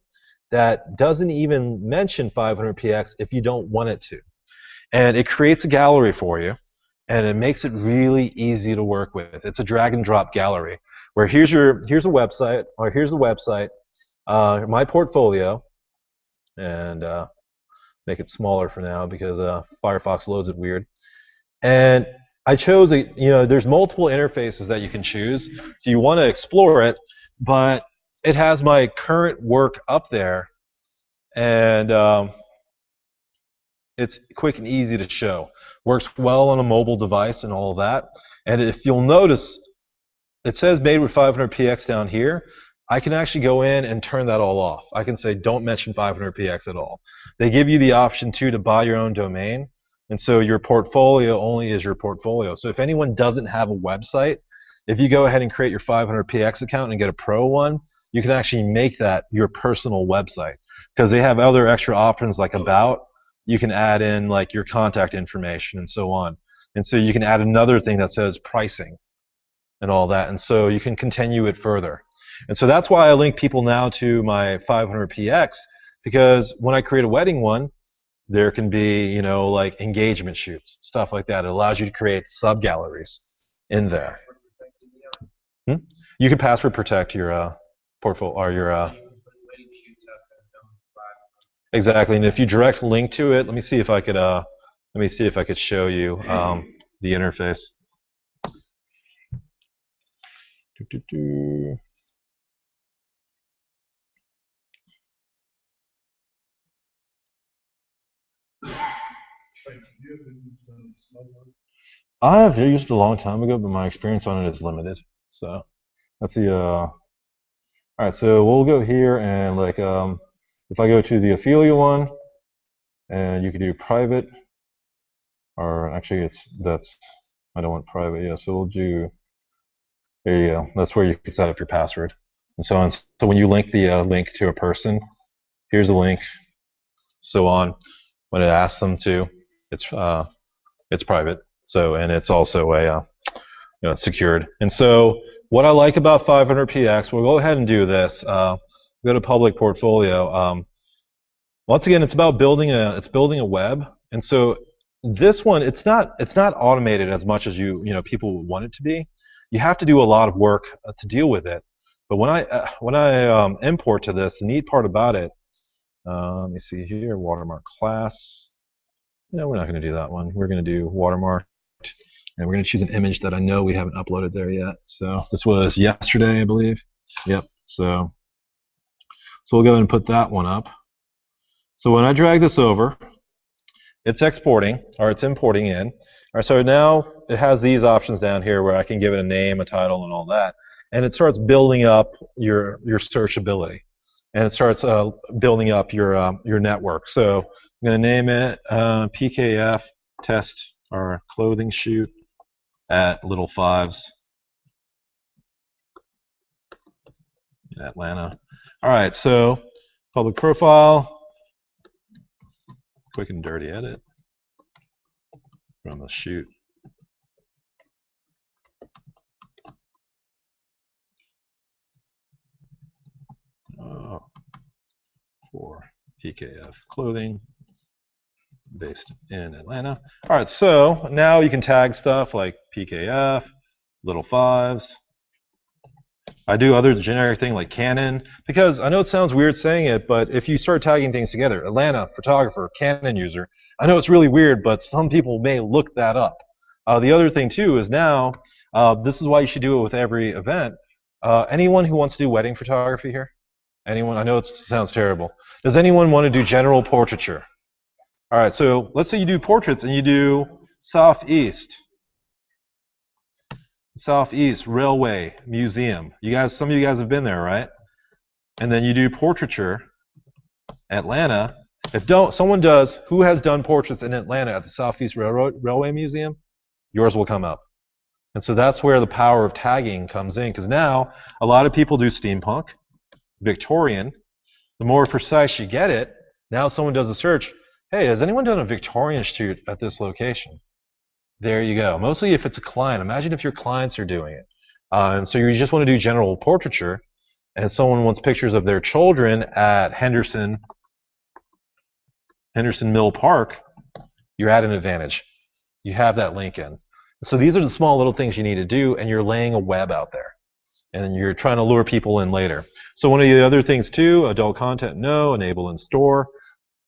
that doesn't even mention 500px if you don't want it to. And it creates a gallery for you, and it makes it really easy to work with. It's a drag and drop gallery where here's a website, or here's the website, my portfolio, and make it smaller for now because Firefox loads it weird. And I chose there's multiple interfaces that you can choose, so you want to explore it, but it has my current work up there, and it's quick and easy to show. Works well on a mobile device and all of that. And if you'll notice, it says made with 500px down here. I can actually go in and turn that all off. I can say don't mention 500px at all. They give you the option too to buy your own domain, and so your portfolio only is your portfolio. So if anyone doesn't have a website, if you go ahead and create your 500px account and get a pro one, you can actually make that your personal website, because they have other extra options like about. You can add in like your contact information and so on. And so you can add another thing that says pricing. and all that. And so you can continue it further. And so that's why I link people now to my 500px, because when I create a wedding one, there can be, you know, like engagement shoots, stuff like that. It allows you to create sub-galleries in there. You can password protect your portfolio or your exactly. And if you direct link to it, let me see if I could show you the interface. I've used it a long time ago, but my experience on it is limited. So let's see. All right, so we'll go here and like if I go to the Ophelia one, and you can do private, or actually I don't want private. Yeah, so we'll do. There you go. That's where you can set up your password and so on. So when you link the link to a person, here's a link, so on. When it asks them to, it's private. So, and it's also a secured. And so what I like about 500px, we'll go ahead and do this. Go to public portfolio. Once again, it's about building a web. And so this one, it's not automated as much as people would want it to be. You have to do a lot of work to deal with it. But when I import to this, the neat part about it, let me see here, watermark class. No, we're not going to do that one. We're going to do watermark, and we're going to choose an image that I know we haven't uploaded there yet. So this was yesterday, I believe. Yep. So we'll go ahead and put that one up. So when I drag this over, it's exporting, or it's importing in. All right, so now it has these options down here where I can give it a name, a title, and all that. And it starts building up your searchability. And it starts building up your network. So I'm going to name it PKF test or clothing shoot at Little Fives, Atlanta. All right, so public profile, quick and dirty edit from the shoot. For PKF clothing based in Atlanta. All right, so now you can tag stuff like PKF, Little Fives. I do other generic thing like Canon, because I know it sounds weird saying it, but if you start tagging things together, Atlanta, photographer, Canon user, I know it's really weird, but some people may look that up. The other thing too is now, this is why you should do it with every event. Anyone who wants to do wedding photography here? Anyone? I know it sounds terrible. Does anyone want to do general portraiture? All right, so let's say you do portraits and you do Southeast Railway Museum. Some of you guys have been there, right? And then you do portraiture, Atlanta. Someone does, who has done portraits in Atlanta at the Southeast Railway Museum? Yours will come up. And so that's where the power of tagging comes in, because now a lot of people do steampunk, Victorian. The more precise you get it, now someone does a search, hey, has anyone done a Victorian shoot at this location? There you go. Mostly if it's a client. Imagine if your clients are doing it. And so you just want to do general portraiture, and someone wants pictures of their children at Henderson Mill Park, you're at an advantage. You have that link in. So these are the small little things you need to do, and you're laying a web out there. And you're trying to lure people in later. So one of the other things too, adult content, no, enable in store.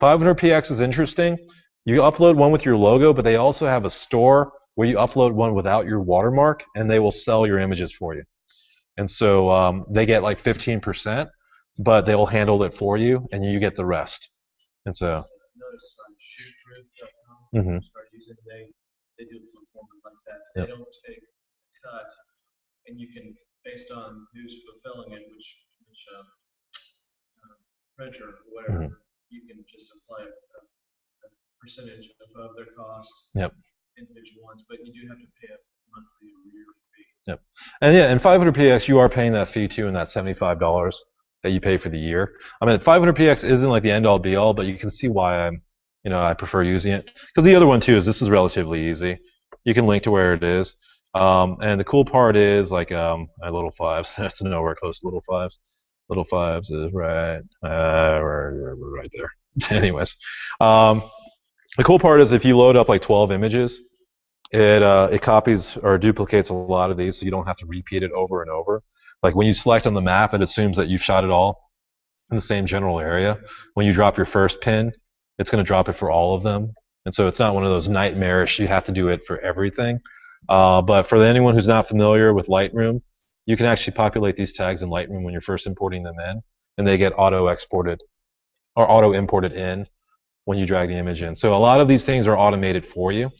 500px is interesting. You upload one with your logo, but they also have a store where you upload one without your watermark, and they will sell your images for you. And so they get like 15%, but they will handle it for you, and you get the rest. And so. Notice on shootgroup.com, start using they do some format like that. They don't take a cut, and you can, based on who's fulfilling it, which printer or whatever, you can just apply a percentage above their cost. Yep. Individual ones, but you do have to pay a monthly or yearly fee. Yep. And yeah, in 500px, you are paying that fee too, and that $75 that you pay for the year. I mean, 500px isn't like the end-all be-all, but you can see why I prefer using it. Because the other one too is this is relatively easy. You can link to where it is. And the cool part is like my little fives. That's nowhere close to little fives. Little fives is right there. Anyways, the cool part is if you load up like 12 images, it copies or duplicates a lot of these, so you don't have to repeat it over and over. Like when you select on the map, it assumes that you've shot it all in the same general area. When you drop your first pin, it's going to drop it for all of them. And so it's not one of those nightmarish, you have to do it for everything. But for anyone who's not familiar with Lightroom, you can actually populate these tags in Lightroom when you're first importing them in, and they get auto-exported or auto-imported in when you drag the image in. So a lot of these things are automated for you.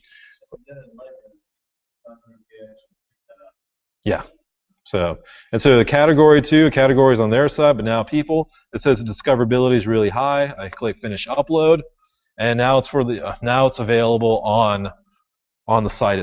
Yeah. So the category 2, categories on their side, but now people, it says the discoverability is really high. I click finish upload, and now it's available on the site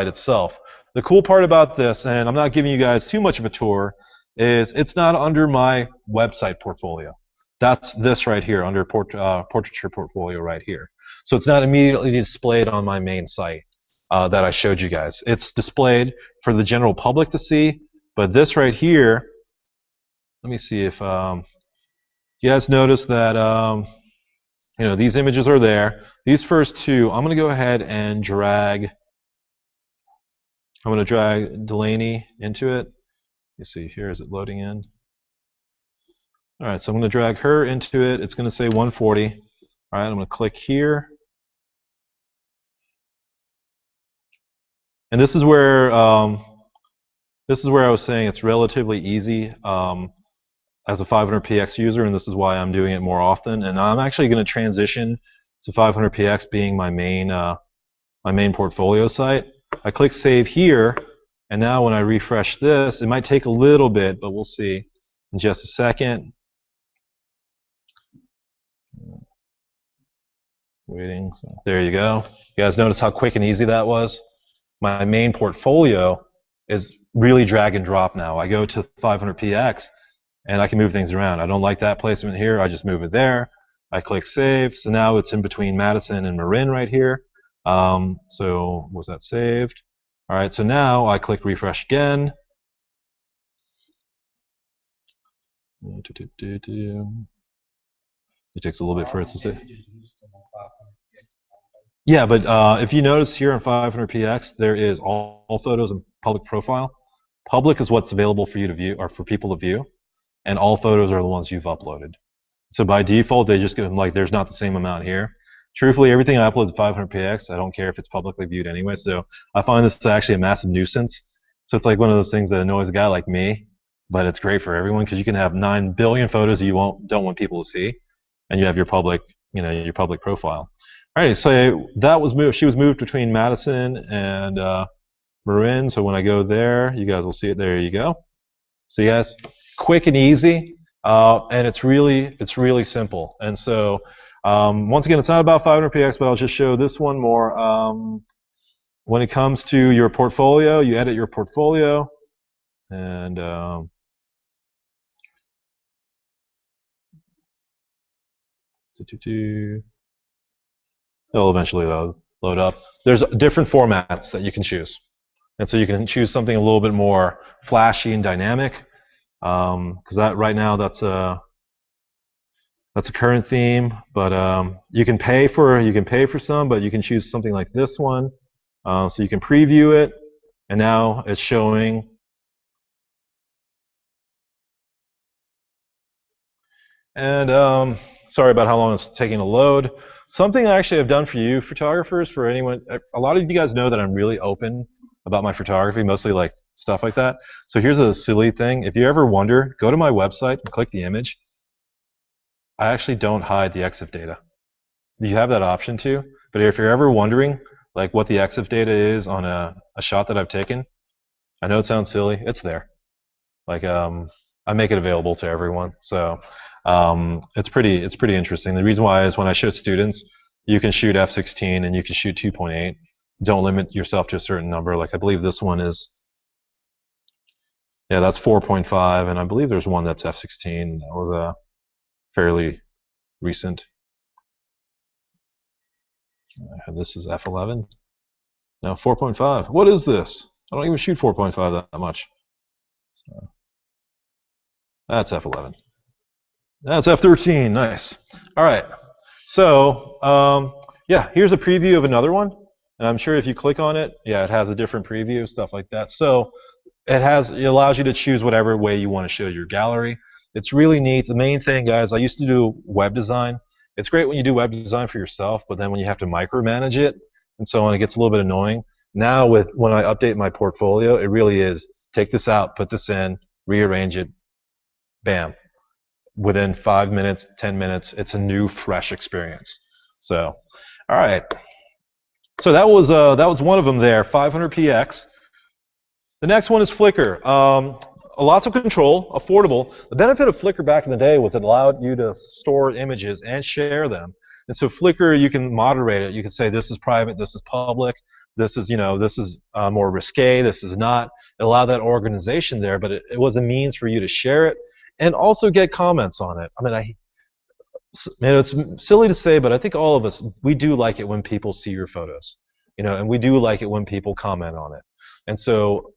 itself. The cool part about this, and I'm not giving you guys too much of a tour, is it's not under my website portfolio. That's this right here under portraiture portfolio right here. So it's not immediately displayed on my main site that I showed you guys. It's displayed for the general public to see, but this right here, let me see if you guys notice that these images are there. These first two, I'm going to go ahead and drag. I'm going to drag Delaney into it. You see here, is it loading in? All right, so I'm going to drag her into it. It's going to say 140. All right, I'm going to click here. And this is where I was saying it's relatively easy as a 500px user, and this is why I'm doing it more often. And I'm actually going to transition to 500px being my main portfolio site. I click save here, and now when I refresh this, it might take a little bit, but we'll see in just a second. Waiting. So there you go. You guys notice how quick and easy that was? My main portfolio is really drag and drop now. I go to 500px, and I can move things around. I don't like that placement here. I just move it there. I click save. So now it's in between Madison and Marin right here. So was that saved? All right, so now I click refresh again. It takes a little bit for it to say. Yeah, but if you notice here on 500px, there is all photos and public profile. Public is what's available for you to view, or for people to view, and all photos are the ones you've uploaded. So by default, they just give them, like, there's not the same amount here. Truthfully, everything I upload to 500px, I don't care if it's publicly viewed anyway, so I find this actually a massive nuisance. So it's like one of those things that annoys a guy like me, but it's great for everyone because you can have 9 billion photos that you don't want people to see, and you have your public, your public profile. All right, so that was moved. She was moved between Madison and Marin. So when I go there, you guys will see it. There you go. So you guys, quick and easy, and it's really simple. And so once again, it's not about 500px, but I'll just show this one more. When it comes to your portfolio, you edit your portfolio, and it'll eventually load up. There's different formats that you can choose. And so you can choose something a little bit more flashy and dynamic. Because that right now that's a current theme, but you can pay for some, but you can choose something like this one. So you can preview it, and now it's showing. And sorry about how long it's taking to load. Something I actually have done for you photographers, for anyone, a lot of you guys know that I'm really open about my photography, mostly like stuff like that. So here's a silly thing. If you ever wonder, go to my website and click the image. I actually don't hide the EXIF data. You have that option too, but if you're ever wondering like what the EXIF data is on a shot that I've taken, I know it sounds silly, it's there. Like I make it available to everyone. So it's pretty interesting. The reason why is when I show students, you can shoot f16 and you can shoot 2.8. Don't limit yourself to a certain number. Like I believe this one is, yeah, that's 4.5, and I believe there's one that's f16. That was fairly recent. This is f11. No, 4.5. What is this? I don't even shoot 4.5 that much. So, that's f11. That's f13. Nice. All right. So yeah, here's a preview of another one. And I'm sure if you click on it, yeah, it has a different preview, stuff like that. So it allows you to choose whatever way you want to show your gallery. It's really neat. The main thing, guys, I used to do web design. It's great when you do web design for yourself, but then when you have to micromanage it and so on, it gets a little bit annoying. Now when I update my portfolio, it really is take this out, put this in, rearrange it, bam. Within 5 minutes, 10 minutes, it's a new, fresh experience. So, all right. So that was one of them there, 500px. The next one is Flickr. Lots of control, affordable. The benefit of Flickr back in the day was it allowed you to store images and share them. And so Flickr, you can moderate it. You can say this is private, this is public, this is more risque, this is not. It allowed that organization there, but it was a means for you to share it and also get comments on it. I mean, it's silly to say, but I think all of us, we do like it when people see your photos, and we do like it when people comment on it. And so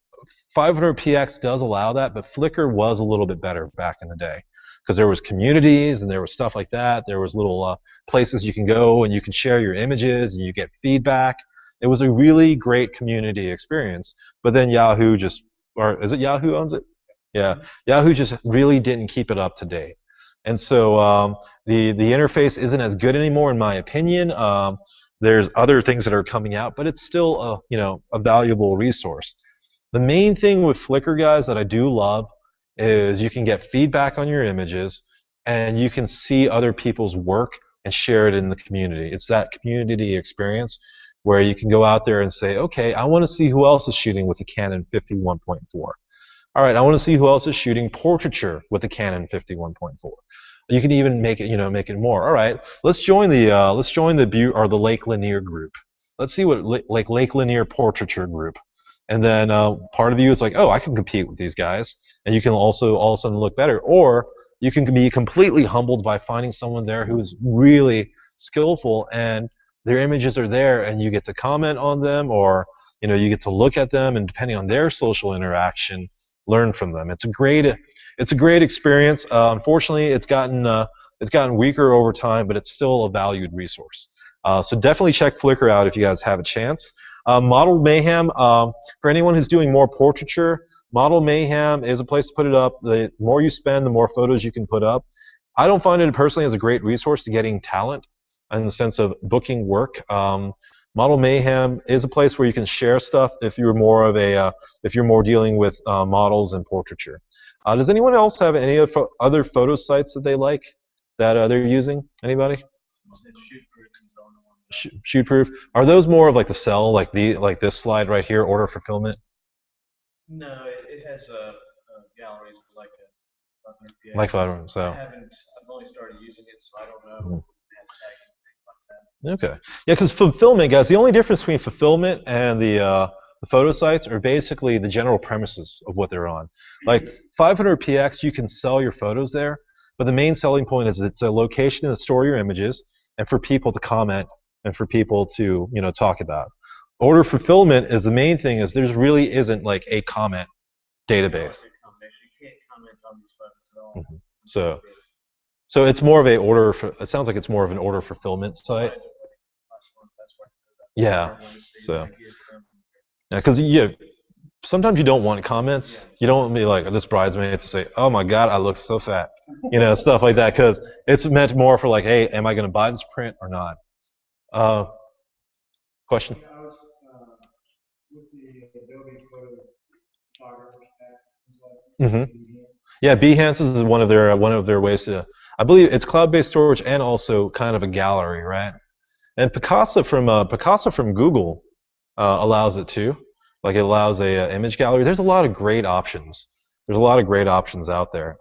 500px does allow that, but Flickr was a little bit better back in the day because there was communities and there was stuff like that. There was little places you can go and you can share your images and you get feedback. It was a really great community experience. But then Yahoo is it Yahoo owns it? Yeah, Yahoo just really didn't keep it up to date. And so the interface isn't as good anymore, in my opinion. There's other things that are coming out, but it's still a valuable resource. The main thing with Flickr, guys, that I do love is you can get feedback on your images and you can see other people's work and share it in the community. It's that community experience where you can go out there and say, okay, I want to see who else is shooting with the Canon 51.4. All right, I want to see who else is shooting portraiture with the Canon 51.4. You can even make it, make it more. All right, let's join the Lake Lanier group. Let's see what Lake Lanier portraiture group. And then part of you is like, oh, I can compete with these guys, and you can also all of a sudden look better. Or you can be completely humbled by finding someone there who's really skillful, and their images are there, and you get to comment on them, or you get to look at them, and depending on their social interaction, learn from them. It's a great experience. Unfortunately, it's gotten weaker over time, but it's still a valued resource. So definitely check Flickr out if you guys have a chance. Model Mayhem, for anyone who's doing more portraiture, Model Mayhem is a place to put it up. The more you spend, the more photos you can put up. I don't find it personally as a great resource to getting talent in the sense of booking work. Model Mayhem is a place where you can share stuff if you're more dealing with models and portraiture. Does anyone else have any other photo sites that they like that they're using? Anybody? Shootproof. Are those more of like the cell, like this slide right here, order fulfillment? No, it has galleries like 500px. Like 500, so. I've only started using it, so I don't know. Okay. Yeah, because fulfillment, guys, the only difference between fulfillment and the photo sites are basically the general premises of what they're on. Like 500px, you can sell your photos there, but the main selling point is it's a location to store your images and for people to comment and for people to talk about. Order fulfillment is the main thing. Is there really isn't like a comment database. You can't comment on these photos at all. Mm-hmm. So it's more of a order. It sounds like it's more of an order fulfillment site. Yeah. So yeah, because sometimes you don't want comments. You don't want to be like this bridesmaid to say, "Oh my God, I look so fat," stuff like that. Because it's meant more for like, "Hey, am I going to buy this print or not?" Question. Yeah, Behance is one of their ways to. I believe it's cloud-based storage and also kind of a gallery, right? And Picasa from Google allows it too. Like it allows a image gallery. There's a lot of great options. There's a lot of great options out there.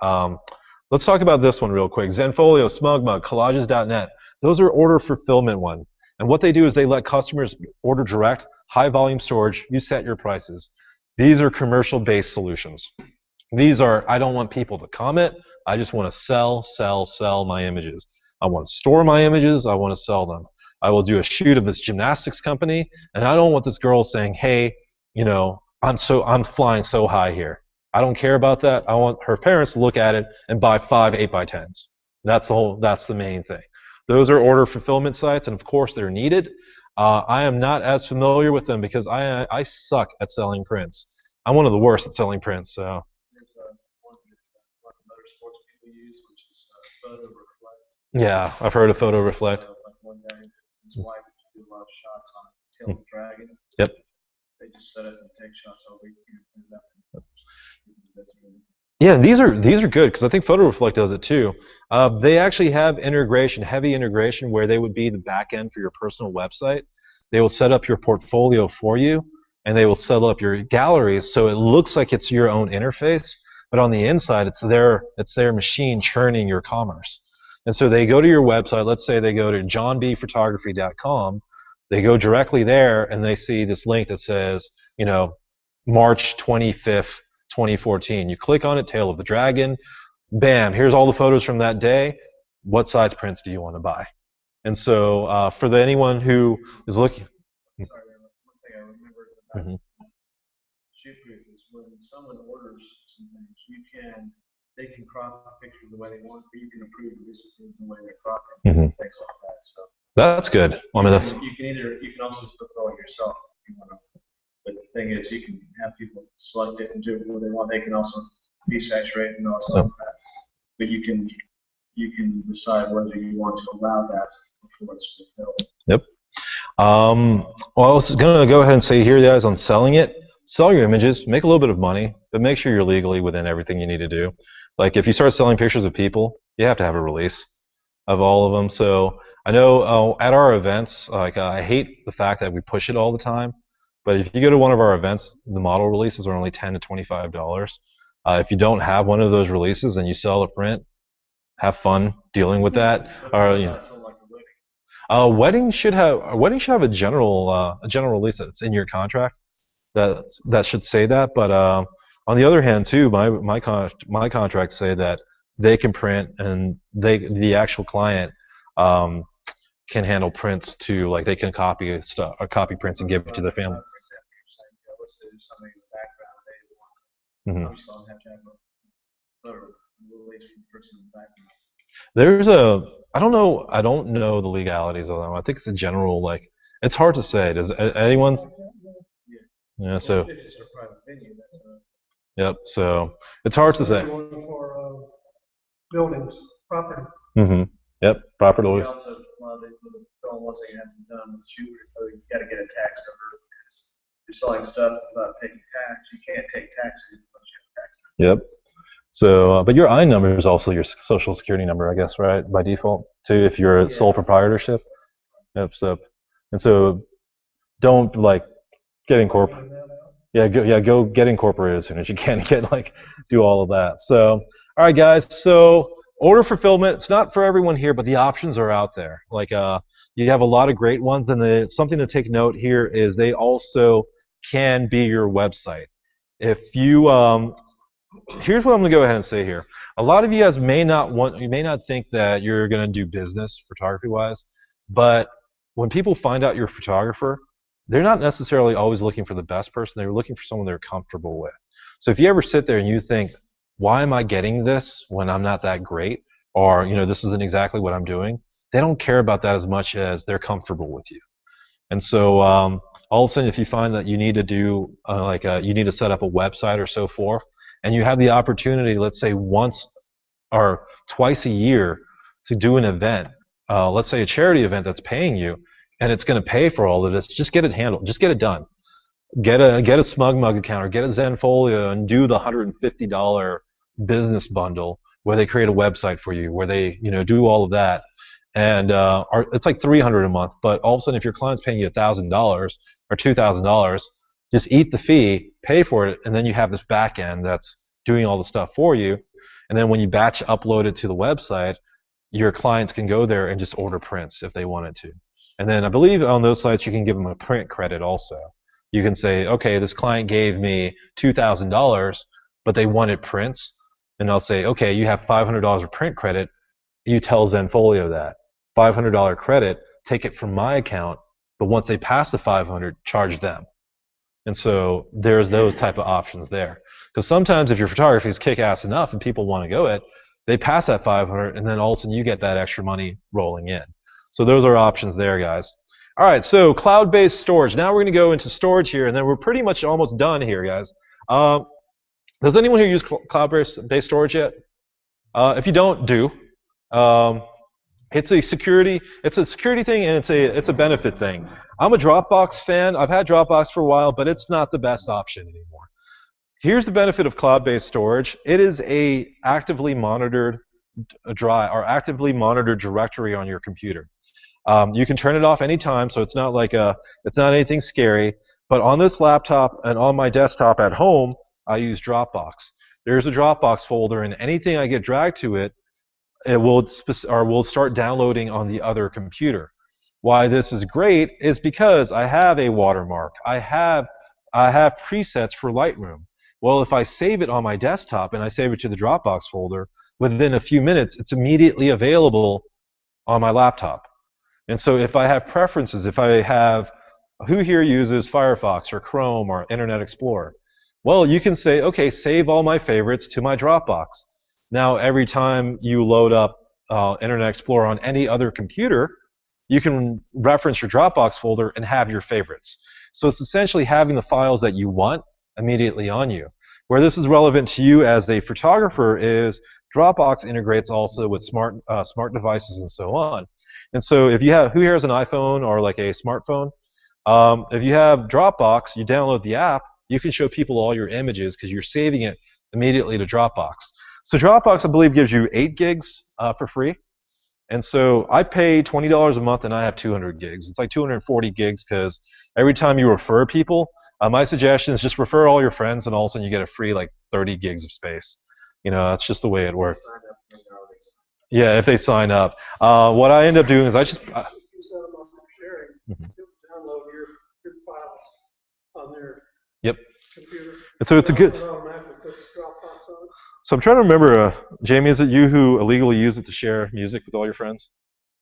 Let's talk about this one real quick. Zenfolio, SmugMug, Collages.net. Those are order fulfillment one. And what they do is they let customers order direct, high volume storage. You set your prices. These are commercial-based solutions. These are, I don't want people to comment. I just want to sell my images. I want to store my images. I want to sell them. I will do a shoot of this gymnastics company, and I don't want this girl saying, hey, I'm flying so high here. I don't care about that. I want her parents to look at it and buy 5 8x10s. That's the main thing. Those are order fulfillment sites, and of course they're needed. I am not as familiar with them because I suck at selling prints. I'm one of the worst at selling prints. So. There's one that like motorsports people use, which is Photo Reflect. Yeah, I've heard of Photo Reflect. So, like one guy, his wife used to do a lot of shots on Tail of the Dragon. Yep. They just set it and take shots all week. Yeah, these are good because I think Photo Reflect does it too. They actually have integration, heavy integration, where they would be the back end for your personal website. They will set up your portfolio for you, and they will set up your galleries so it looks like it's your own interface, but on the inside it's their machine churning your commerce. And so they go to your website. Let's say they go to johnbphotography.com. They go directly there and they see this link that says, March 25th, 2014. You click on it, Tail of the Dragon. Bam, here's all the photos from that day. What size prints do you want to buy? And so for anyone who is looking. Sorry, one thing I remembered about ShootProof is when someone orders some things, they can crop a picture the way they want, but you can approve the disciplines the way they're cropping, things like that. So that's good. I mean, you can also fulfill it yourself if you want to. But the thing is, you can have people select it and do what they want. They can also desaturate and all that. But you can decide whether you want to allow that before it's fulfilled. Yep. Well, I was going to go ahead and say here, guys, on selling it, sell your images, make a little bit of money, but make sure you're legally within everything you need to do. Like if you start selling pictures of people, you have to have a release of all of them. So I know at our events, I hate the fact that we push it all the time. But if you go to one of our events, the model releases are only $10 to $25. If you don't have one of those releases and you sell a print, have fun dealing with that. Wedding should have a general release that's in your contract that should say that. But on the other hand, too, my contracts say that they can print and the actual client can handle prints too. Like they can copy prints and give it to their family. There's I don't know the legalities of them. I think it's a general, like, it's hard to say. Does anyone's? Yeah, so. Yep, so it's hard to say. For buildings, property. Yep, property lawyers. Also, the film was they haven't done with shoot, you got to get a tax number because you're selling stuff without taking tax. You can't take taxes unless you have tax number. Yep. So, but your I number is also your social security number, I guess, right? By default, too, if you're a sole proprietorship. Yep. So, don't get incorporated. Go get incorporated as soon as you can. Do all of that. So, all right, guys. So, order fulfillment. It's not for everyone here, but the options are out there. You have a lot of great ones, and something to take note here is they also can be your website. If you here's what I'm going to go ahead and say here. A lot of you guys may not think that you're going to do business photography-wise, but when people find out you're a photographer, they're not necessarily always looking for the best person. They're looking for someone they're comfortable with. So if you ever sit there and you think, why am I getting this when I'm not that great? Or, this isn't exactly what I'm doing. They don't care about that as much as they're comfortable with you. And so all of a sudden, if you find that you need to do, you need to set up a website or so forth, and you have the opportunity, let's say once or twice a year to do an event, let's say a charity event that's paying you, and it's going to pay for all of this, just get it handled. Just get it done. Get a SmugMug account or get a Zenfolio and do the $150 business bundle where they create a website for you, where they do all of that. And it's like $300 a month, but all of a sudden if your client's paying you $1,000 or $2,000, just eat the fee, pay for it, and then you have this back end that's doing all the stuff for you. And then when you batch upload it to the website, your clients can go there and just order prints if they wanted to. And then I believe on those sites you can give them a print credit also. You can say, okay, this client gave me $2,000, but they wanted prints. And I'll say, okay, you have $500 of print credit. You tell Zenfolio that. $500 credit, take it from my account, but once they pass the $500, charge them. And so there's those type of options there. Because sometimes if your photography is kick-ass enough and people want to go it, they pass that 500, and then all of a sudden you get that extra money rolling in. So those are options there, guys. All right, so cloud-based storage. Now we're going to go into storage here, and then we're pretty much almost done here, guys. Does anyone here use cloud-based storage yet? If you don't, do. It's a security thing, and it's a benefit thing. I'm a Dropbox fan. I've had Dropbox for a while, but it's not the best option anymore. Here's the benefit of cloud-based storage. It is a actively monitored drive or actively monitored directory on your computer. You can turn it off anytime, so it's not like it's not anything scary. But on this laptop and on my desktop at home, I use Dropbox. There's a Dropbox folder, and anything I get dragged to it, it will start downloading on the other computer. Why this is great is because I have a watermark. I have presets for Lightroom. Well, if I save it on my desktop and I save it to the Dropbox folder, within a few minutes, it's immediately available on my laptop. And so if I have preferences, if I have, who here uses Firefox or Chrome or Internet Explorer? Well, you can say, okay, save all my favorites to my Dropbox. Now, every time you load up Internet Explorer on any other computer, you can reference your Dropbox folder and have your favorites. So it's essentially having the files that you want immediately on you. Where this is relevant to you as a photographer is Dropbox integrates also with smart devices and so on. And so if you have, who here has an iPhone or like a smartphone? If you have Dropbox, you download the app, you can show people all your images because you're saving it immediately to Dropbox. So Dropbox, I believe, gives you 8 gigs for free. And so I pay $20 a month and I have 200 gigs. It's like 240 gigs because every time you refer people, my suggestion is just refer all your friends and all of a sudden you get a free like 30 gigs of space. You know, that's just the way it works. Yeah, if they sign up. What I end up doing is I just... You set them up for sharing. You'll download your files on their computer. And so it's a good... So I'm trying to remember, Jamie, is it you who illegally use it to share music with all your friends?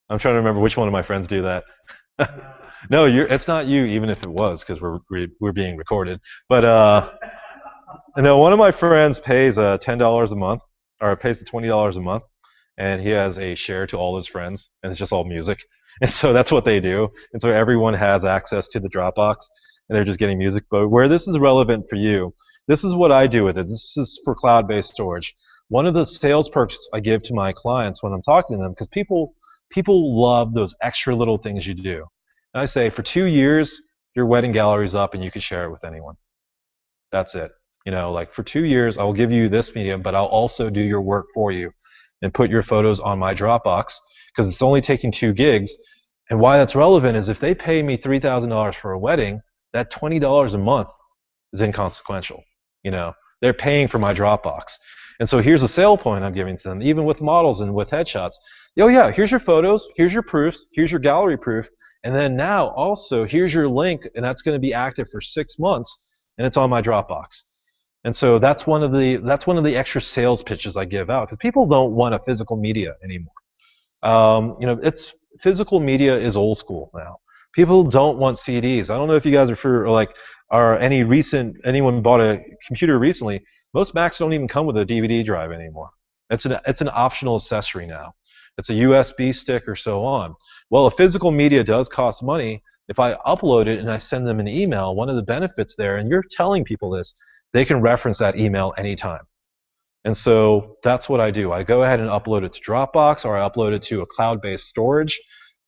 I'm trying to remember which one of my friends do that. No, it's not you, even if it was, because we're being recorded. But I know one of my friends pays $10 a month, or pays the $20 a month, and he has a share to all his friends, and it's just all music. And so that's what they do. And so everyone has access to the Dropbox, and they're just getting music. But where this is relevant for you, this is what I do with it. This is for cloud-based storage. One of the sales perks I give to my clients when I'm talking to them, because people love those extra little things you do. And I say, for 2 years, your wedding gallery's up and you can share it with anyone. That's it. You know, like for 2 years, I will give you this medium, but I'll also do your work for you and put your photos on my Dropbox because it's only taking 2 gigs. And why that's relevant is if they pay me $3,000 for a wedding, that $20 a month is inconsequential. You know, they're paying for my Dropbox. And so here's a sale point I'm giving to them, even with models and with headshots. Oh yeah, here's your photos, here's your proofs, here's your gallery proof, and then now also here's your link, and that's going to be active for 6 months, and it's on my Dropbox. And so that's one of the extra sales pitches I give out because people don't want a physical media anymore. You know, physical media is old school now. People don't want CDs. I don't know if you guys anyone bought a computer recently. Most Macs don't even come with a DVD drive anymore. It's an optional accessory now. It's a USB stick or so on. Well, if physical media does cost money, if I upload it and I send them an email, one of the benefits there, and you're telling people this, they can reference that email anytime. And so that's what I do. I go ahead and upload it to Dropbox or I upload it to a cloud-based storage.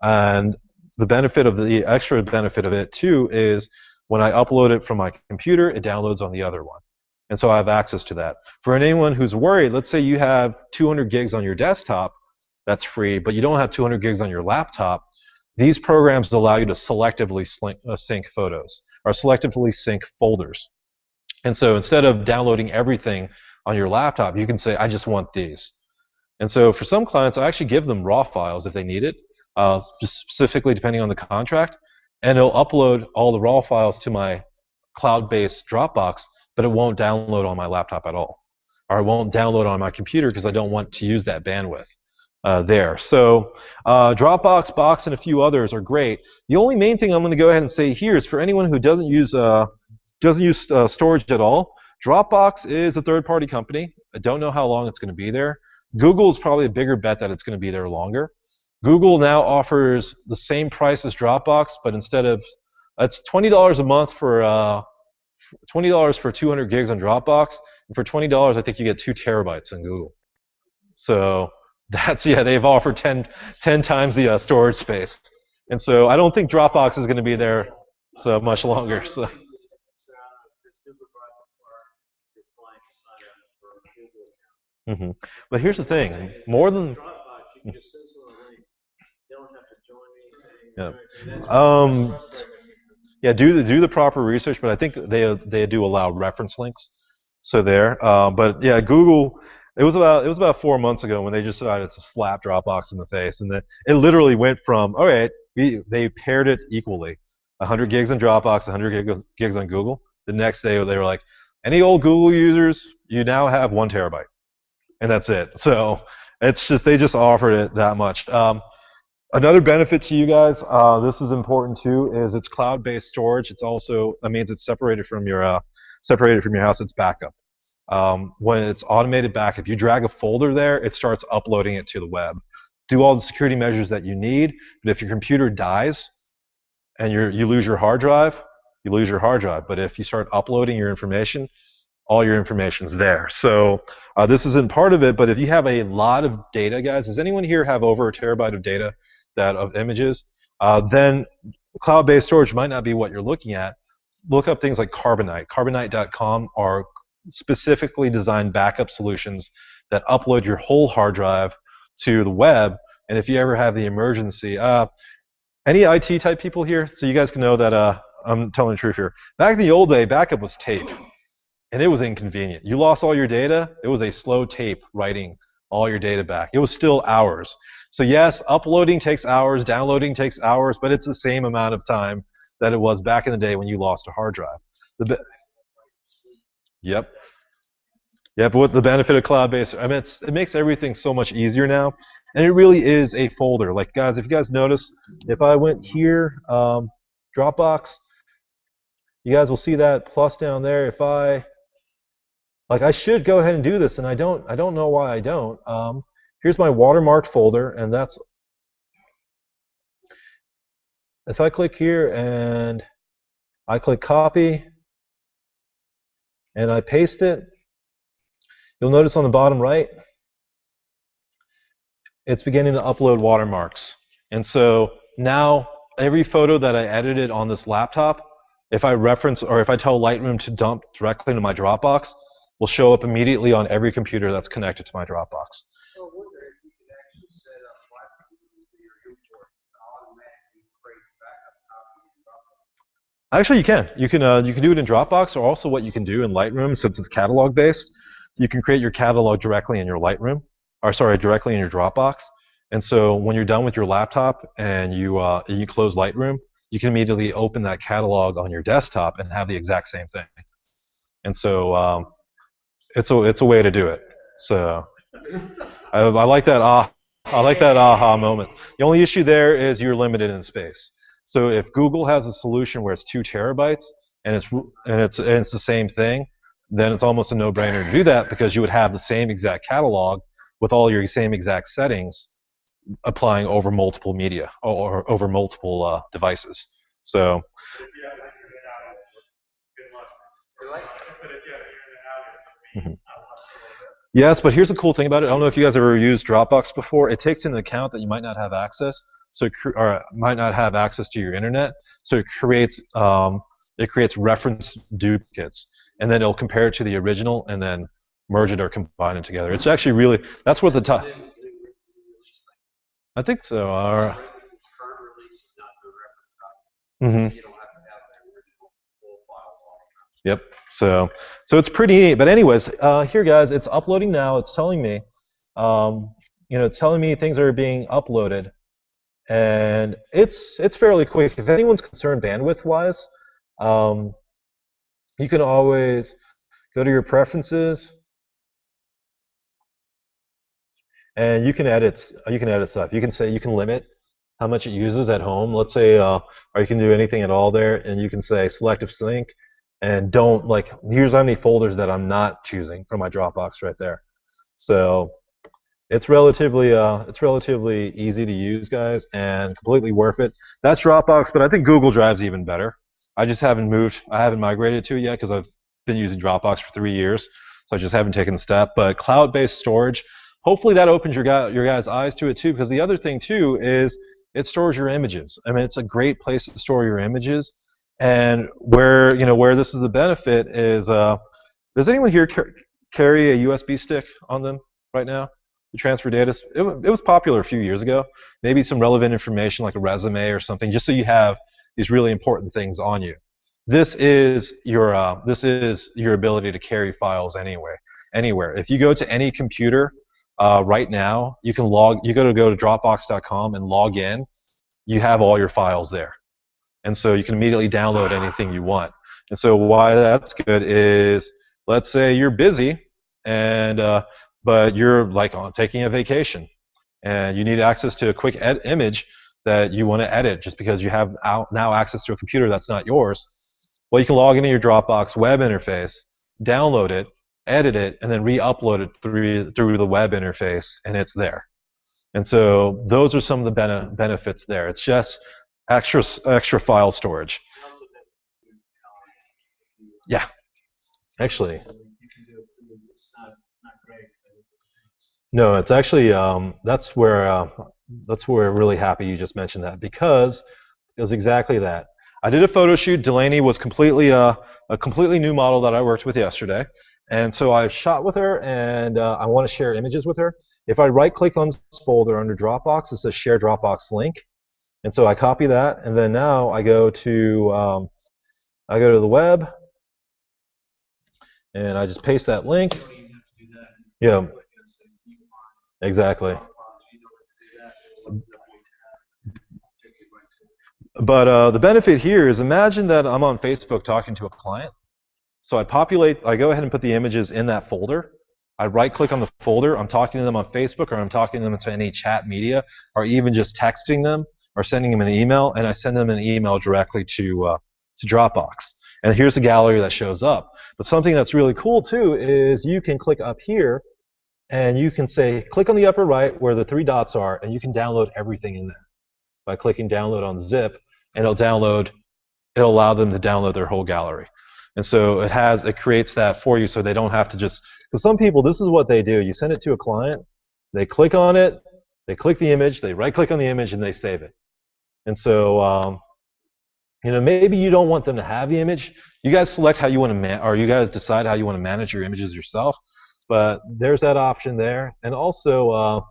And the extra benefit of it too is when I upload it from my computer, it downloads on the other one. And so I have access to that. For anyone who's worried, let's say you have 200 gigs on your desktop, that's free, but you don't have 200 gigs on your laptop, these programs allow you to selectively sync photos or selectively sync folders. And so instead of downloading everything on your laptop, you can say, I just want these. And so for some clients, I actually give them raw files if they need it, specifically depending on the contract, and it'll upload all the raw files to my cloud-based Dropbox, but it won't download on my laptop at all. Or it won't download on my computer because I don't want to use that bandwidth there. So Dropbox, Box, and a few others are great. The only main thing I'm going to go ahead and say here is for anyone who doesn't use doesn't use storage at all. Dropbox is a third-party company. I don't know how long it's going to be there. Google is probably a bigger bet that it's going to be there longer. Google now offers the same price as Dropbox, but instead of, it's $20 a month for $20 for 200 gigs on Dropbox, and for $20 I think you get 2 terabytes in Google. So that's, yeah, they've offered 10 times the storage space. And so I don't think Dropbox is going to be there so much longer. So. Mm-hmm. But here's the thing, more than yeah, do the proper research, but I think they do allow reference links. So there, but yeah, Google. It was about 4 months ago when they just decided to slap Dropbox in the face, and then it literally went from, all right, they paired it equally, 100 gigs on Dropbox, 100 gigs on Google. The next day they were like, any old Google users, you now have 1 terabyte. And that's it. So it's just, they just offered it that much. Another benefit to you guys, this is important too, is it's cloud-based storage. It's also, that means it's separated from your house. It's backup. When it's automated backup, you drag a folder there, it starts uploading it to the web. Do all the security measures that you need, but if your computer dies and you lose your hard drive, you lose your hard drive. But if you start uploading your information, all your information's there. So this isn't part of it, but if you have a lot of data, guys, does anyone here have over a terabyte of data, of images? Then cloud-based storage might not be what you're looking at. Look up things like Carbonite. Carbonite.com are specifically designed backup solutions that upload your whole hard drive to the web. And if you ever have the emergency, any IT type people here, so you guys can know that I'm telling the truth here. Back in the old day, backup was tape. And it was inconvenient. You lost all your data, it was a slow tape writing all your data back. It was still hours. So yes, uploading takes hours, downloading takes hours, but it's the same amount of time that it was back in the day when you lost a hard drive. Yep. But what the benefit of cloud-based, I mean, it makes everything so much easier now. And it really is a folder. Like, guys, if you guys notice, if I went here, Dropbox, you guys will see that plus down there. If I should go ahead and do this, and I don't know why I don't. Here's my watermarked folder, and that's, if I click here and I click copy and I paste it, you'll notice on the bottom right, it's beginning to upload watermarks. And so now every photo that I edited on this laptop, if I reference or if I tell Lightroom to dump directly into my Dropbox, will show up immediately on every computer that's connected to my Dropbox. So I wonder if you could actually set up Lightroom to your import to automatically create backup copies in Dropbox. Actually, you can do it in Dropbox, or also what you can do in Lightroom, since it's catalog based, you can create your catalog directly in your Lightroom, or sorry, directly in your Dropbox. And so when you're done with your laptop and you close Lightroom, you can immediately open that catalog on your desktop and have the exact same thing. And so it's a way to do it. So I like that aha moment. The only issue there is you're limited in space. So if Google has a solution where it's 2 terabytes and it's the same thing, then it's almost a no-brainer to do that, because you would have the same exact catalog with all your same exact settings applying over multiple media or over multiple devices. So. Mm-hmm. Yes, but here's the cool thing about it. I don't know if you guys ever used Dropbox before. It takes into account that you might not have access, or might not have access to your internet. So it creates reference duplicates, and then it'll compare it to the original, and then merge it or combine it together. It's actually really, that's what the top. I think so. Mm-hmm. Yep. So it's pretty neat. But anyways, here, guys, it's uploading now. It's telling me, it's telling me things are being uploaded, and it's fairly quick. If anyone's concerned bandwidth-wise, you can always go to your preferences, and you can edit stuff. You can say, you can limit how much it uses at home. Let's say, or you can do anything at all there, and you can say selective sync. and don't like. Here's how many folders that I'm not choosing from my Dropbox right there. So it's relatively easy to use, guys, and completely worth it. That's Dropbox, but I think Google Drive's even better. I just haven't migrated to it yet because I've been using Dropbox for 3 years, so I just haven't taken the step. But cloud-based storage, hopefully that opens your guys' eyes to it too, because the other thing too is it stores your images. I mean, it's a great place to store your images, and where this is a benefit is, does anyone here carry a USB stick on them right now? To transfer data. It was popular a few years ago. Maybe some relevant information like a resume or something, just so you have these really important things on you. This is your ability to carry files anywhere. If you go to any computer right now, you can go to Dropbox.com and log in. You have all your files there, and so you can immediately download anything you want. And so why that's good is, let's say you're busy and but you're like taking a vacation, and you need access to a quick image that you want to edit just because you have now access to a computer that's not yours. Well, you can log into your Dropbox web interface, download it, edit it, and then re-upload it through the web interface, and it's there. And so those are some of the benefits there. It's just extra file storage. Yeah, actually. No, it's actually that's where we're really happy you just mentioned that, because it was exactly that. I did a photo shoot. Delaney was completely a completely new model that I worked with yesterday, and so I shot with her, and I want to share images with her. If I right-click on this folder under Dropbox, it says Share Dropbox Link, and so I copy that, and then now I go to the web, and I just paste that link. Yeah. Exactly. But the benefit here is, imagine that I'm on Facebook talking to a client. So I go ahead and put the images in that folder. I right-click on the folder. I'm talking to them on Facebook, or I'm talking to them to any chat media, or even just texting them or sending them an email, and I send them an email directly to Dropbox. And here's the gallery that shows up. But something that's really cool too is you can click up here, and you can say, click on the upper right where the 3 dots are, and you can download everything in there by clicking download on zip, and it'll allow them to download their whole gallery. And so it creates that for you, so they don't have to just, because some people, this is what they do. You send it to a client, they click on it, they click the image, they right-click on the image, and they save it. And so, maybe you don't want them to have the image. You guys select how you want to or you guys decide how you want to manage your images yourself. But there's that option there. And also,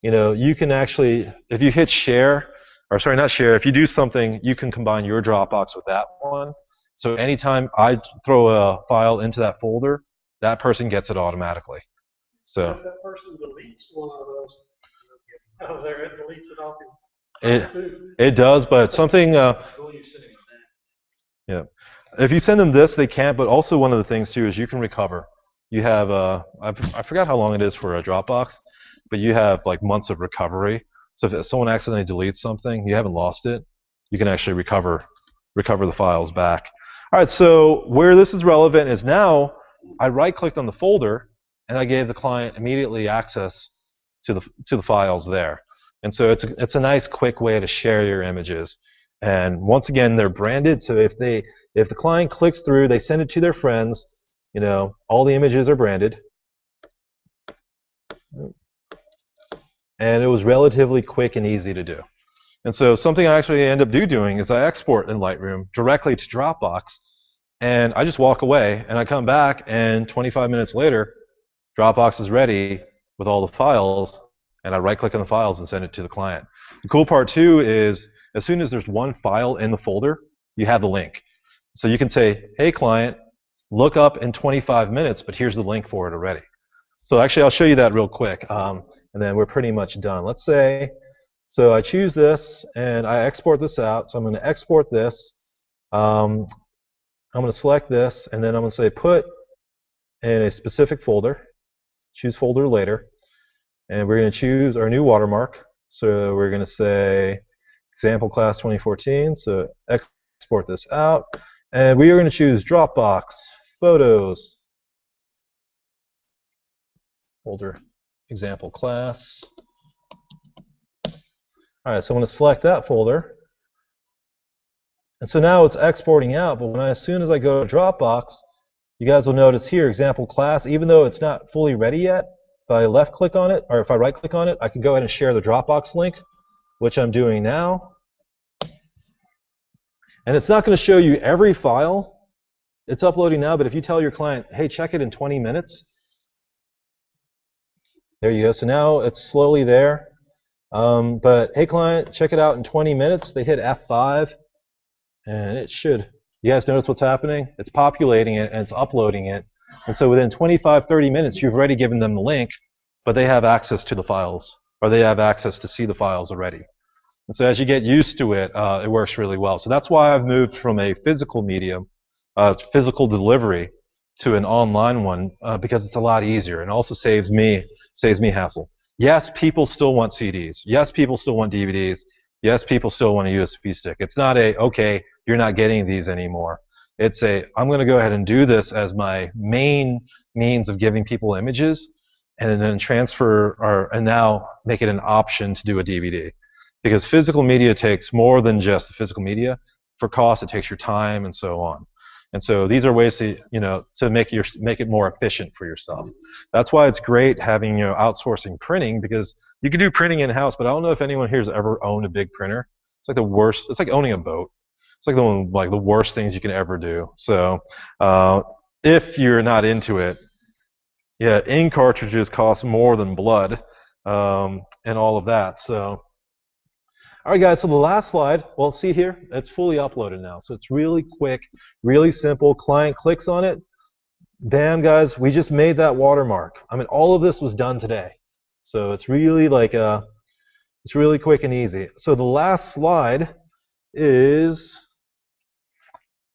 you can actually, if you hit share, or sorry, not share, if you do something, you can combine your Dropbox with that one. So anytime I throw a file into that folder, that person gets it automatically. So if that person deletes one of those out of there, it deletes it off. It does, but something. Yeah. If you send them this, they can't. But also one of the things too is you can recover. You have I forgot how long it is for a Dropbox, but you have like months of recovery. So if someone accidentally deletes something, you haven't lost it. You can actually recover the files back. All right. So where this is relevant is now I right-clicked on the folder, and I gave the client immediately access to the files there. And so it's a nice quick way to share your images. And once again, they're branded. So if the client clicks through, they send it to their friends. All the images are branded. And it was relatively quick and easy to do. And so something I actually end up doing is I export in Lightroom directly to Dropbox, and I just walk away, and I come back, and 25 minutes later, Dropbox is ready with all the files, and I right-click on the files and send it to the client. The cool part, too, is as soon as there's one file in the folder, you have the link. So you can say, hey, client, look up in 25 minutes, but here's the link for it already. So actually, I'll show you that real quick, and then we're pretty much done. Let's say, so I choose this, and I export this out. So I'm going to export this. I'm going to select this, and then I'm going to say put in a specific folder. Choose folder later. And we're going to choose our new watermark. So we're going to say example class 2014. So export this out. And we are going to choose Dropbox, Photos, folder, example class. All right, so I'm going to select that folder. And so now it's exporting out, but as soon as I go to Dropbox, you guys will notice here, example class, even though it's not fully ready yet, if I left click on it, or if I right click on it, I can go ahead and share the Dropbox link, which I'm doing now. And it's not going to show you every file. It's uploading now, but if you tell your client, hey, check it in 20 minutes, there you go. So now it's slowly there. But hey, client, check it out in 20 minutes. They hit F5, and it should. You guys notice what's happening? It's populating it, and it's uploading it. And so within 25, 30 minutes, you've already given them the link, but they have access to the files, or they have access to see the files already. And so as you get used to it, it works really well. So that's why I've moved from a physical medium, physical delivery, to an online one, because it's a lot easier and also saves me hassle. Yes, people still want CDs. Yes, people still want DVDs. Yes, people still want a USB stick. It's not a, okay, you're not getting these anymore. It's a, I'm going to go ahead and do this as my main means of giving people images, and then transfer, and now make it an option to do a DVD. Because physical media takes more than just the physical media. For cost, it takes your time and so on. And so these are ways to, to make it more efficient for yourself. That's why it's great having, outsourcing printing, because you can do printing in-house, but I don't know if anyone here has ever owned a big printer. It's like the worst. It's like owning a boat. It's like the worst things you can ever do. So if you're not into it, yeah, ink cartridges cost more than blood, and all of that. So. All right, guys, so the last slide, well, see here, it's fully uploaded now. So it's really quick, really simple. Client clicks on it. Bam, guys, we just made that watermark. I mean, all of this was done today. So it's really it's really quick and easy. So the last slide is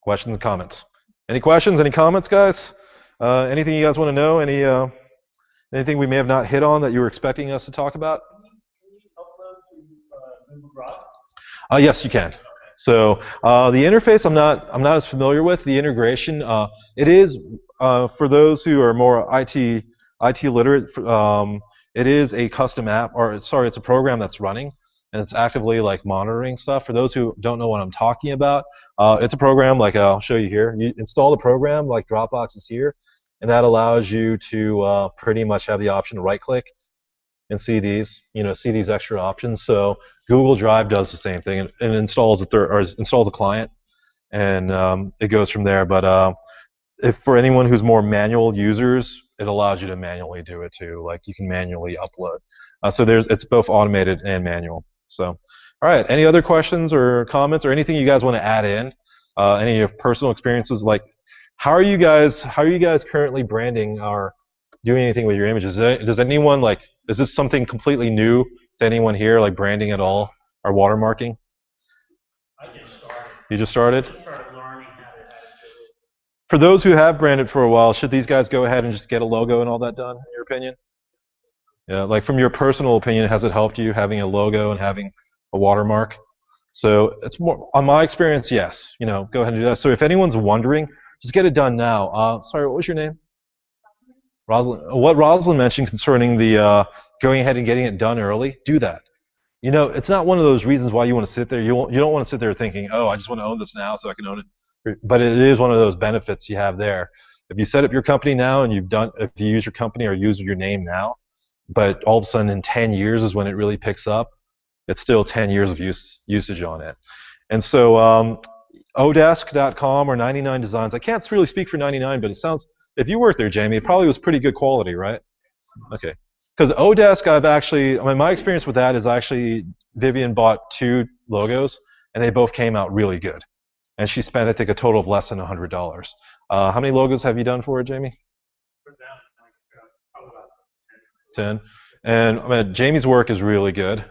questions and comments. Any questions, any comments, guys? Anything you guys want to know? Anything we may have not hit on that you were expecting us to talk about? Yes, you can. So the interface, I'm not as familiar with the integration. It is for those who are more IT literate. It is a custom app, or sorry, it's a program that's running, and it's actively monitoring stuff. For those who don't know what I'm talking about, it's a program I'll show you here. You install the program like Dropbox is here, and that allows you to pretty much have the option to right-click and see these, see these extra options. So Google Drive does the same thing and installs a client, and it goes from there. But if for anyone who's more manual users, it allows you to manually do it too. You can manually upload. So it's both automated and manual. So, all right. Any other questions or comments or anything you gues want to add in? Any of your personal experiences? How are you guys currently branding or doing anything with your images? Does anyone is this something completely new to anyone here, branding at all or watermarking? I just started. You just started? I just started learning how to do it. For those who have branded for a while, should these guys go ahead and just get a logo and all that done, in your opinion? Yeah, from your personal opinion, has it helped you having a logo and having a watermark? So it's more, on my experience, yes. Go ahead and do that. So if anyone's wondering, just get it done now. Sorry, what was your name? Rosalind. What Rosalind mentioned concerning the going ahead and getting it done early, do that. It's not one of those reasons why you want to sit there. You don't want to sit there thinking, oh, I just want to own this now so I can own it. But it is one of those benefits you have there. If you set up your company now and if you use your company or use your name now, but all of a sudden in 10 years is when it really picks up, it's still 10 years of usage on it. And so Odesk.com or 99 Designs, I can't really speak for 99, but it sounds, if you worked there, Jamie, it probably was pretty good quality, right? Okay. Because Odesk, my experience with that is Vivian bought 2 logos, and they both came out really good. And she spent, I think, a total of less than $100. How many logos have you done for her, Jamie? 10. And Jamie's work is really good.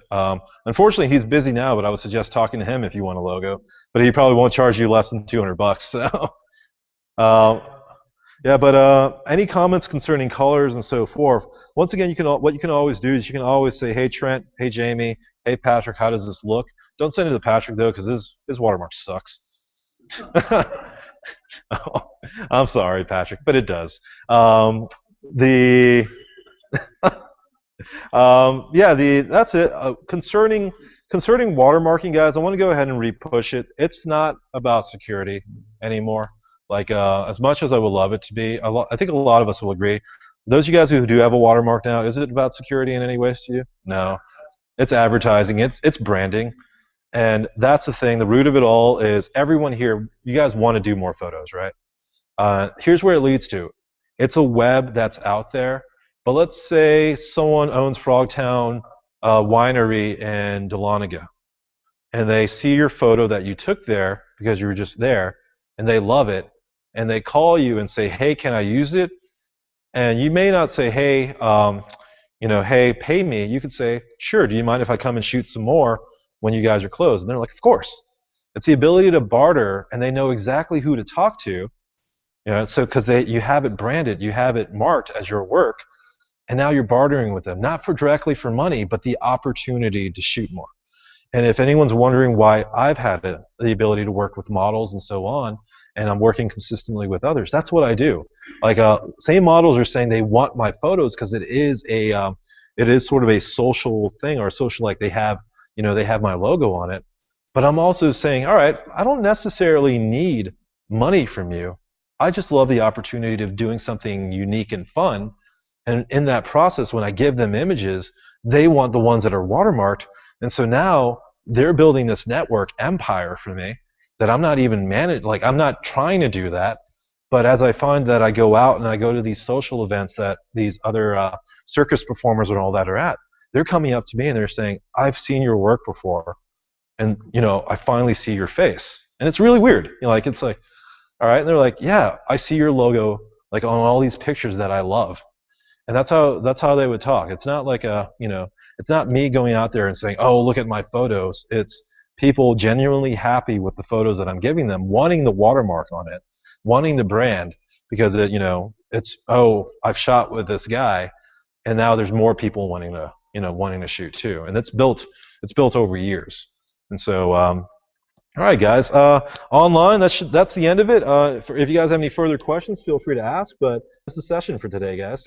Unfortunately, he's busy now, but I would suggest talking to him if you want a logo. But he probably won't charge you less than $200. So. Yeah, but any comments concerning colors and so forth, once again, what you can always do is you can always say, hey, Trent, hey, Jamie, hey, Patrick, how does this look? Don't send it to Patrick, though, because his watermark sucks. I'm sorry, Patrick, but it does. The that's it. Concerning watermarking, guys, I want to go ahead and repush it. It's not about security anymore. Like as much as I would love it to be, I think a lot of us will agree. Those of you guys who do have a watermark now, is it about security in any ways to you? No. It's advertising. It's branding. And that's the thing. The root of it all is everyone here, you guys want to do more photos, right? Here's where it leads to. It's a web that's out there. But let's say someone owns Frogtown Winery in Dahlonega, and they see your photo that you took there because you were just there, and they love it, and they call you and say, hey, can I use it? And you may not say, hey, hey, pay me. You could say, sure, do you mind if I come and shoot some more when you guys are closed? And they're like, of course. It's the ability to barter, and they know exactly who to talk to. So because you have it branded, you have it marked as your work, and now you're bartering with them, not directly for money, but the opportunity to shoot more. And if anyone's wondering why I've had the ability to work with models and so on, and I'm working consistently with others, that's what I do. Like same models are saying they want my photos because it is sort of a social thing, or social, like they have my logo on it. But I'm also saying, all right, I don't necessarily need money from you. I just love the opportunity of doing something unique and fun. And in that process, when I give them images, they want the ones that are watermarked. And so now they're building this network empire for me that I'm not even like I'm not trying to do that. But as I find that I go out and I go to these social events that these other circus performers and all that are at, they're coming up to me and they're saying, I've seen your work before, and I finally see your face. And it's really weird. It's like, all right, and they're like, yeah, I see your logo like on all these pictures that I love. And that's how they would talk. It's not like it's not me going out there and saying, oh, look at my photos. It's people genuinely happy with the photos that I'm giving them, wanting the watermark on it, wanting the brand, because it's, oh, I've shot with this guy, and now there's more people wanting to shoot too. And it's built over years. And so all right, guys. Online, that's the end of it. If you guys have any further questions, feel free to ask. But that's the session for today, guys.